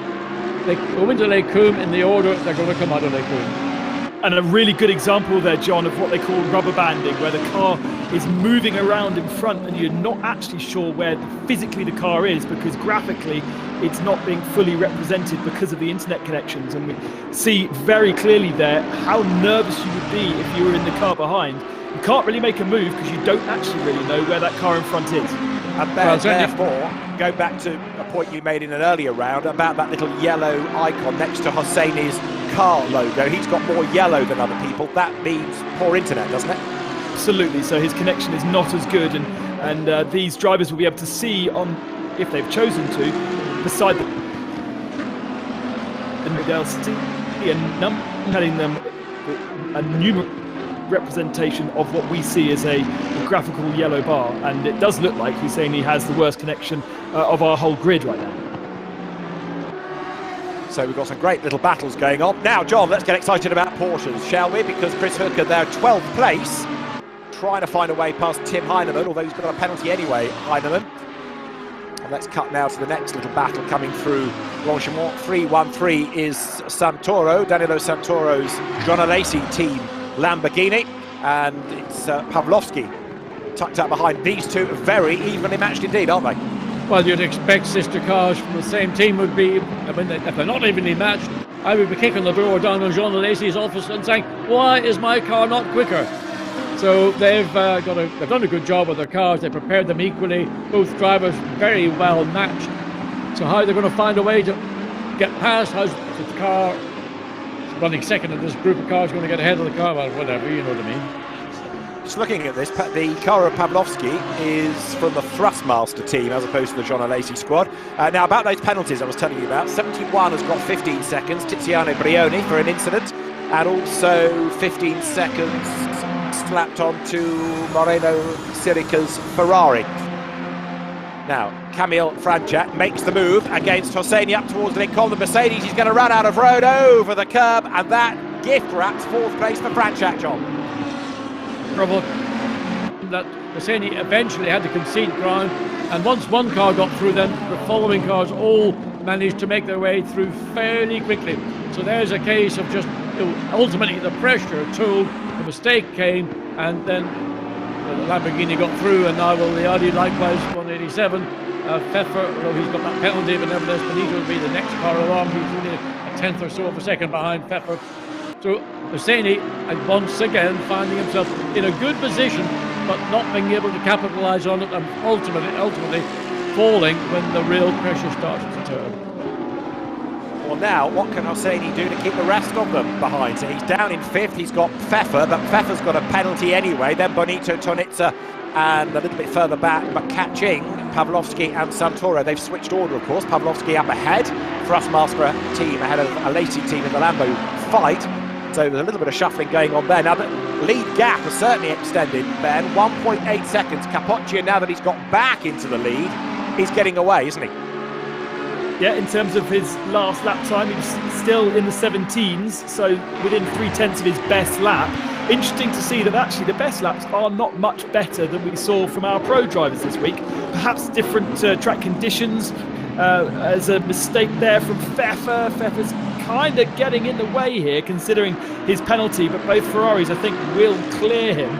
they go into Lake Coombe in the order they're going to come out of Lake Coombe. And a really good example there, John, of what they call rubber banding, where the car is moving around in front and you're not actually sure where physically the car is, because graphically it's not being fully represented because of the internet connections. And we see very clearly there how nervous you would be if you were in the car behind. You can't really make a move because you don't actually really know where that car in front is. And therefore, go back to a point you made in an earlier round about that little yellow icon next to Hosseini's car logo. He's got more yellow than other people. That means poor internet, doesn't it? Absolutely. So his connection is not as good, and these drivers will be able to see, on, if they've chosen to, beside the they'll see a number telling them a numeric representation of what we see as a graphical yellow bar, and it does look like Hosseini has the worst connection of our whole grid right now. So we've got some great little battles going on. Now, John, let's get excited about Porsches, shall we? Because Chris Hooker, they're 12th place, trying to find a way past Tim Heinemann, although he's got a penalty anyway, Heinemann. And let's cut now to the next little battle coming through Blanchimont. 3-1-3 is Santoro, Danilo Santoro's John Alesi team Lamborghini, and it's Pavlovsky tucked up behind. These two are very evenly matched indeed, aren't they? Well, you'd expect sister cars from the same team would be, I mean, if they're not evenly matched, I would be kicking the door down on Jean Alesi's office and saying, why is my car not quicker? So they've done a good job with their cars. They prepared them equally. Both drivers very well matched. So how they're going to find a way to get past, how's the car running second in this group of cars going to get ahead of the car? Well, whatever, you know what I mean. Just looking at this, the car of Pavlovsky is from the Thrustmaster team as opposed to the John Alesi squad. Now, about those penalties I was telling you about, 71 has got 15 seconds, Tiziano Brioni for an incident, and also 15 seconds slapped onto Moreno Sirica's Ferrari. Now, Camille Francorchamps makes the move against Hosseini up towards Lincoln. The Mercedes, he's going to run out of road over the curb, and that gift wraps 4th place for Francorchamps, John. Trouble that Hosseini eventually had to concede ground, and once one car got through, then the following cars all managed to make their way through fairly quickly. So there's a case of just, ultimately the pressure told, the mistake came, and then the Lamborghini got through, and now will the Audi likewise. 187. Pfeffer, although he's got that penalty, but nevertheless Benito will be the next car along. He's only a tenth or so of a second behind Pfeffer. So Hosseini, and once again finding himself in a good position, but not being able to capitalise on it, and ultimately falling when the real pressure starts to turn. Well, now what can Hosseini do to keep the rest of them behind? So he's down in 5th. He's got Pfeffer, but Pfeffer's got a penalty anyway. Then Bonito, Tonizza, and a little bit further back, but catching Pavlovsky and Santoro. They've switched order, of course. Pavlovsky up ahead, Thrustmaster team ahead of Alesi team in the Lambo fight. So there's a little bit of shuffling going on there. Now the lead gap has certainly extended, Ben. 1.8 seconds. Capoccia, now that he's got back into the lead, he's getting away, isn't he? Yeah, in terms of his last lap time, he was still in the 17s, so within 0.3 of his best lap. Interesting to see that actually the best laps are not much better than we saw from our pro drivers this week. Perhaps different track conditions. As a mistake there from Pfeffer. Pfeffer's kind of getting in the way here, considering his penalty, but both Ferraris, I think, will clear him.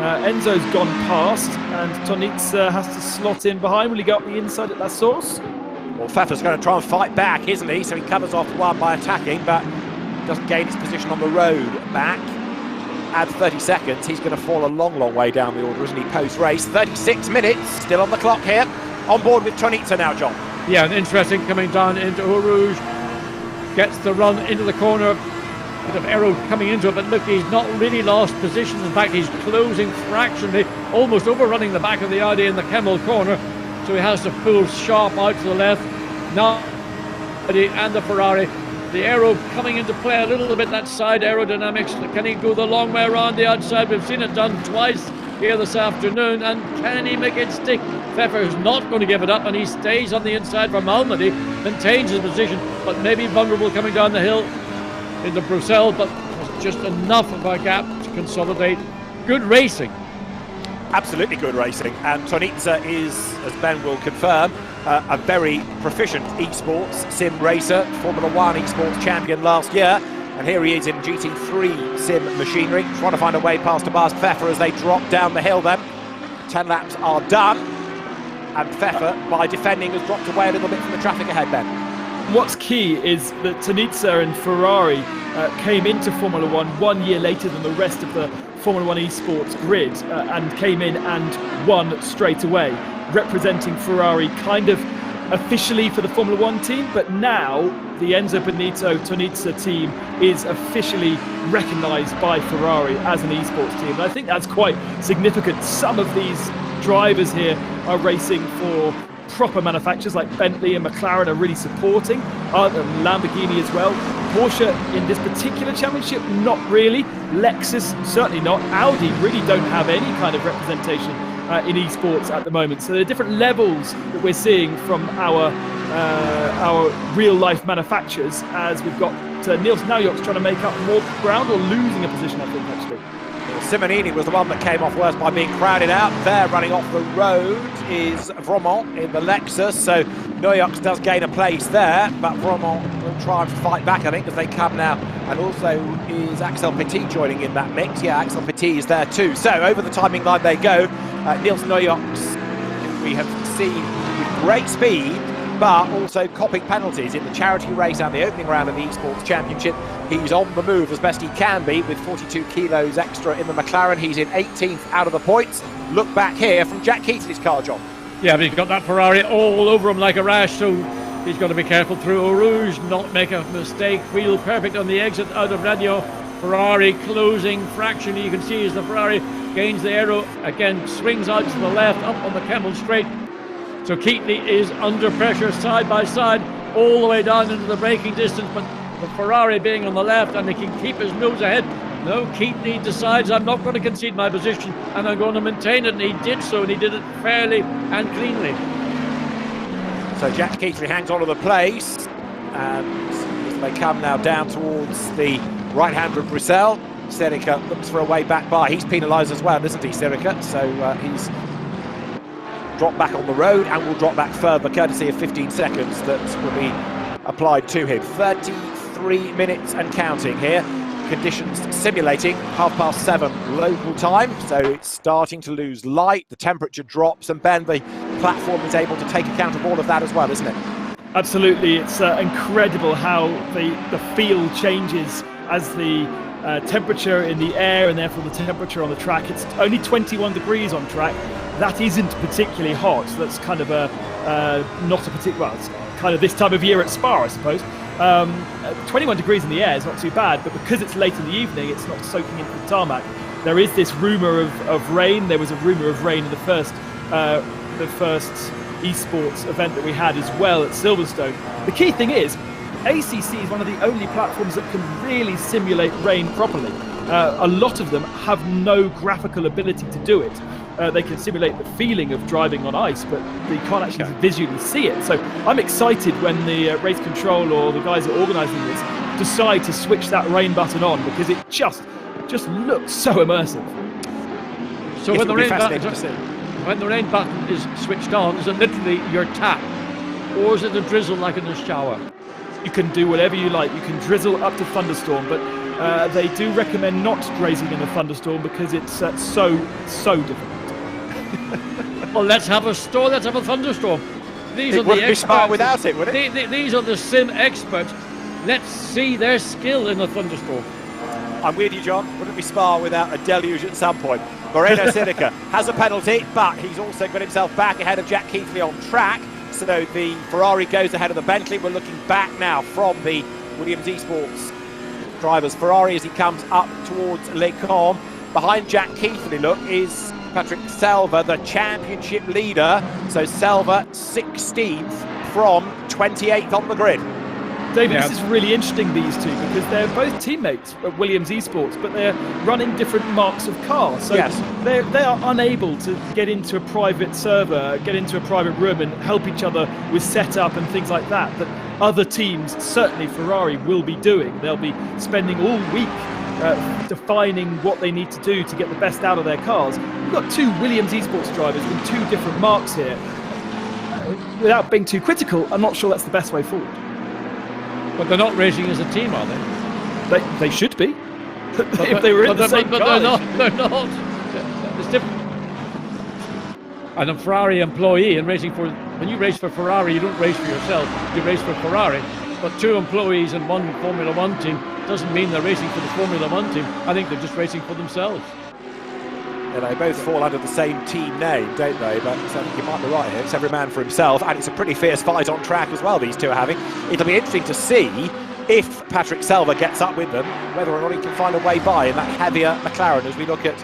Enzo's gone past, and Tonitza has to slot in behind. Will he go up the inside at La Source? Well, Pfeffer's going to try and fight back, isn't he? So he covers off one by attacking, but doesn't gain his position on the road back. Add 30 seconds, he's going to fall a long, long way down the order, isn't he, post-race? 36 minutes, still on the clock here. On board with Tonitza now, John. Yeah, and interesting coming down into Eau Rouge. Gets the run into the corner. Bit of aero coming into it, but look, he's not really lost position. In fact, he's closing fractionally, almost overrunning the back of the Audi in the Kemmel corner. So he has to pull sharp out to the left. Now, and the Ferrari. The aero coming into play a little bit, that side aerodynamics. Can he go the long way around the outside? We've seen it done twice here this afternoon, and can he make it stick? Pfeffer is not going to give it up, and he stays on the inside for Malmedy, maintains his position, but maybe vulnerable coming down the hill into Bruxelles, but just enough of a gap to consolidate. Good racing. Absolutely good racing, and Tonitza is, as Ben will confirm, a very proficient esports sim racer, Formula 1 esports champion last year, and here he is in GT3 sim machinery, trying to find a way past Tobias Pfeffer as they drop down the hill then. 10 laps are done, and Pfeffer, by defending, has dropped away a little bit from the traffic ahead, Ben. What's key is that Tonitza and Ferrari came into Formula 1 year later than the rest of the Formula 1 esports grid and came in and won straight away, representing Ferrari kind of officially for the Formula 1 team, but now the Enzo Benito Tonitza team is officially recognised by Ferrari as an esports team. And I think that's quite significant. Some of these drivers here are racing for proper manufacturers like Bentley and McLaren are really supporting, Lamborghini as well. Porsche in this particular championship, not really. Lexus, certainly not. Audi really don't have any kind of representation in esports at the moment. So there are different levels that we're seeing from our real-life manufacturers, as we've got Niels Naujok's trying to make up more ground, or losing a position, I think, actually. Simonini was the one that came off worst by being crowded out. There, running off the road, is Vromont in the Lexus, so Naujok does gain a place there, but Vromont will try and fight back, I think, as they come now. And also is Axel Petit joining in that mix. Yeah, Axel Petit is there too. So over the timing line they go. Niels Naujok, we have seen with great speed, but also copping penalties in the charity race and the opening round of the esports championship. He's on the move as best he can be with 42 kilos extra in the McLaren. He's in 18th out of the points. Look back here from Jack Keatley's car, John. Yeah, but he's got that Ferrari all over him like a rash, so he's got to be careful through Eau Rouge, not make a mistake. Wheel perfect on the exit out of Radio. Ferrari closing fractionally. You can see as the Ferrari gains the aero, again swings out to the left, up on the Kemmel straight. So Keatley is under pressure side by side, all the way down into the braking distance, but the Ferrari being on the left, and he can keep his nose ahead. No, Keatley decides, I'm not going to concede my position and I'm going to maintain it, and he did so, and he did it fairly and cleanly. So Jack Keatley hangs on to the place, and as they come now down towards the right hand of Bruxelles, Serica looks for a way back by. He's penalised as well, isn't he, Serica? So he's dropped back on the road and will drop back further, courtesy of 15 seconds that will be applied to him. 33 minutes and counting here. Conditions simulating 7:30 local time, so it's starting to lose light, the temperature drops, and Ben, the platform is able to take account of all of that as well, isn't it? Absolutely. It's incredible how the feel changes as the temperature in the air and therefore the temperature on the track. It's only 21 degrees on track. That isn't particularly hot. That's kind of not a particular, well, it's kind of this time of year at Spa, I suppose. 21 degrees in the air is not too bad, but because it's late in the evening, it's not soaking into the tarmac. There is this rumour of rain. There was a rumour of rain in the first esports event that we had as well at Silverstone. The key thing is, ACC is one of the only platforms that can really simulate rain properly. A lot of them have no graphical ability to do it. they can simulate the feeling of driving on ice, but you can't actually visually see it. So I'm excited when the race control or the guys that are organising this decide to switch that rain button on, because it just looks so immersive. So when the rain button is switched on, is it literally your tap, or is it a drizzle like in the shower? You can do whatever you like. You can drizzle up to thunderstorm, but they do recommend not racing in a thunderstorm because it's so difficult. Well, let's have a thunderstorm. These It are the wouldn't be experts. smart without it, would it? These are the sim experts. Let's see their skill in a thunderstorm. I'm with you, John. Wouldn't be smart without a deluge at some point. Moreno Sinica has a penalty, but he's also got himself back ahead of Jack Keithley on track. So the Ferrari goes ahead of the Bentley. We're looking back now from the Williams Esports driver's Ferrari as he comes up towards Les Combes. Behind Jack Keithley, look, is Patrick Selva, the championship leader. So Selva 16th from 28th on the grid. David, this is really interesting, these two, because they're both teammates at Williams Esports, but they're running different marks of cars. So they are unable to get into a private server, get into a private room and help each other with setup and things like that other teams, certainly Ferrari, will be doing. They'll be spending all week defining what they need to do to get the best out of their cars. We've got two Williams Esports drivers in two different marks here. Without being too critical, I'm not sure that's the best way forward. But they're not racing as a team, are they? They should be. If they were in the same car. But they're not. It's different. And a Ferrari employee and when you race for Ferrari, you don't race for yourself, you race for Ferrari. But two employees in one Formula One team doesn't mean they're racing for the Formula One team. I think they're just racing for themselves. Yeah, they both fall under the same team name, don't they? But I think you might be right here. It's every man for himself, and it's a pretty fierce fight on track as well, these two are having. It'll be interesting to see if Patrick Selva gets up with them, whether or not he can find a way by in that heavier McLaren as we look at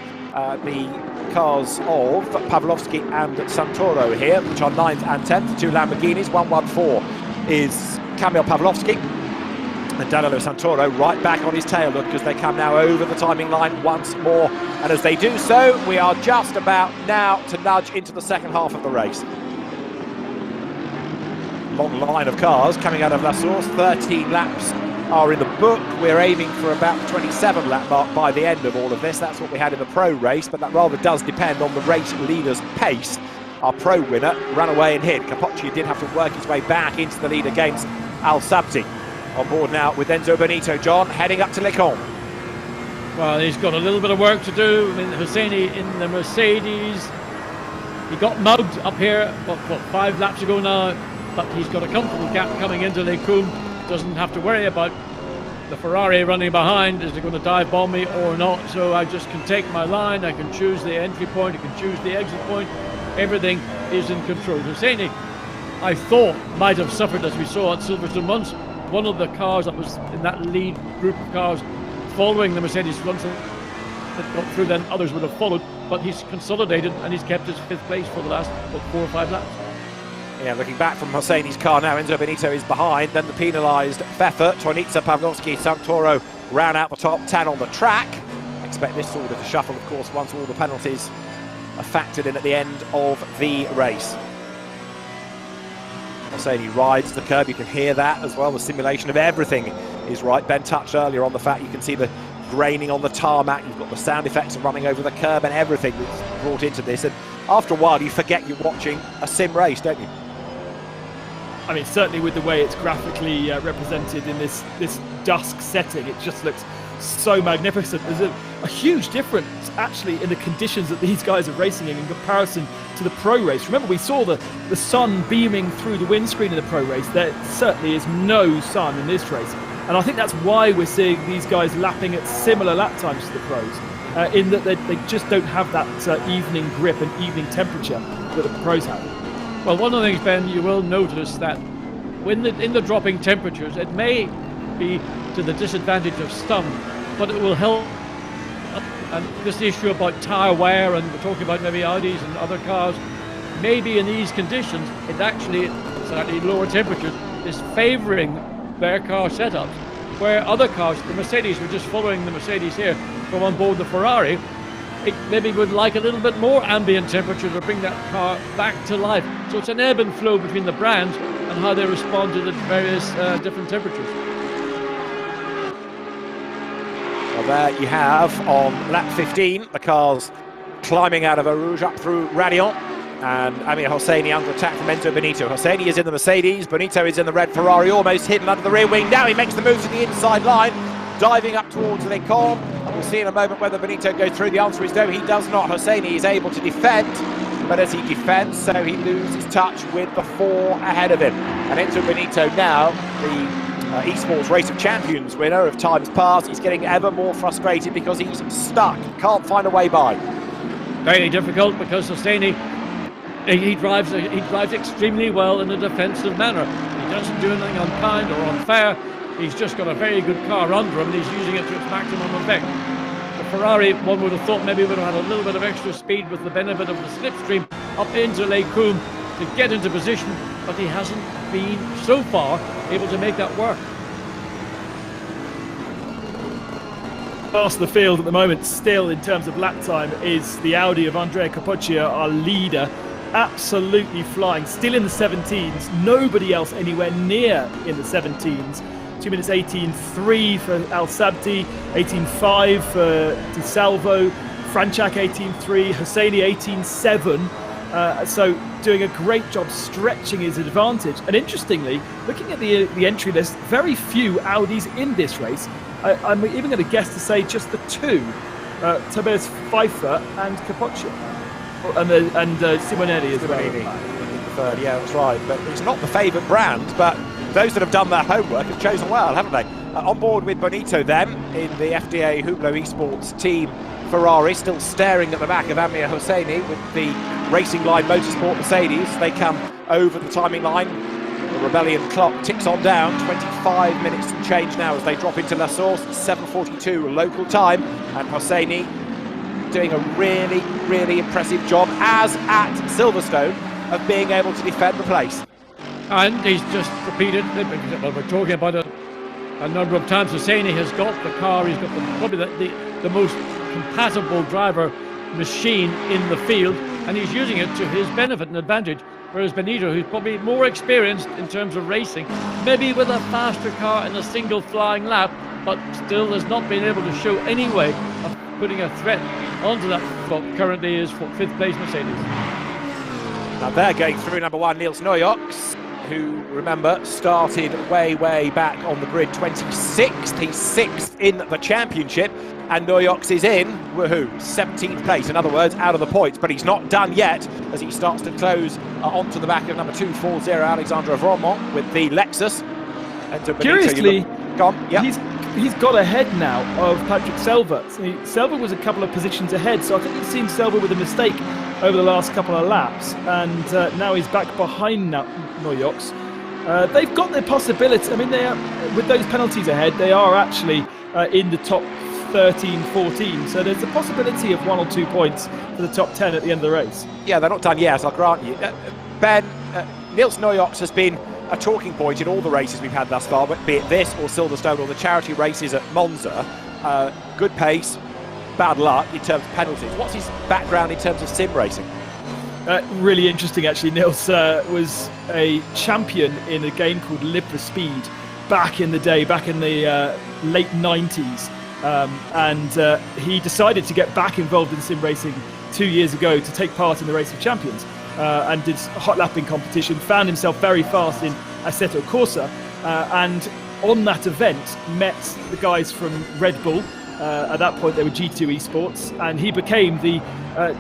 the cars of Pavlovsky and Santoro here, which are 9th and 10th, two Lamborghinis. 114 is Kamil Pavlovsky. And Danilo Santoro right back on his tail, look, because they come now over the timing line once more. And as they do so, we are just about now to nudge into the second half of the race. Long line of cars coming out of La Source. 13 laps are in the book. We're aiming for about the 27 lap mark by the end of all of this. That's what we had in the pro race, but that rather does depend on the race leader's pace. Our pro winner ran away and hit. Capocci did have to work his way back into the lead against Al Sabti. On board now with Enzo Benito, John, heading up to Les Combes. Well, he's got a little bit of work to do. I mean, Hosseini in the Mercedes, he got mugged up here, what, 5 laps ago now, but he's got a comfortable gap coming into Les Combes. Doesn't have to worry about the Ferrari running behind. Is it going to dive bomb me or not? So I just can take my line, I can choose the entry point, I can choose the exit point. Everything is in control. Hosseini, I thought, might have suffered, as we saw at Silverstone once. One of the cars that was in that lead group of cars following the Mercedes once that got through, then others would have followed, but he's consolidated and he's kept his 5th place for the last 4 or 5 laps. Yeah, looking back from Hosseini's car now, Enzo Benito is behind, then the penalised Pfeffer, Tonitza, Pavlovsky, Santoro ran out the top 10 on the track. Expect this order to shuffle, of course, once all the penalties are factored in at the end of the race. Hosseini rides the curb, you can hear that as well. The simulation of everything is right. Ben touched earlier on the fact you can see the graining on the tarmac, you've got the sound effects of running over the curb and everything that's brought into this. And after a while, you forget you're watching a sim race, don't you? I mean, certainly with the way it's graphically represented in this dusk setting, it just looks so magnificent. There's a huge difference actually in the conditions that these guys are racing in comparison to the pro race. Remember, we saw the sun beaming through the windscreen in the pro race. There certainly is no sun in this race, and I think that's why we're seeing these guys lapping at similar lap times to the pros, in that they just don't have that evening grip and evening temperature that the pros have. Well, one of the things, Ben, you will notice that in the dropping temperatures, it may be to the disadvantage of some, but it will help. And this issue about tyre wear, and we're talking about maybe Audis and other cars, maybe in these conditions, it actually, slightly lower temperatures, is favouring their car setups, where other cars, the Mercedes, we're just following the Mercedes here from on board the Ferrari, it maybe would like a little bit more ambient temperature to bring that car back to life. So it's an ebb and flow between the brands and how they respond to the various different temperatures. Well, there you have on lap 15 the cars climbing out of Eau Rouge up through Raidillon, and Amir Hosseini under attack from Enzo Benito. Hosseini is in the Mercedes, Benito is in the red Ferrari, almost hidden under the rear wing. Now he makes the move to the inside line, diving up towards Les Combes. We'll see in a moment whether Benito goes through. The answer is no, he does not. Hosseini is able to defend, but as he defends, so he loses touch with the 4 ahead of him. And Enzo Benito now, the eSports Race of Champions winner of times past, he's getting ever more frustrated because he's stuck, can't find a way by. Very difficult because Hosseini, he drives extremely well in a defensive manner. He doesn't do anything unkind or unfair. He's just got a very good car under him and he's using it to its maximum effect. The Ferrari, one would have thought maybe would have had a little bit of extra speed with the benefit of the slipstream up into Les Combes to get into position, but he hasn't been so far able to make that work. Past the field at the moment, still in terms of lap time, is the Audi of Andrea Capoccia, our leader. Absolutely flying, still in the 17s. Nobody else anywhere near in the 17s. 2 minutes 18.3 for Al Sabti, 18.5 for Di Salvo, Franchak 18.3, Hosseini 18.7. So doing a great job stretching his advantage. And interestingly, looking at the entry list, very few Audis in this race. I'm even going to guess to say just the 2, Tobias Pfeiffer and Capoccia, and Simonelli as well. The third, yeah, that's right. But it's not the favoured brand, but those that have done their homework have chosen well, haven't they? On board with Bonito then, in the FDA Hublot Esports team Ferrari, still staring at the back of Amir Hosseini with the Racing Line Motorsport Mercedes. They come over the timing line. The Rebellion clock ticks on down, 25 minutes and change now as they drop into La Source, 7:42 local time, and Hosseini doing a really, really impressive job, as at Silverstone, of being able to defend the place. And he's just repeated, well, we're talking about it a number of times, Hosseini has got the car, he's got probably the most compatible driver machine in the field, and he's using it to his benefit and advantage. Whereas Benito, who's probably more experienced in terms of racing, maybe with a faster car in a single flying lap, but still has not been able to show any way of putting a threat onto that what currently is 5th place Mercedes. Now they're going through number 1, Niels Neujoks, who, remember, started way back on the grid 26th. He's 6th in the championship, and Neujoks is in, woohoo, 17th place, in other words, out of the points, but he's not done yet as he starts to close onto the back of number 240, Alexandre Vromont, with the Lexus. Curiously, yep. he's got ahead now of Patrick Selva. Selva was a couple of positions ahead, so I think we've seen Selva with a mistake over the last couple of laps, and now he's back behind Neujoks. They've got their possibility. I mean, they are, with those penalties ahead, they are actually in the top 13, 14. So there's a possibility of 1 or 2 points for the top 10 at the end of the race. Yeah, they're not done yet, I'll grant you. Ben, Niels Neujoks has been a talking point in all the races we've had thus far, be it this or Silverstone or the charity races at Monza. Good pace, bad luck in terms of penalties. What's his background in terms of sim racing? Really interesting, actually. Niels was a champion in a game called Live for Speed back in the day, back in the late 90s. And he decided to get back involved in sim racing 2 years ago to take part in the Race of Champions, and did a hot lapping competition, found himself very fast in Assetto Corsa, and on that event met the guys from Red Bull. At that point they were G2 Esports, and he became the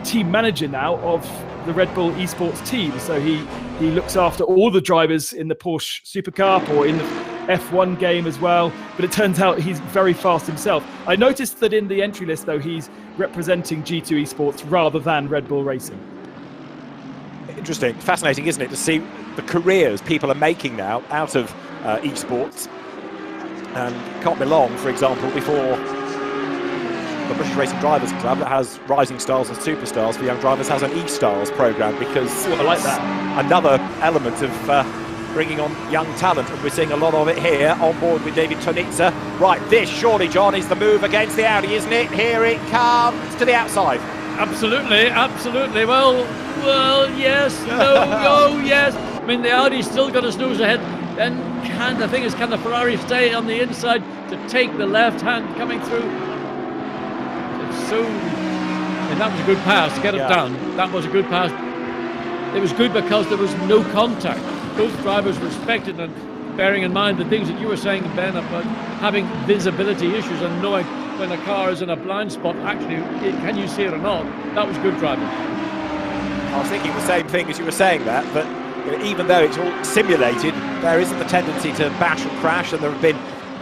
team manager now of the Red Bull Esports team. So he looks after all the drivers in the Porsche Supercar or in the F1 game as well, but it turns out he's very fast himself. I noticed that in the entry list, though, he's representing G2 Esports rather than Red Bull Racing. Interesting, fascinating, isn't it, to see the careers people are making now out of esports. And it can't be long, for example, before the British Racing Drivers Club, that has Rising Stars and Superstars for young drivers, has an E-Stars programme, because I like that. Another element of bringing on young talent, and we're seeing a lot of it here on board with David Tonitza. Right, this surely, John, is the move against the Audi, isn't it? Here it comes to the outside. Absolutely, absolutely. Well, yes, no, yes. I mean, the Audi's still got a snooze ahead. Then can the Ferrari stay on the inside to take the left hand coming through? It's so. And that was a good pass to get it down. That was a good pass. It was good because there was no contact. Both drivers respected, and bearing in mind the things that you were saying, Ben, about having visibility issues and knowing when a car is in a blind spot, actually, can you see it or not? That was good driving. I was thinking the same thing as you were saying that, but even though it's all simulated, there isn't the tendency to bash and crash, and there have been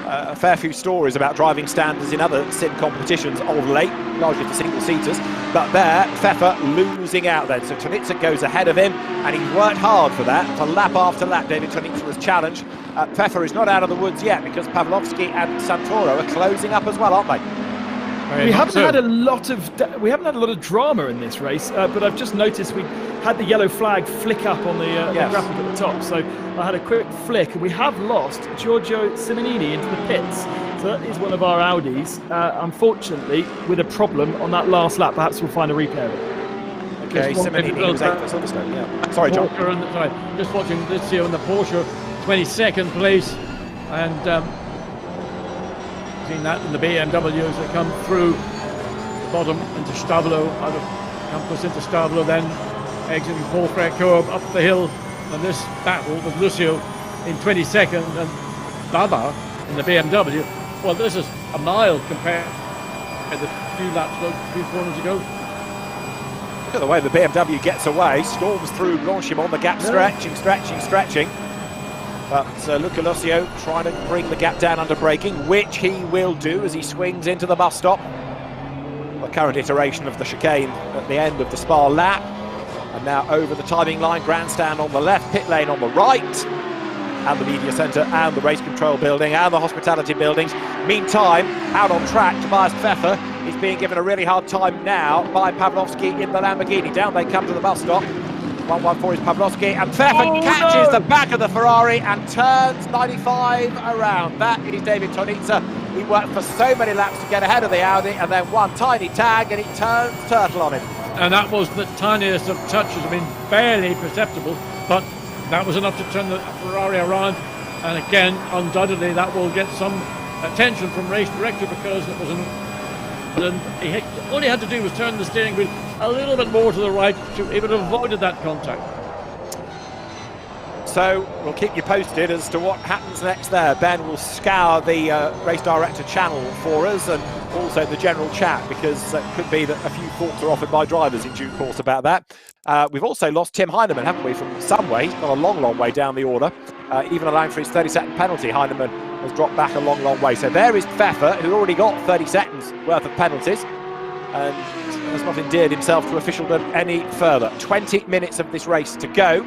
a fair few stories about driving standards in other sim competitions of late, largely for single-seaters. But there, Pfeffer losing out then. So Tonitza goes ahead of him, and he's worked hard for that. For lap after lap, David Tonitza was challenged. Pfeffer is not out of the woods yet, because Pavlovsky and Santoro are closing up as well, aren't they? We haven't had a lot of drama in this race, but I've just noticed we had the yellow flag flick up on the graphic at the top. So I had a quick flick, and we have lost Giorgio Simonini into the pits. So that is one of our Audis, unfortunately, with a problem on that last lap. Perhaps we'll find a replay of it. Okay, Simonini was 8th at Silverstone, yeah. Sorry, John. Just watching this here on the Porsche, 22nd place, and seen that in the BMWs that come through the bottom into Stablo, out of Campos into Stablo, then exiting Paul Francorchamps up the hill, and this battle with Lucio in 22nd and Baba in the BMW. Well, this is a mile compared to the few laps, a few corners ago. Look at the way the BMW gets away, storms through Blanchimont, the gap stretching. But Luca Lucio trying to bring the gap down under braking, which he will do as he swings into the bus stop. The current iteration of the chicane at the end of the Spa lap. And now over the timing line, grandstand on the left, pit lane on the right, and the media centre and the race control building and the hospitality buildings. Meantime, out on track, Tobias Pfeffer is being given a really hard time now by Pavlovsky in the Lamborghini. Down they come to the bus stop. 114 is Pavlovsky, and Pfeffer catches the back of the Ferrari and turns 95 around. That is David Tonitza. He worked for so many laps to get ahead of the Audi, and then one tiny tag and he turns turtle on him. And that was the tiniest of touches, I mean, barely perceptible, but that was enough to turn the Ferrari around. And again, undoubtedly, that will get some attention from race director, because it was all he had to do was turn the steering wheel a little bit more to the right. He would have avoided that contact. So we'll keep you posted as to what happens next there. Ben will scour the race director channel for us, and also the general chat, because it could be that a few thoughts are offered by drivers in due course about that. We've also lost Tim Heinemann, haven't we, from some way. He's gone a long way down the order, even allowing for his 30-second penalty. Heinemann has dropped back a long way. So there is Pfeffer, who already got 30 seconds worth of penalties, and has not endeared himself to officialdom any further. 20 minutes of this race to go.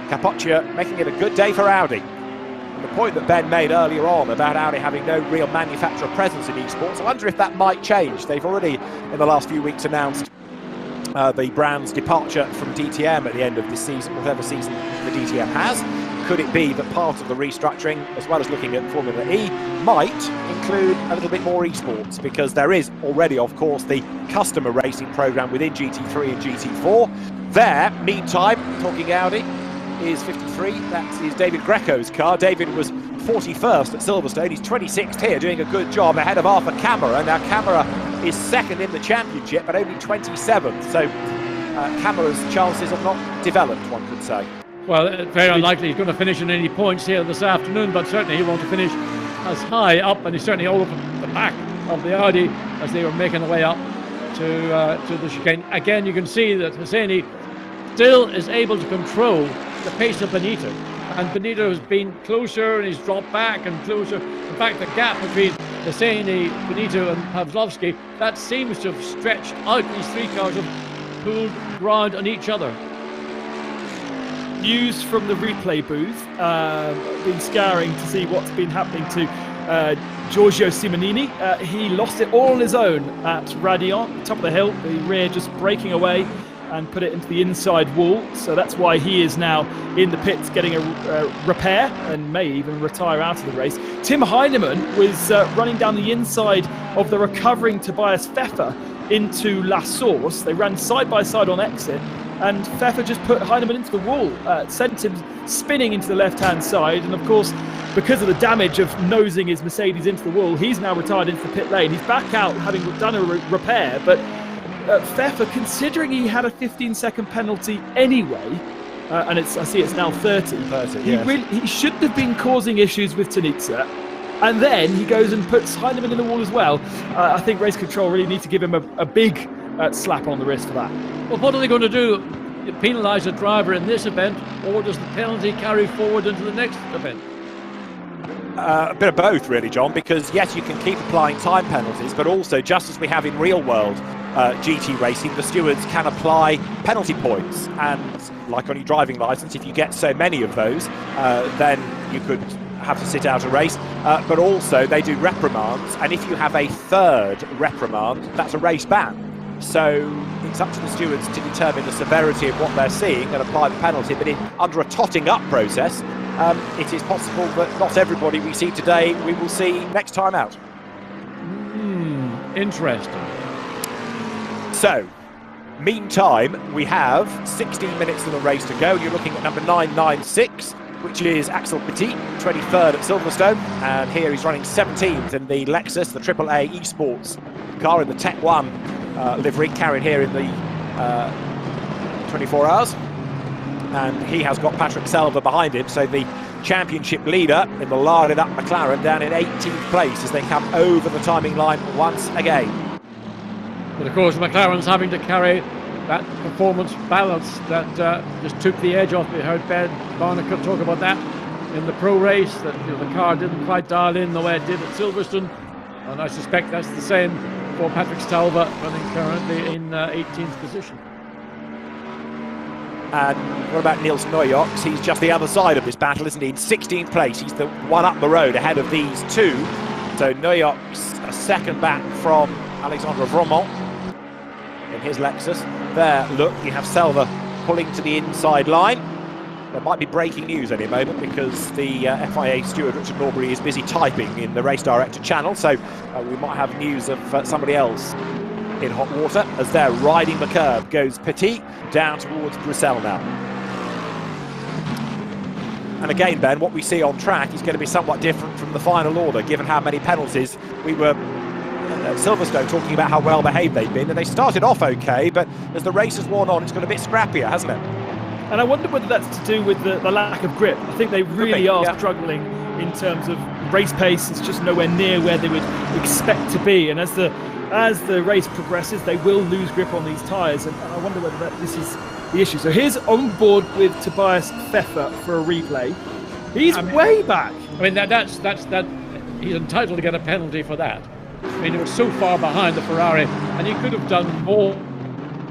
Capoccia making it a good day for Audi. And the point that Ben made earlier on about Audi having no real manufacturer presence in esports, I wonder if that might change. They've already, in the last few weeks, announced the brand's departure from DTM at the end of this season, whatever season the DTM has. Could it be that part of the restructuring, as well as looking at Formula E, might include a little bit more esports? Because there is already, of course, the customer racing program within GT3 and GT4. There, meantime, talking Audi, is 53. That is David Greco's car. David was 41st at Silverstone. He's 26th here, doing a good job ahead of Arthur Camara. Now, Camara is second in the championship, but only 27th. So, Camara's chances have not developed, one could say. Well, very unlikely he's going to finish in any points here this afternoon, but certainly he wants to finish as high up, and he's certainly all over the back of the Audi as they were making their way up to the chicane. Again, you can see that Hosseini still is able to control the pace of Benito, and Benito has been closer and he's dropped back and closer. In fact, the gap between Hosseini, Benito and Pavlovsky, that seems to have stretched out. These three cars have pulled ground on each other. News from the replay booth, been scouring to see what's been happening to Giorgio Simonini. He lost it all on his own at Radiant, top of the hill, the rear just breaking away. and put it into the inside wall. So that's why he is now in the pits getting a repair and may even retire out of the race. Tim Heinemann was running down the inside of the recovering Tobias Pfeffer into La Source. They ran side by side on exit, and Pfeffer just put Heinemann into the wall, sent him spinning into the left-hand side. And of course, because of the damage of nosing his Mercedes into the wall, he's now retired into the pit lane. He's back out having done a repair, but Pfeffer, considering he had a 15-second penalty anyway, and I see it's now 30, he shouldn't have been causing issues with Tunizia. And then he goes and puts Heinemann in the wall as well. I think race control really need to give him a big slap on the wrist for that. Well, what are they going to do? Penalise a driver in this event, or does the penalty carry forward into the next event? A bit of both, really, John, because yes, you can keep applying time penalties, but also, just as we have in real world GT racing, the stewards can apply penalty points. And like on your driving licence, if you get so many of those, then you could have to sit out a race. But also, they do reprimands, and if you have a third reprimand, that's a race ban. So it's up to the stewards to determine the severity of what they're seeing and apply the penalty. But under a totting up process, it is possible that not everybody we see today we will see next time out. Interesting. So, meantime, we have 16 minutes of the race to go. You're looking at number 996, which is Axel Petit, 23rd at Silverstone. And here he's running 17th in the Lexus, the AAA Esports car in the Tech 1 livery, carried here in the 24 hours. And he has got Patrick Selva behind him, so the championship leader in the larded up McLaren down in 18th place as they come over the timing line once again. But of course, McLaren's having to carry that performance balance that just took the edge off. We heard Ben Barnicle talk about that in the pro race, that the car didn't quite dial in the way it did at Silverstone, and I suspect that's the same for Patrick Stalva, running currently in 18th position. And what about Niels Neujoks? He's just the other side of this battle, isn't he? In 16th place, he's the one up the road ahead of these two. So Neujoks a second back from Alexandre Vromont in his Lexus. There, look, you have Selva pulling to the inside line. There might be breaking news any moment because the FIA steward Richard Norbury is busy typing in the race director channel, so we might have news of somebody else in hot water as they're riding the curb. Goes Petit down towards Bruxelles now. And again, Ben, what we see on track is going to be somewhat different from the final order, given how many penalties. We were at Silverstone talking about how well behaved they've been, and they started off okay, but as the race has worn on, it's got a bit scrappier, hasn't it? And I wonder whether that's to do with the lack of grip. I think they really are struggling in terms of race pace. It's just nowhere near where they would expect to be, and as the race progresses, they will lose grip on these tyres, and I wonder whether this is the issue. So here's on board with Tobias Pfeffer for a replay. He's way back. I mean, that's he's entitled to get a penalty for that. I mean, he was so far behind the Ferrari, and he could have done more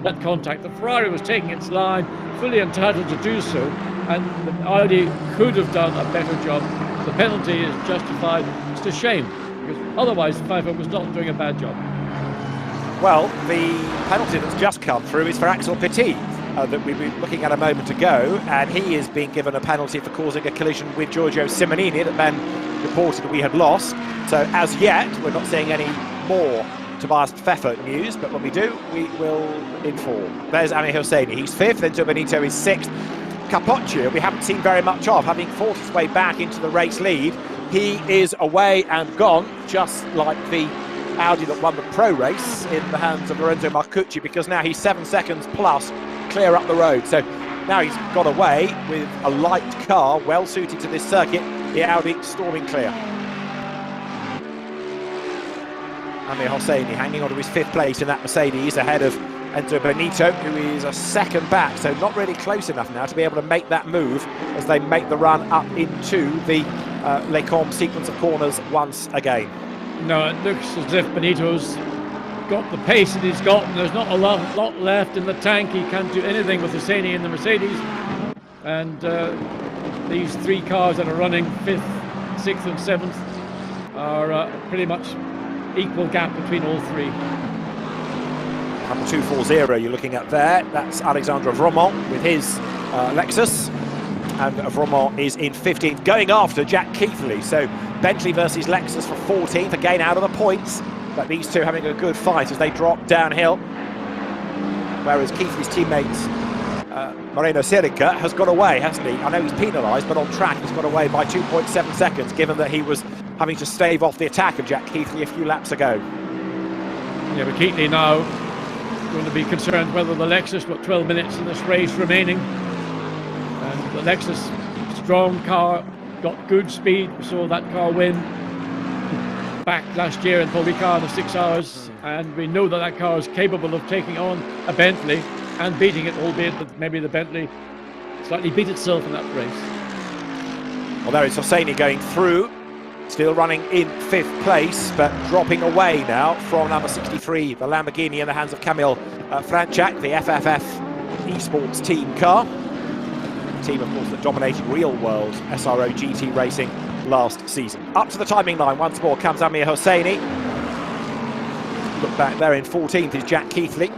that contact. The Ferrari was taking its line, fully entitled to do so, and the Audi could have done a better job. The penalty is justified. It's a shame, because otherwise Pfeffer was not doing a bad job. Well, the penalty that's just come through is for Axel Petit, that we were looking at a moment ago, and he is being given a penalty for causing a collision with Giorgio Simonini that Ben reported that we had lost. So as yet, we're not seeing any more Tobias Pfeffer news, but when we do, we will inform. There's Ami Hosseini, he's 5th, Enzo Benito is 6th. Capoccio, we haven't seen very much of, having fought his way back into the race lead. He is away and gone, just like the Audi that won the pro race in the hands of Lorenzo Marcucci, because now he's 7 seconds plus clear up the road. So now he's got away with a light car, well suited to this circuit, the Audi storming clear. Amir Hosseini hanging on to his 5th place in that Mercedes ahead of Enzo Benito, who is a second back, so not really close enough now to be able to make that move as they make the run up into the Les Combes sequence of corners once again. No, it looks as if Benito's got the pace that he's got, and there's not a lot left in the tank. He can't do anything with Hosseini in the Mercedes, and these 3 cars that are running 5th, 6th and 7th are pretty much equal gap between all 3. Number 240 you're looking at there. That's Alexandre Vromont with his Lexus. And Vromont is in 15th, going after Jack Keithley. So Bentley versus Lexus for 14th, again out of the points. But these two having a good fight as they drop downhill. Whereas Keithley's teammate Moreno Serica has got away, hasn't he? I know he's penalised, but on track he's got away by 2.7 seconds, given that he was having to stave off the attack of Jack Keithley a few laps ago. Yeah, but Keithley now going to be concerned whether the Lexus, got 12 minutes in this race remaining. And the Lexus, strong car, got good speed. We saw that car win back last year in Paul Ricard in 6 hours. And we know that that car is capable of taking on a Bentley and beating it, albeit that maybe the Bentley slightly beat itself in that race. Well, there is Hosseini going through, still running in 5th place, but dropping away now from number 63, the Lamborghini in the hands of Kamil Franchak, the FFF esports team car. Team, of course, that dominated real-world SRO GT racing last season. Up to the timing line once more comes Amir Hosseini. Look back there in 14th is Jack Keithley.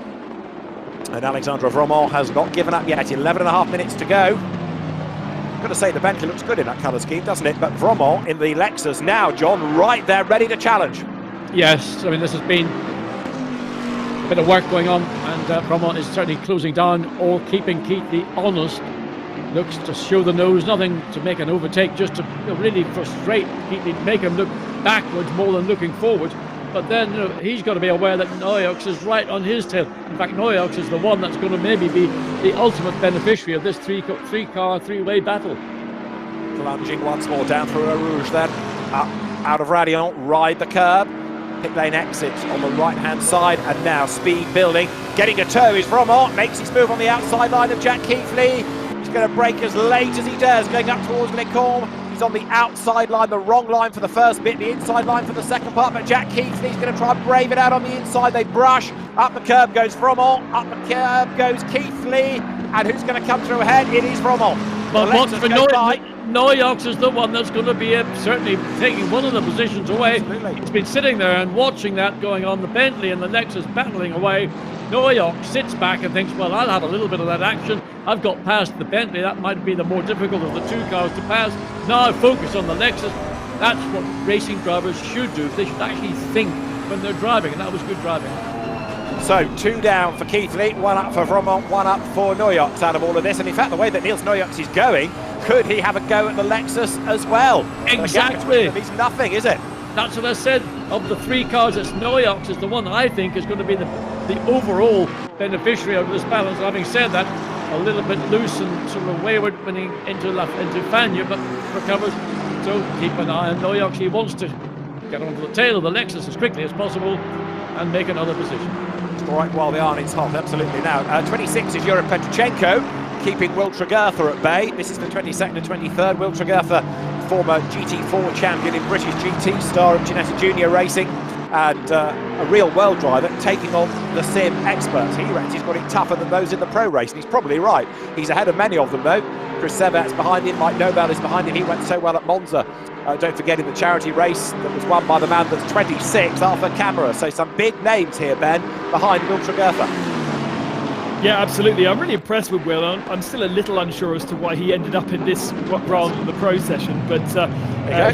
And Alexandre Vromont has not given up yet. 11.5 minutes to go. I've got to say the Bentley looks good in that colour scheme, doesn't it? But Vromont in the Lexus now, John, right there, ready to challenge. Yes, I mean, this has been a bit of work going on, and Vromont is certainly closing down or keeping Keithley honest. Looks to show the nose, nothing to make an overtake, just to really frustrate Keithley, make him look backwards more than looking forward. But then he's got to be aware that Noyox is right on his tail. In fact, Noyox is the one that's going to maybe be the ultimate beneficiary of this three-car, three-way battle. Plunging once more down through Eau Rouge then. Up, out of Radion, ride the curb. Pit lane exit on the right-hand side, and now speed building. Getting a toe is Vromont, makes his move on the outside line of Jack Keithley. He's going to brake as late as he dares, going up towards Lecombe. He's on the outside line, the wrong line for the first bit, the inside line for the second part, but Jack Keithley's going to try and brave it out on the inside. They brush, up the curb goes Vromont, up the curb goes Keithley, and who's going to come through ahead? It is Vromont. But what's for Noyox is the one that's going to be certainly taking one of the positions away. Absolutely. He's been sitting there and watching that going on, the Bentley and the Lexus battling away. Noyox sits back and thinks, well, I'll have a little bit of that action. I've got past the Bentley. That might be the more difficult of the two cars to pass. Now focus on the Lexus. That's what racing drivers should do. They should actually think when they're driving, and that was good driving. So 2 down for Keithley, 1 up for Vromont, 1 up for Noyox out of all of this. And in fact, the way that Niels Noyox is going, could he have a go at the Lexus as well? Exactly. He's nothing, is it? That's what I said. Of the 3 cars, it's Noyox is the one I think is going to be the overall beneficiary of this balance. Having said that, a little bit loose and sort of wayward when he into Fagnes, but recovers. So keep an eye on Noyox. He wants to get onto the tail of the Lexus as quickly as possible and make another position. All right, while the ironing's hot, absolutely. Now, 26 is Yuri Petrochenko, keeping Will Tregertha at bay. This is the 22nd and 23rd. Will Tregertha, former GT4 champion in British GT, star of Ginetta Junior Racing, and a real world driver, taking on the sim experts. He reckons he's got it tougher than those in the pro race, and he's probably right. He's ahead of many of them, though. Chris Severt's behind him, Mike Nobel is behind him. He went so well at Monza. Don't forget, in the charity race that was won by the man that's 26, Arthur Camera. So some big names here, Ben, behind Will Tregertha. Yeah, absolutely. I'm really impressed with Will. I'm still a little unsure as to why he ended up in this rather than the pro session, but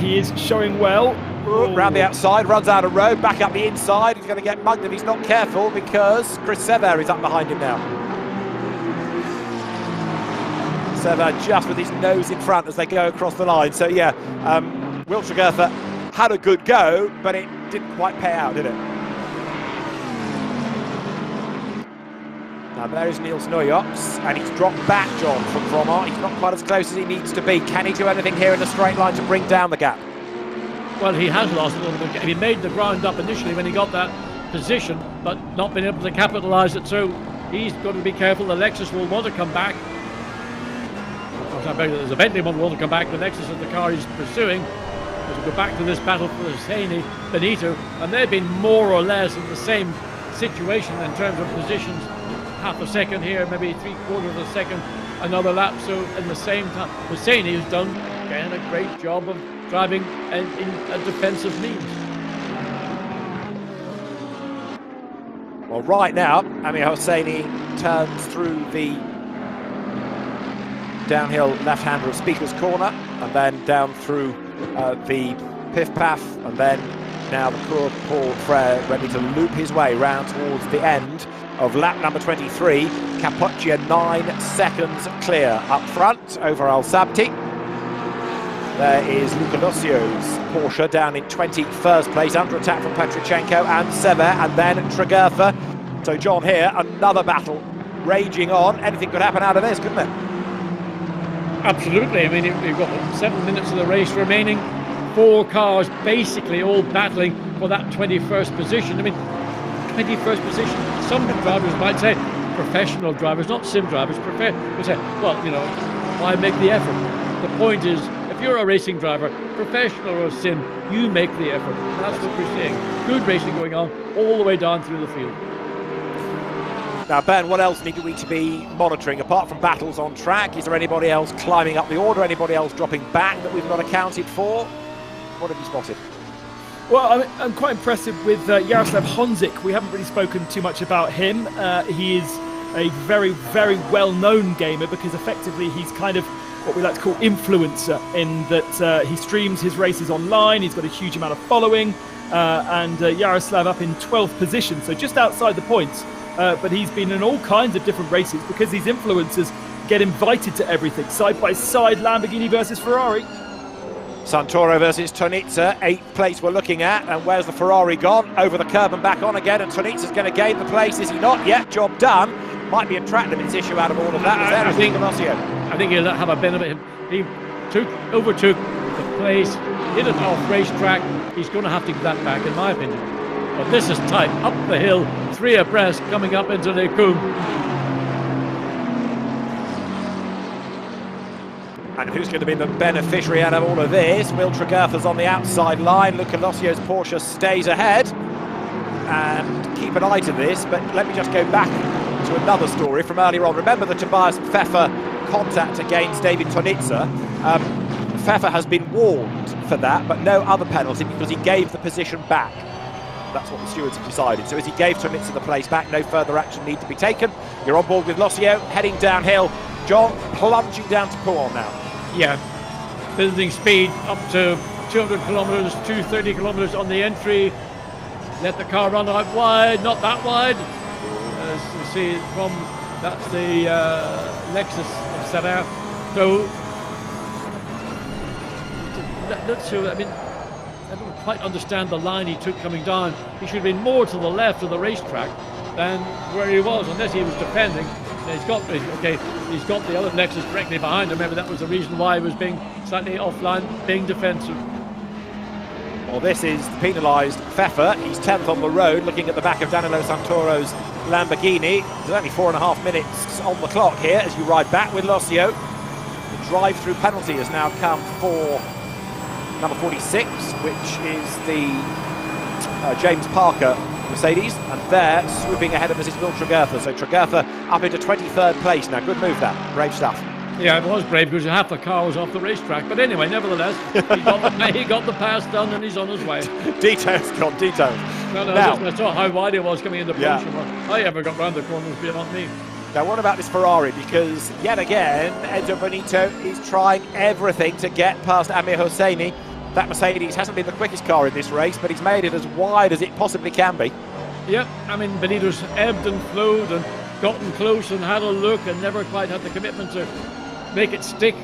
he is showing well. Round the outside, runs out of road, back up the inside. He's going to get mugged if he's not careful, because Chris Sever is up behind him now. Sever just with his nose in front as they go across the line. So yeah, Will Tregertha had a good go, but it didn't quite pay out, did it? Now there is Niels Noyox, and he's dropped back, John, from Vromont. He's not quite as close as he needs to be. Can he do anything here in a straight line to bring down the gap? Well, he has lost a little bit. He made the ground up initially when he got that position, but not been able to capitalise it. So he's got to be careful. The Lexus will want to come back. There's a Bentley one will want to come back. The Lexus is the car he's pursuing. But to go back to this battle for Hosseini, Benito, and they've been more or less in the same situation in terms of positions. Half a second here, maybe 3/4 of a second, another lap. So in the same time, Hosseini has done again a great job of driving in a defensive means. Well, right now, Amir Hosseini turns through the downhill left-hander of Speaker's Corner, and then down through the Piff Path, and then now the Cours Paul Frere, ready to loop his way round towards the end of lap number 23. Capoccia 9 seconds clear up front over Al Sabti. There is Luca Locio's Porsche down in 21st place, under attack from Petrichenko and Sever, and then Tregurtha. So John, here, another battle raging on. Anything could happen out of this, couldn't it? Absolutely. I mean, we've got 7 minutes of the race remaining. 4 cars basically all battling for that 21st position. I mean, 21st position, some drivers might say, professional drivers, not sim drivers, would say, well, you know, why make the effort? The point is, if you're a racing driver, professional or sim, you make the effort. And that's what we're seeing. Good racing going on all the way down through the field. Now, Ben, what else need we to be monitoring apart from battles on track? Is there anybody else climbing up the order? Anybody else dropping back that we've not accounted for? What have you spotted? Well, I'm quite impressed with Jaroslav Honzik. We haven't really spoken too much about him. He is a very, very well-known gamer because effectively he's kind of what we like to call influencer, in that he streams his races online. He's got a huge amount of following, and Jaroslav up in 12th position, so just outside the points. But he's been in all kinds of different races because these influencers get invited to everything. Side by side, Lamborghini versus Ferrari. Santoro versus Tonizza, 8th place we're looking at, and where's the Ferrari gone? Over the curb and back on again, and Tonizza's going to gain the place, is he not? Yet, job done. Might be a track limits issue out of all of that. I think he'll have a benefit. He overtook the place, hit it off racetrack. He's going to have to give that back, in my opinion. But this is tight, up the hill, 3 abreast, coming up into the Coombe. And who's going to be the beneficiary out of all of this? Will Tregurtha's on the outside line. Luca Locio's Porsche stays ahead. And keep an eye to this, but let me just go back to another story from earlier on. Remember the Tobias Pfeffer contact against David Tonizza? Pfeffer has been warned for that, but no other penalty because he gave the position back. That's what the stewards have decided. So as he gave Tonizza the place back, no further action need to be taken. You're on board with Locio, heading downhill. John, plunging down to Cours now. Yeah, building speed up to 200 kilometres, 230 kilometres on the entry. Let the car run out wide, not that wide. As you see from, that's the Lexus of Serra. So, let's see, I mean, I don't quite understand the line he took coming down. He should have been more to the left of the racetrack than where he was, unless he was defending. He's got the other Lexus directly behind him. Maybe that was the reason why he was being slightly offline, being defensive. Well, this is penalised Pfeffer. He's 10th on the road, looking at the back of Danilo Santoro's Lamborghini. There's only 4.5 minutes on the clock here as you ride back with Locio. The drive-through penalty has now come for number 46, which is the James Parker Mercedes, and there swooping ahead of us is Will Tregurtha. So Tregurtha up into 23rd place now. Good move, that. Brave stuff. Yeah, it was brave because half the car was off the racetrack. But anyway, nevertheless, he got the pass done and he's on his way. Details, Scott, details. No, now, I saw how wide he was coming into position. Yeah. I ever got round the corners beyond me. Now, what about this Ferrari? Because yet again, Enzo Bonito is trying everything to get past Amir Hosseini. That Mercedes hasn't been the quickest car in this race, but he's made it as wide as it possibly can be. Yep, I mean, Benito's ebbed and flowed and gotten close and had a look and never quite had the commitment to make it stick.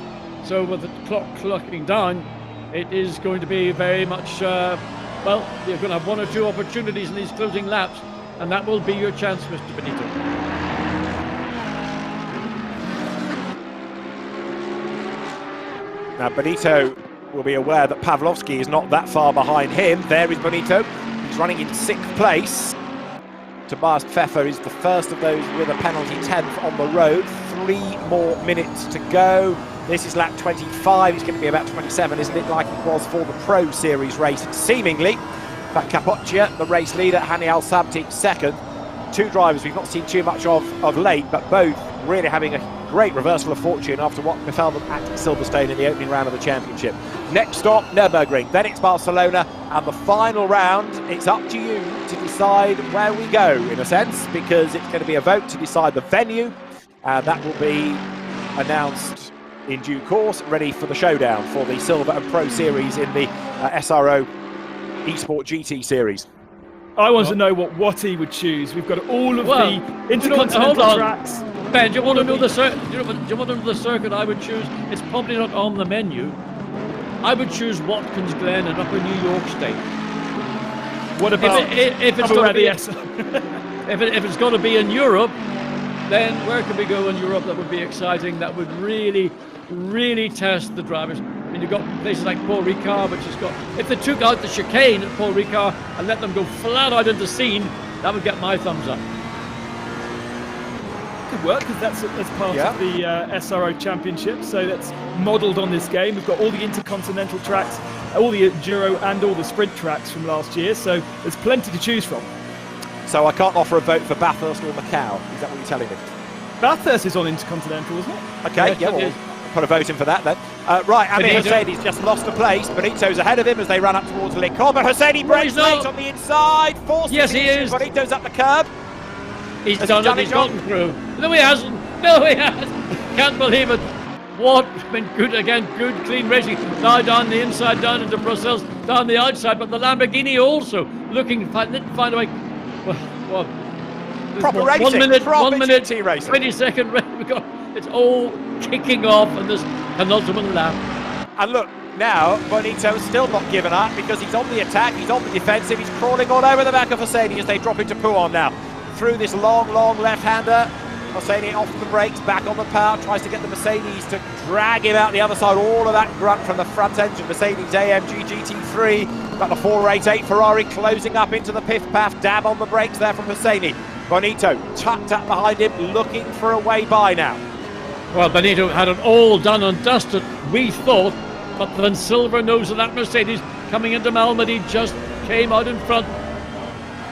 So with the clock clocking down, it is going to be very much, well, you're going to have 1 or 2 opportunities in these closing laps, and that will be your chance, Mr. Benito. Now, Benito will be aware that Pavlovsky is not that far behind him. There is Bonito. He's running in 6th place. Tobias Pfeffer is the first of those with a penalty, 10th on the road. 3 more minutes to go. This is lap 25. It's going to be about 27, isn't it, like it was for the Pro Series race, seemingly. But Capoccia, the race leader, Hani Al Sabti, second. 2 drivers we've not seen too much of late, but both really having a great reversal of fortune after what befell them at Silverstone in the opening round of the championship. Next stop, Nürburgring, then it's Barcelona, and the final round, it's up to you to decide where we go, in a sense, because it's going to be a vote to decide the venue, and that will be announced in due course, ready for the showdown for the Silver and Pro Series in the SRO Esport GT Series. I want to know what he would choose. We've got all of the intercontinental tracks. Ben, do you want to know the circuit? Do you want to know the circuit I would choose? It's probably not on the menu. I would choose Watkins Glen in Upper New York State. What about if it's going to be in Europe? Then where could we go in Europe that would be exciting? That would really test the drivers. I mean, you've got places like Paul Ricard, which has got. If they took out the chicane at Paul Ricard and let them go flat out into scene, that would get my thumbs up. Could work, because that's part of the SRO Championship, so that's modelled on this game. We've got all the intercontinental tracks, all the enduro and all the sprint tracks from last year, so there's plenty to choose from. So I can't offer a vote for Bathurst or Macau, is that what you're telling me? Bathurst is on intercontinental, isn't it? Okay, yes, we'll put a vote in for that then. Right, Amir Hosseini's just lost a place. Benito's ahead of him as they run up towards Lincoln, but Hosseini breaks late on the inside, forces he is. Benito's up the curb. He's done it, he's gotten through. No, he hasn't. Can't believe it. What been good again, good clean racing. Now down the inside, down into Brussels, down the outside, but the Lamborghini also looking, didn't find a way. Well, proper racing, 1 minute, proper 1 minute, GT racing. 20-second race. It's all kicking off in this penultimate lap. And look, now Bonito's still not given up because he's on the attack, he's on the defensive, he's crawling all over the back of Hosseini as they drop into Pouhon now. Through this long left-hander, Hosseini off the brakes, back on the power, tries to get the Mercedes to drag him out the other side. All of that grunt from the front engine, Mercedes AMG GT3. Got the 488 Ferrari closing up into the piff-paff, dab on the brakes there from Hosseini. Bonito tucked up behind him, looking for a way by now. Well, Bonito had it all done and dusted, we thought, but then Silver knows that Mercedes coming into Malmedy just came out in front.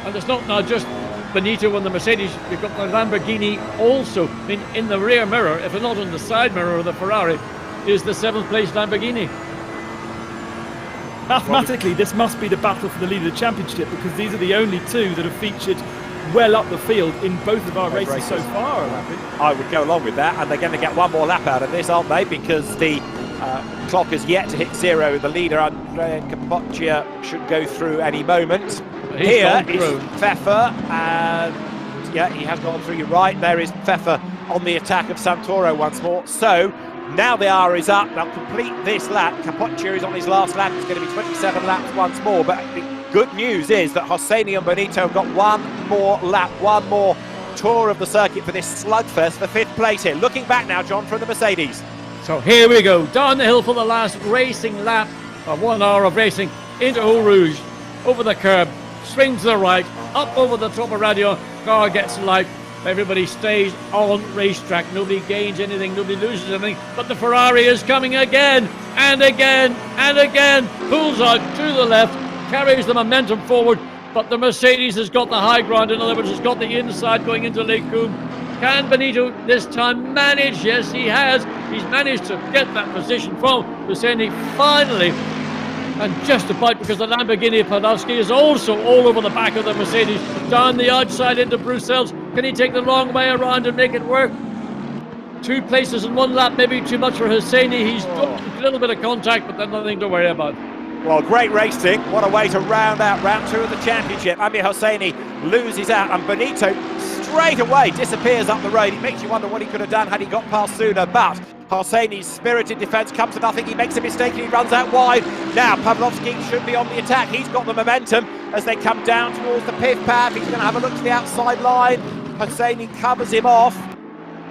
And it's not now just Bonito and the Mercedes, you've got the Lamborghini also. I mean, in the rear mirror, if it's not in the side mirror of the Ferrari, is the 7th place Lamborghini. Mathematically, this must be the battle for the lead of the championship, because these are the only two that have featured well up the field in both of our races so far. I would go along with that, and they're going to get one more lap out of this, aren't they? Because the clock has yet to hit zero. The leader, Andrea Capoccia, should go through any moment. Here is Pfeffer, and yeah, he has gone through. You're right, there is Pfeffer on the attack of Santoro once more. So now the hour is up. They'll complete this lap. Capoccia is on his last lap. It's going to be 27 laps once more. But the good news is that Hosseini and Bonito have got one more lap, one more tour of the circuit for this slugfest for 5th place here. Looking back now, John, from the Mercedes. So here we go, down the hill for the last racing lap of 1 hour of racing into Eau Rouge, over the curb, swing to the right, up over the top of Radio, car gets light, everybody stays on racetrack, nobody gains anything, nobody loses anything, but the Ferrari is coming again, and again, and again, pulls out to the left, carries the momentum forward, but the Mercedes has got the high ground, in other words, it's got the inside going into Lake Coombe. Can Bonito this time manage? Yes, he has. He's managed to get that position from Hosseini finally. And just about, because the Lamborghini Podolski is also all over the back of the Mercedes, down the outside into Brussels. Can he take the long way around and make it work? 2 places in 1 lap, maybe too much for Hosseini. He's got a little bit of contact, but then nothing to worry about. Well, great racing. What a way to round out round 2 of the championship. Amir Hosseini loses out, and Bonito straight away disappears up the road. It makes you wonder what he could have done had he got past sooner, but Hosseini's spirited defence comes to nothing. He makes a mistake and he runs out wide. Now Pavlovsky should be on the attack. He's got the momentum as they come down towards the piff-paff. He's going to have a look to the outside line. Hosseini covers him off,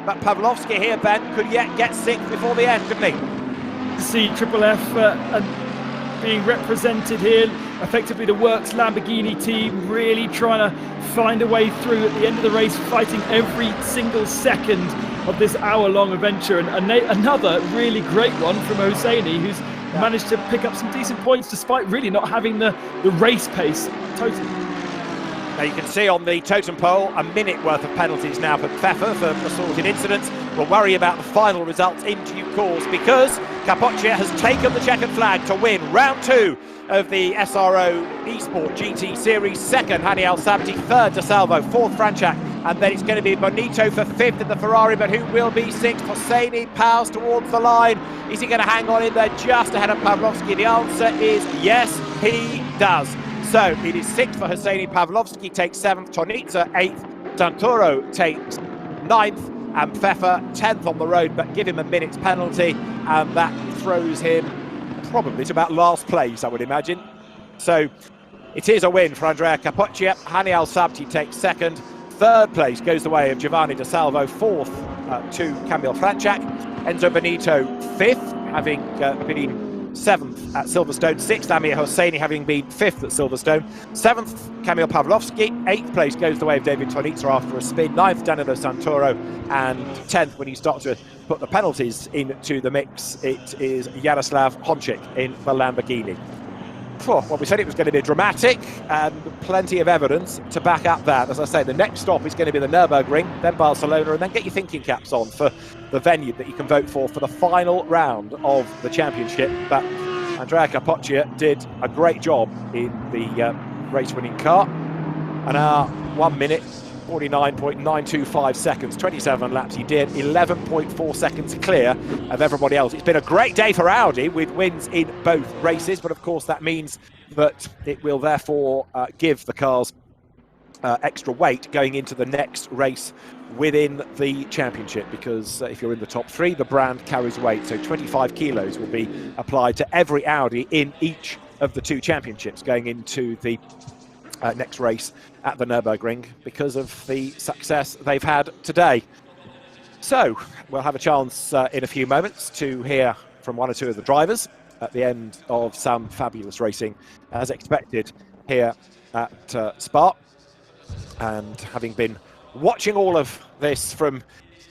but Pavlovsky here, Ben, could yet get 6th before the end, couldn't he? To see Triple F being represented here, effectively the Works Lamborghini team really trying to find a way through at the end of the race, fighting every single second of this hour-long adventure, and another really great one from Hosseini, who's managed to pick up some decent points despite really not having the race pace totally. Now you can see on the totem pole a minute worth of penalties now for Pfeffer for assaulted incidents. We'll worry about the final results in due course, because Capoccia has taken the checkered flag to win round 2 of the SRO Esports GT Series. Second, Hani Al Sabti. Third, De Salvo. Fourth, Francorchamps. And then it's going to be Bonito for 5th in the Ferrari, but who will be 6th? Hosseini powers towards the line. Is he going to hang on in there just ahead of Pavlovsky? The answer is yes, he does. So it is 6th for Hosseini. Pavlovsky takes 7th. Tonitza 8th. Santoro takes 9th. And Pfeffer 10th on the road, but give him a minute's penalty, and that throws him probably to about last place, I would imagine. So it is a win for Andrea Capoccia. Hani Al Sabti takes 2nd. 3rd place goes the way of Giovanni De Salvo. 4th to Camille Francorchamps. Enzo Benito 5th, having been 7th at Silverstone. 6th, Amir Hosseini, having been 5th at Silverstone. 7th, Kamil Pavlovsky. 8th place goes the way of David Tonitza after a spin. 9th, Danilo Santoro. And 10th, when you start to put the penalties into the mix, it is Jaroslav Honchik in the Lamborghini. Well, we said it was going to be dramatic, and plenty of evidence to back up that. As I say, the next stop is going to be the Nürburgring, then Barcelona, and then get your thinking caps on for the venue that you can vote for the final round of the championship. But Andrea Capoccia did a great job in the race-winning car. An hour, 1 minute, 49.925 seconds, 27 laps he did, 11.4 seconds clear of everybody else. It's been a great day for Audi with wins in both races, but of course that means that it will therefore give the cars extra weight going into the next race within the championship, because if you're in the top 3, the brand carries weight, so 25 kilos will be applied to every Audi in each of the 2 championships going into the next race at the Nürburgring, because of the success they've had today. So we'll have a chance in a few moments to hear from 1 or 2 of the drivers at the end of some fabulous racing as expected here at Spa. And having been watching all of this from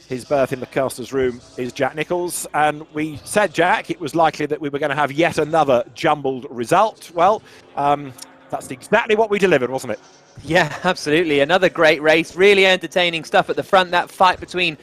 his berth in the caster's room is Jack Nicholls, and we said, Jack, it was likely that we were going to have yet another jumbled result. Well, that's exactly what we delivered, wasn't it? Yeah, absolutely. Another great race. Really entertaining stuff at the front. That fight between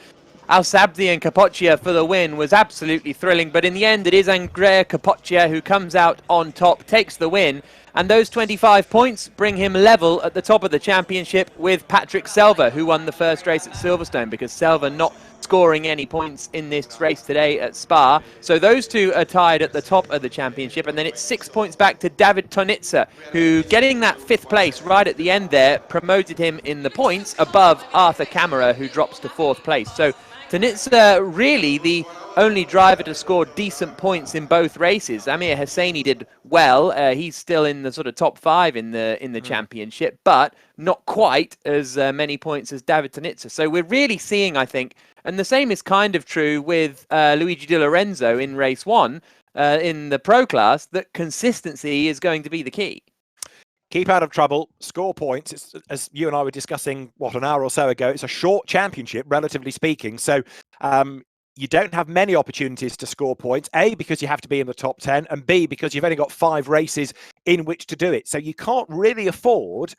Al Sabti and Capoccia for the win was absolutely thrilling. But in the end, it is Andrea Capoccia who comes out on top, takes the win. And those 25 points bring him level at the top of the championship with Patrick Selva, who won the first race at Silverstone, because Selva not scoring any points in this race today at Spa. So those two are tied at the top of the championship, and then it's 6 points back to David Tonitza, who, getting that 5th place right at the end there, promoted him in the points above Arthur Camara, who drops to 4th place. So Tonitza really the only driver to score decent points in both races. Amir Hosseini did well. He's still in the sort of top 5 in the championship, but not quite as many points as David Tonitza. So we're really seeing, I think, and the same is kind of true with Luigi Di Lorenzo in race 1 in the pro class, that consistency is going to be the key. Keep out of trouble, score points. It's, as you and I were discussing, an hour or so ago, it's a short championship, relatively speaking. So you don't have many opportunities to score points, A, because you have to be in the top 10, and B, because you've only got 5 races in which to do it. So you can't really afford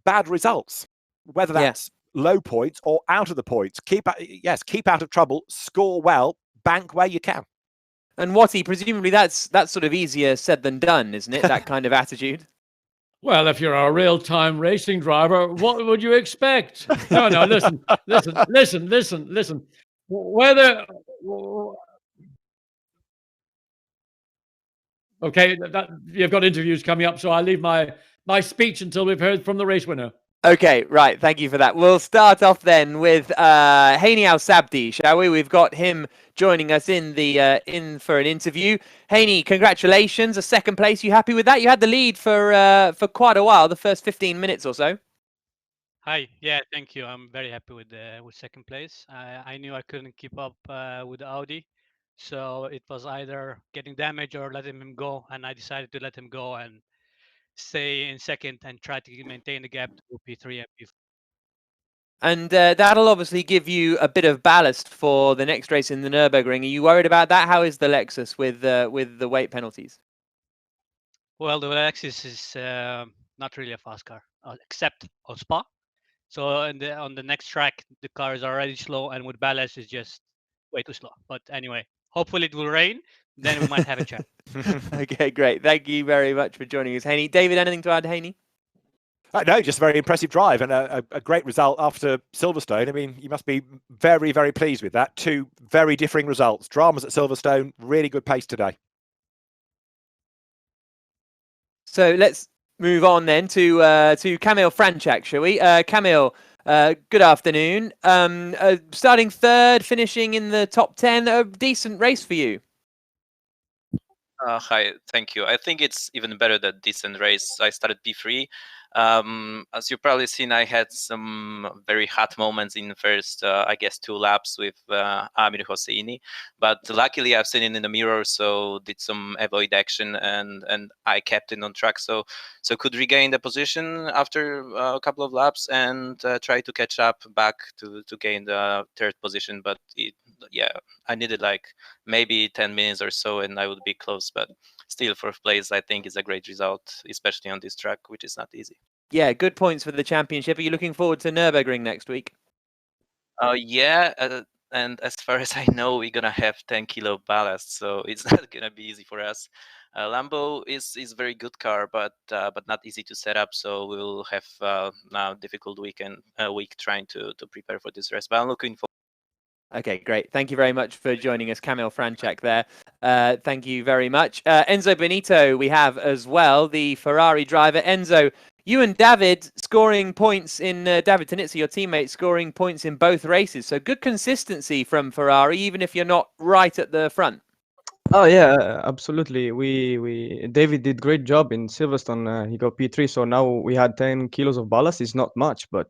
bad results, whether that's low points or out of the points. Keep out of trouble, score well, bank where you can. And Watty, presumably that's sort of easier said than done, isn't it? That kind of attitude. Well, if you're a real-time racing driver, what would you expect? No, listen. Whether okay, you've got interviews coming up, so I'll leave my speech until we've heard from the race winner. Okay, right. Thank you for that. We'll start off then with Hani Al Sabti, shall we? We've got him joining us in for an interview. Hani, congratulations, a 2nd place. You happy with that? You had the lead for quite a while, the first 15 minutes or so. Hi. Yeah, thank you. I'm very happy with 2nd place. I knew I couldn't keep up with Audi, so it was either getting damaged or letting him go, and I decided to let him go and stay in 2nd and try to maintain the gap to P3 and P4. And that'll obviously give you a bit of ballast for the next race in the Nürburgring. Are you worried about that? How is the Lexus with the weight penalties? Well, the Lexus is not really a fast car, except on Spa. So on the next track, the car is already slow, and with ballast, is just way too slow. But anyway, hopefully it will rain. Then we might have a chat. Okay, great. Thank you very much for joining us, Haney. David, anything to add, Haney? No, just a very impressive drive and a great result after Silverstone. I mean, you must be very, very pleased with that. Two very differing results. Dramas at Silverstone, really good pace today. So let's move on then to Kamil Franchak, shall we? Kamil, good afternoon. Starting third, finishing in the top 10, a decent race for you. Hi, thank you. I think it's even better than decent race. I started P3. As you've probably seen, I had some very hot moments in the first, I guess, 2 laps with Amir Hosseini. But luckily, I've seen it in the mirror, so did some avoid action, and I kept it on track. So could regain the position after a couple of laps and try to catch up back to gain the 3rd position. But I needed like maybe 10 minutes or so, and I would be close. But still, 4th place, I think, is a great result, especially on this track, which is not easy. Yeah, good points for the championship. Are you looking forward to Nürburgring next week? And as far as I know, we're gonna have 10 kilo ballast, so it's not gonna be easy for us. Lambo is a very good car, but not easy to set up. So we'll have now difficult week trying to prepare for this race. But I'm looking forward. Okay, great. Thank you very much for joining us, Kamil Franchak there. Thank you very much. Enzo Benito we have as well, the Ferrari driver. Enzo, you and David scoring points in, David Tanizzi, your teammate, scoring points in both races. So good consistency from Ferrari, even if you're not right at the front. Oh yeah, absolutely. David did great job in Silverstone. He got P3, so now we had 10 kilos of ballast. It's not much, but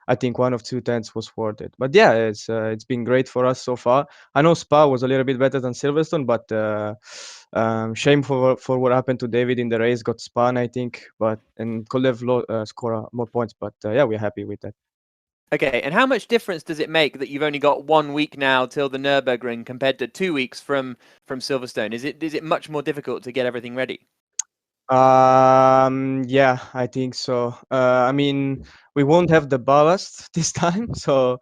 I think 1 of 2 tenths was worth it. But yeah, it's been great for us so far. I know Spa was a little bit better than Silverstone, but shame for what happened to David in the race. Got spun, I think, and could have scored more points. But yeah, we're happy with that. Okay, and how much difference does it make that you've only got 1 week now till the Nürburgring compared to 2 weeks from Silverstone? Is it much more difficult to get everything ready? Yeah, I think so. I mean, we won't have the ballast this time, so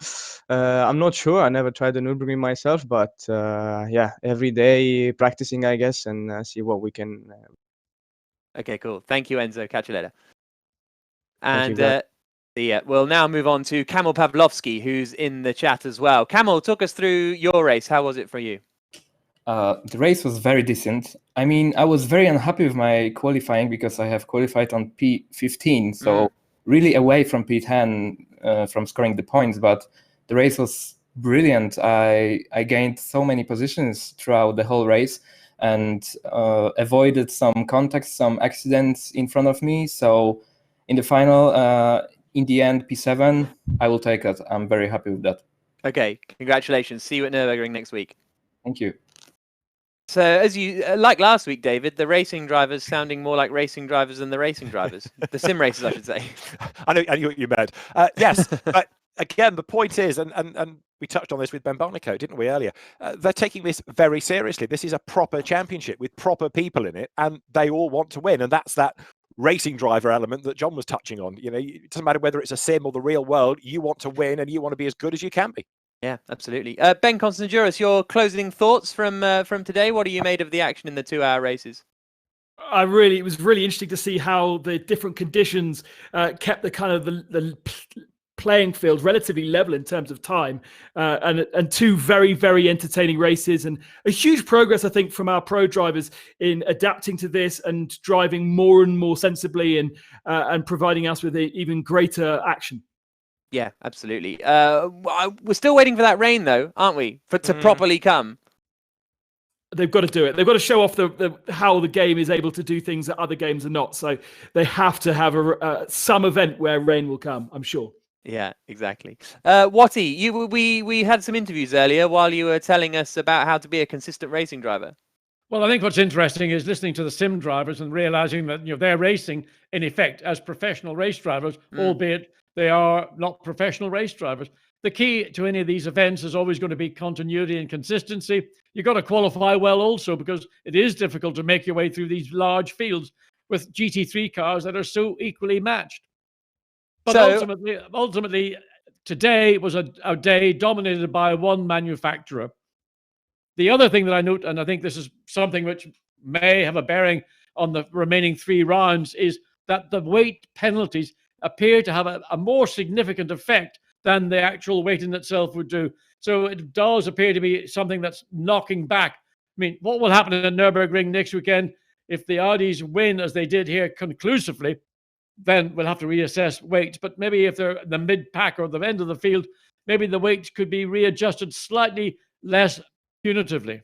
I'm not sure. I never tried the Nürburgring myself, but yeah, every day practicing, I guess, and see what we can. Okay, cool. Thank you, Enzo. Catch you later. Thank you, And we'll now move on to Kamil Pavlovsky, who's in the chat as well. Kamil, talk us through your race. How was it for you? The race was very decent. I mean, I was very unhappy with my qualifying because I have qualified on P15, so really away from P10 from scoring the points. But the race was brilliant. I gained so many positions throughout the whole race and avoided some contacts, some accidents in front of me. So in the final, in the end, P7, I will take it. I'm very happy with that. Okay, congratulations. See you at Nürburgring next week. Thank you. So, as you like last week, David, the racing drivers sounding more like racing drivers than the racing drivers, the sim racers, I should say. I know what you meant. Yes, but again, the point is, and we touched on this with Ben Barnicoat, didn't we, earlier? They're taking this very seriously. This is a proper championship with proper people in it, and they all want to win. And that's that racing driver element that John was touching on. You know, it doesn't matter whether it's a sim or the real world. You want to win, and you want to be as good as you can be. Yeah, absolutely. Ben Constantiouris, your closing thoughts from today. What are you made of the action in the 2-hour races? It was really interesting to see how the different conditions kept the kind of the playing field relatively level in terms of time, and 2 very, very entertaining races, and a huge progress, I think, from our pro drivers in adapting to this and driving more and more sensibly and providing us with even greater action. Yeah, absolutely. We're still waiting for that rain, though, aren't we? To properly come. They've got to do it. They've got to show off how the game is able to do things that other games are not. So they have to have some event where rain will come, I'm sure. Yeah, exactly. Watty, we had some interviews earlier while you were telling us about how to be a consistent racing driver. Well, I think what's interesting is listening to the sim drivers and realizing that they're racing in effect as professional race drivers, albeit they are not professional race drivers. The key to any of these events is always going to be continuity and consistency. You've got to qualify well also, because it is difficult to make your way through these large fields with GT3 cars that are so equally matched. But So- ultimately, today was a day dominated by one manufacturer. The other thing that I note, and I think this is something which may have a bearing on the remaining 3 rounds, is that the weight penalties appear to have a more significant effect than the actual weight in itself would do. So it does appear to be something that's knocking back. I mean, what will happen in the Nürburgring next weekend if the Audis win, as they did here conclusively? Then we'll have to reassess weights. But maybe if they're the mid-pack or the end of the field, maybe the weights could be readjusted slightly less punitively.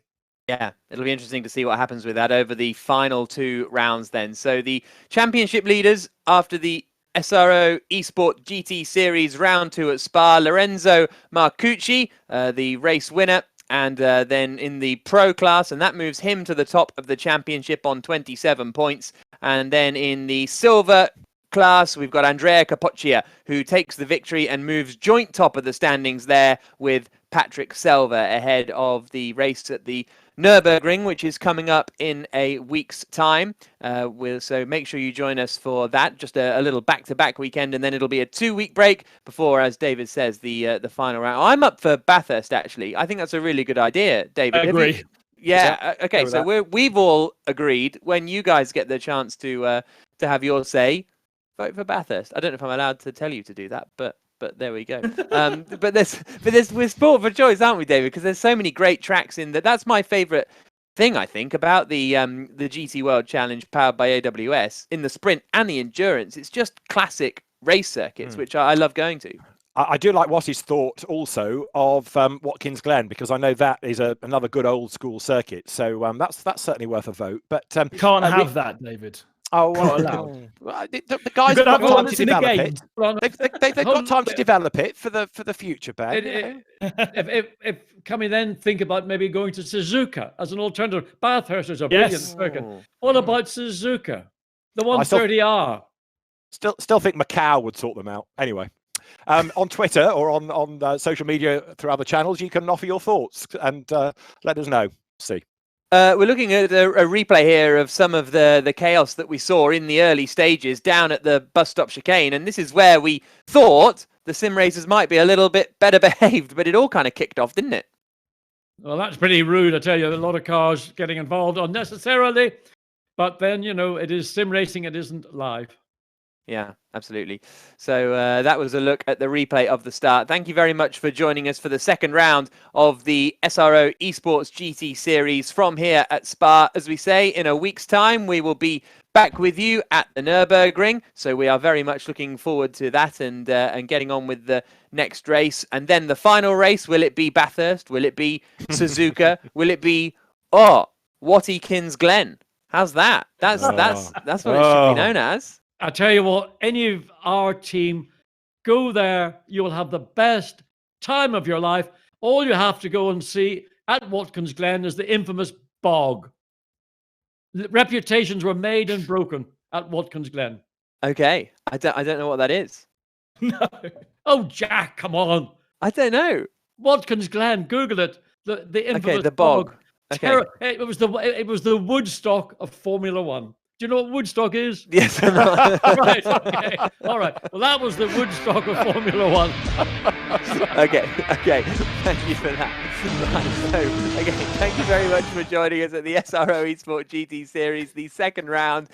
Yeah, it'll be interesting to see what happens with that over the final 2 rounds then. So the championship leaders after the SRO Esport GT Series round 2 at Spa, Lorenzo Marcucci, the race winner, and then in the pro class, and that moves him to the top of the championship on 27 points. And then in the silver class, we've got Andrea Capoccia, who takes the victory and moves joint top of the standings there with Patrick Selva ahead of the race at the Nürburgring, which is coming up in a week's time. So make sure you join us for that. Just a little back-to-back weekend, and then it'll be a 2-week break before, as David says, the final round. I'm up for Bathurst, actually. I think that's a really good idea, David. I agree. Yeah. Okay. So we've all agreed. When you guys get the chance to have your say, vote for Bathurst. I don't know if I'm allowed to tell you to do that, but there we go. But we're sport for choice, aren't we, David? Because there's so many great tracks in that. That's my favourite thing, I think, about the GT World Challenge powered by AWS in the sprint and the endurance. It's just classic race circuits, which I love going to. I do like Wattie's thought also of Watkins Glen, because I know that is another good old school circuit. So that's certainly worth a vote. But you can't have that, David. Oh, well, the guys have got time to develop it. They've got time to develop it for the future, Ben. If can we then think about maybe going to Suzuka as an alternative? Bathurst is a brilliant circuit. What about Suzuka? The 130R. Still think Macau would sort them out. Anyway. On Twitter or on social media through other channels, you can offer your thoughts and let us know. See. We're looking at a replay here of some of the chaos that we saw in the early stages down at the bus stop chicane, and this is where we thought the sim racers might be a little bit better behaved, but it all kind of kicked off, didn't it? Well, that's pretty rude, I tell you. A lot of cars getting involved unnecessarily, but then, it is sim racing, it isn't live. Yeah, absolutely. So that was a look at the replay of the start. Thank you very much for joining us for the second round of the SRO Esports GT Series from here at Spa. As we say, in a week's time, we will be back with you at the Nürburgring. So we are very much looking forward to that and getting on with the next race. And then the final race, will it be Bathurst? Will it be Suzuka? Will it be, Watkins Glen? How's that? That's what it should be known as. I tell you what, any of our team, go there. You will have the best time of your life. All you have to go and see at Watkins Glen is the infamous bog. Reputations were made and broken at Watkins Glen. Okay, I don't know what that is. No. Oh, Jack, come on. I don't know. Watkins Glen, Google it. The infamous the bog. Okay. It was the Woodstock of Formula One. Do you know what Woodstock is? Yes. Right. Okay. All right. Well, that was the Woodstock of Formula One. Okay. Thank you for that. Right, so, again, thank you very much for joining us at the SRO Esports GT Series, the second round.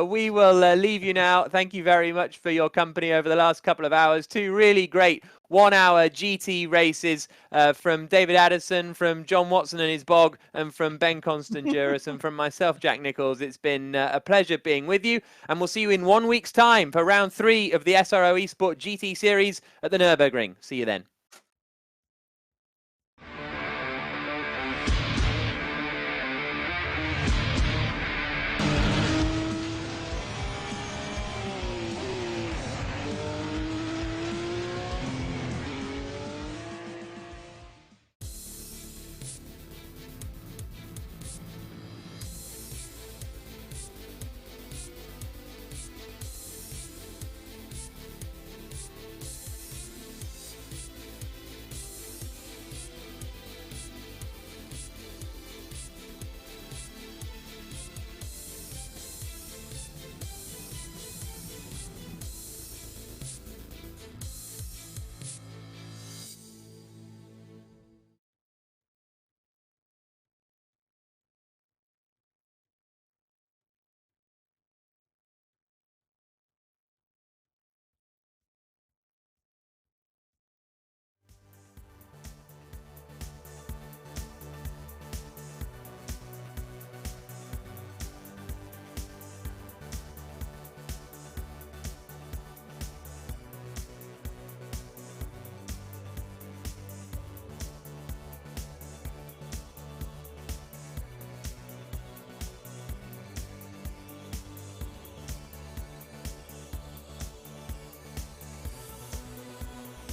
We will leave you now. Thank you very much for your company over the last couple of hours. 2 really great 1-hour GT races from David Addison, from John Watson and his bog, and from Ben Constanduris, and from myself, Jack Nichols. It's been a pleasure being with you, and we'll see you in 1 week's time for round 3 of the SRO Esports GT Series at the Nürburgring. See you then.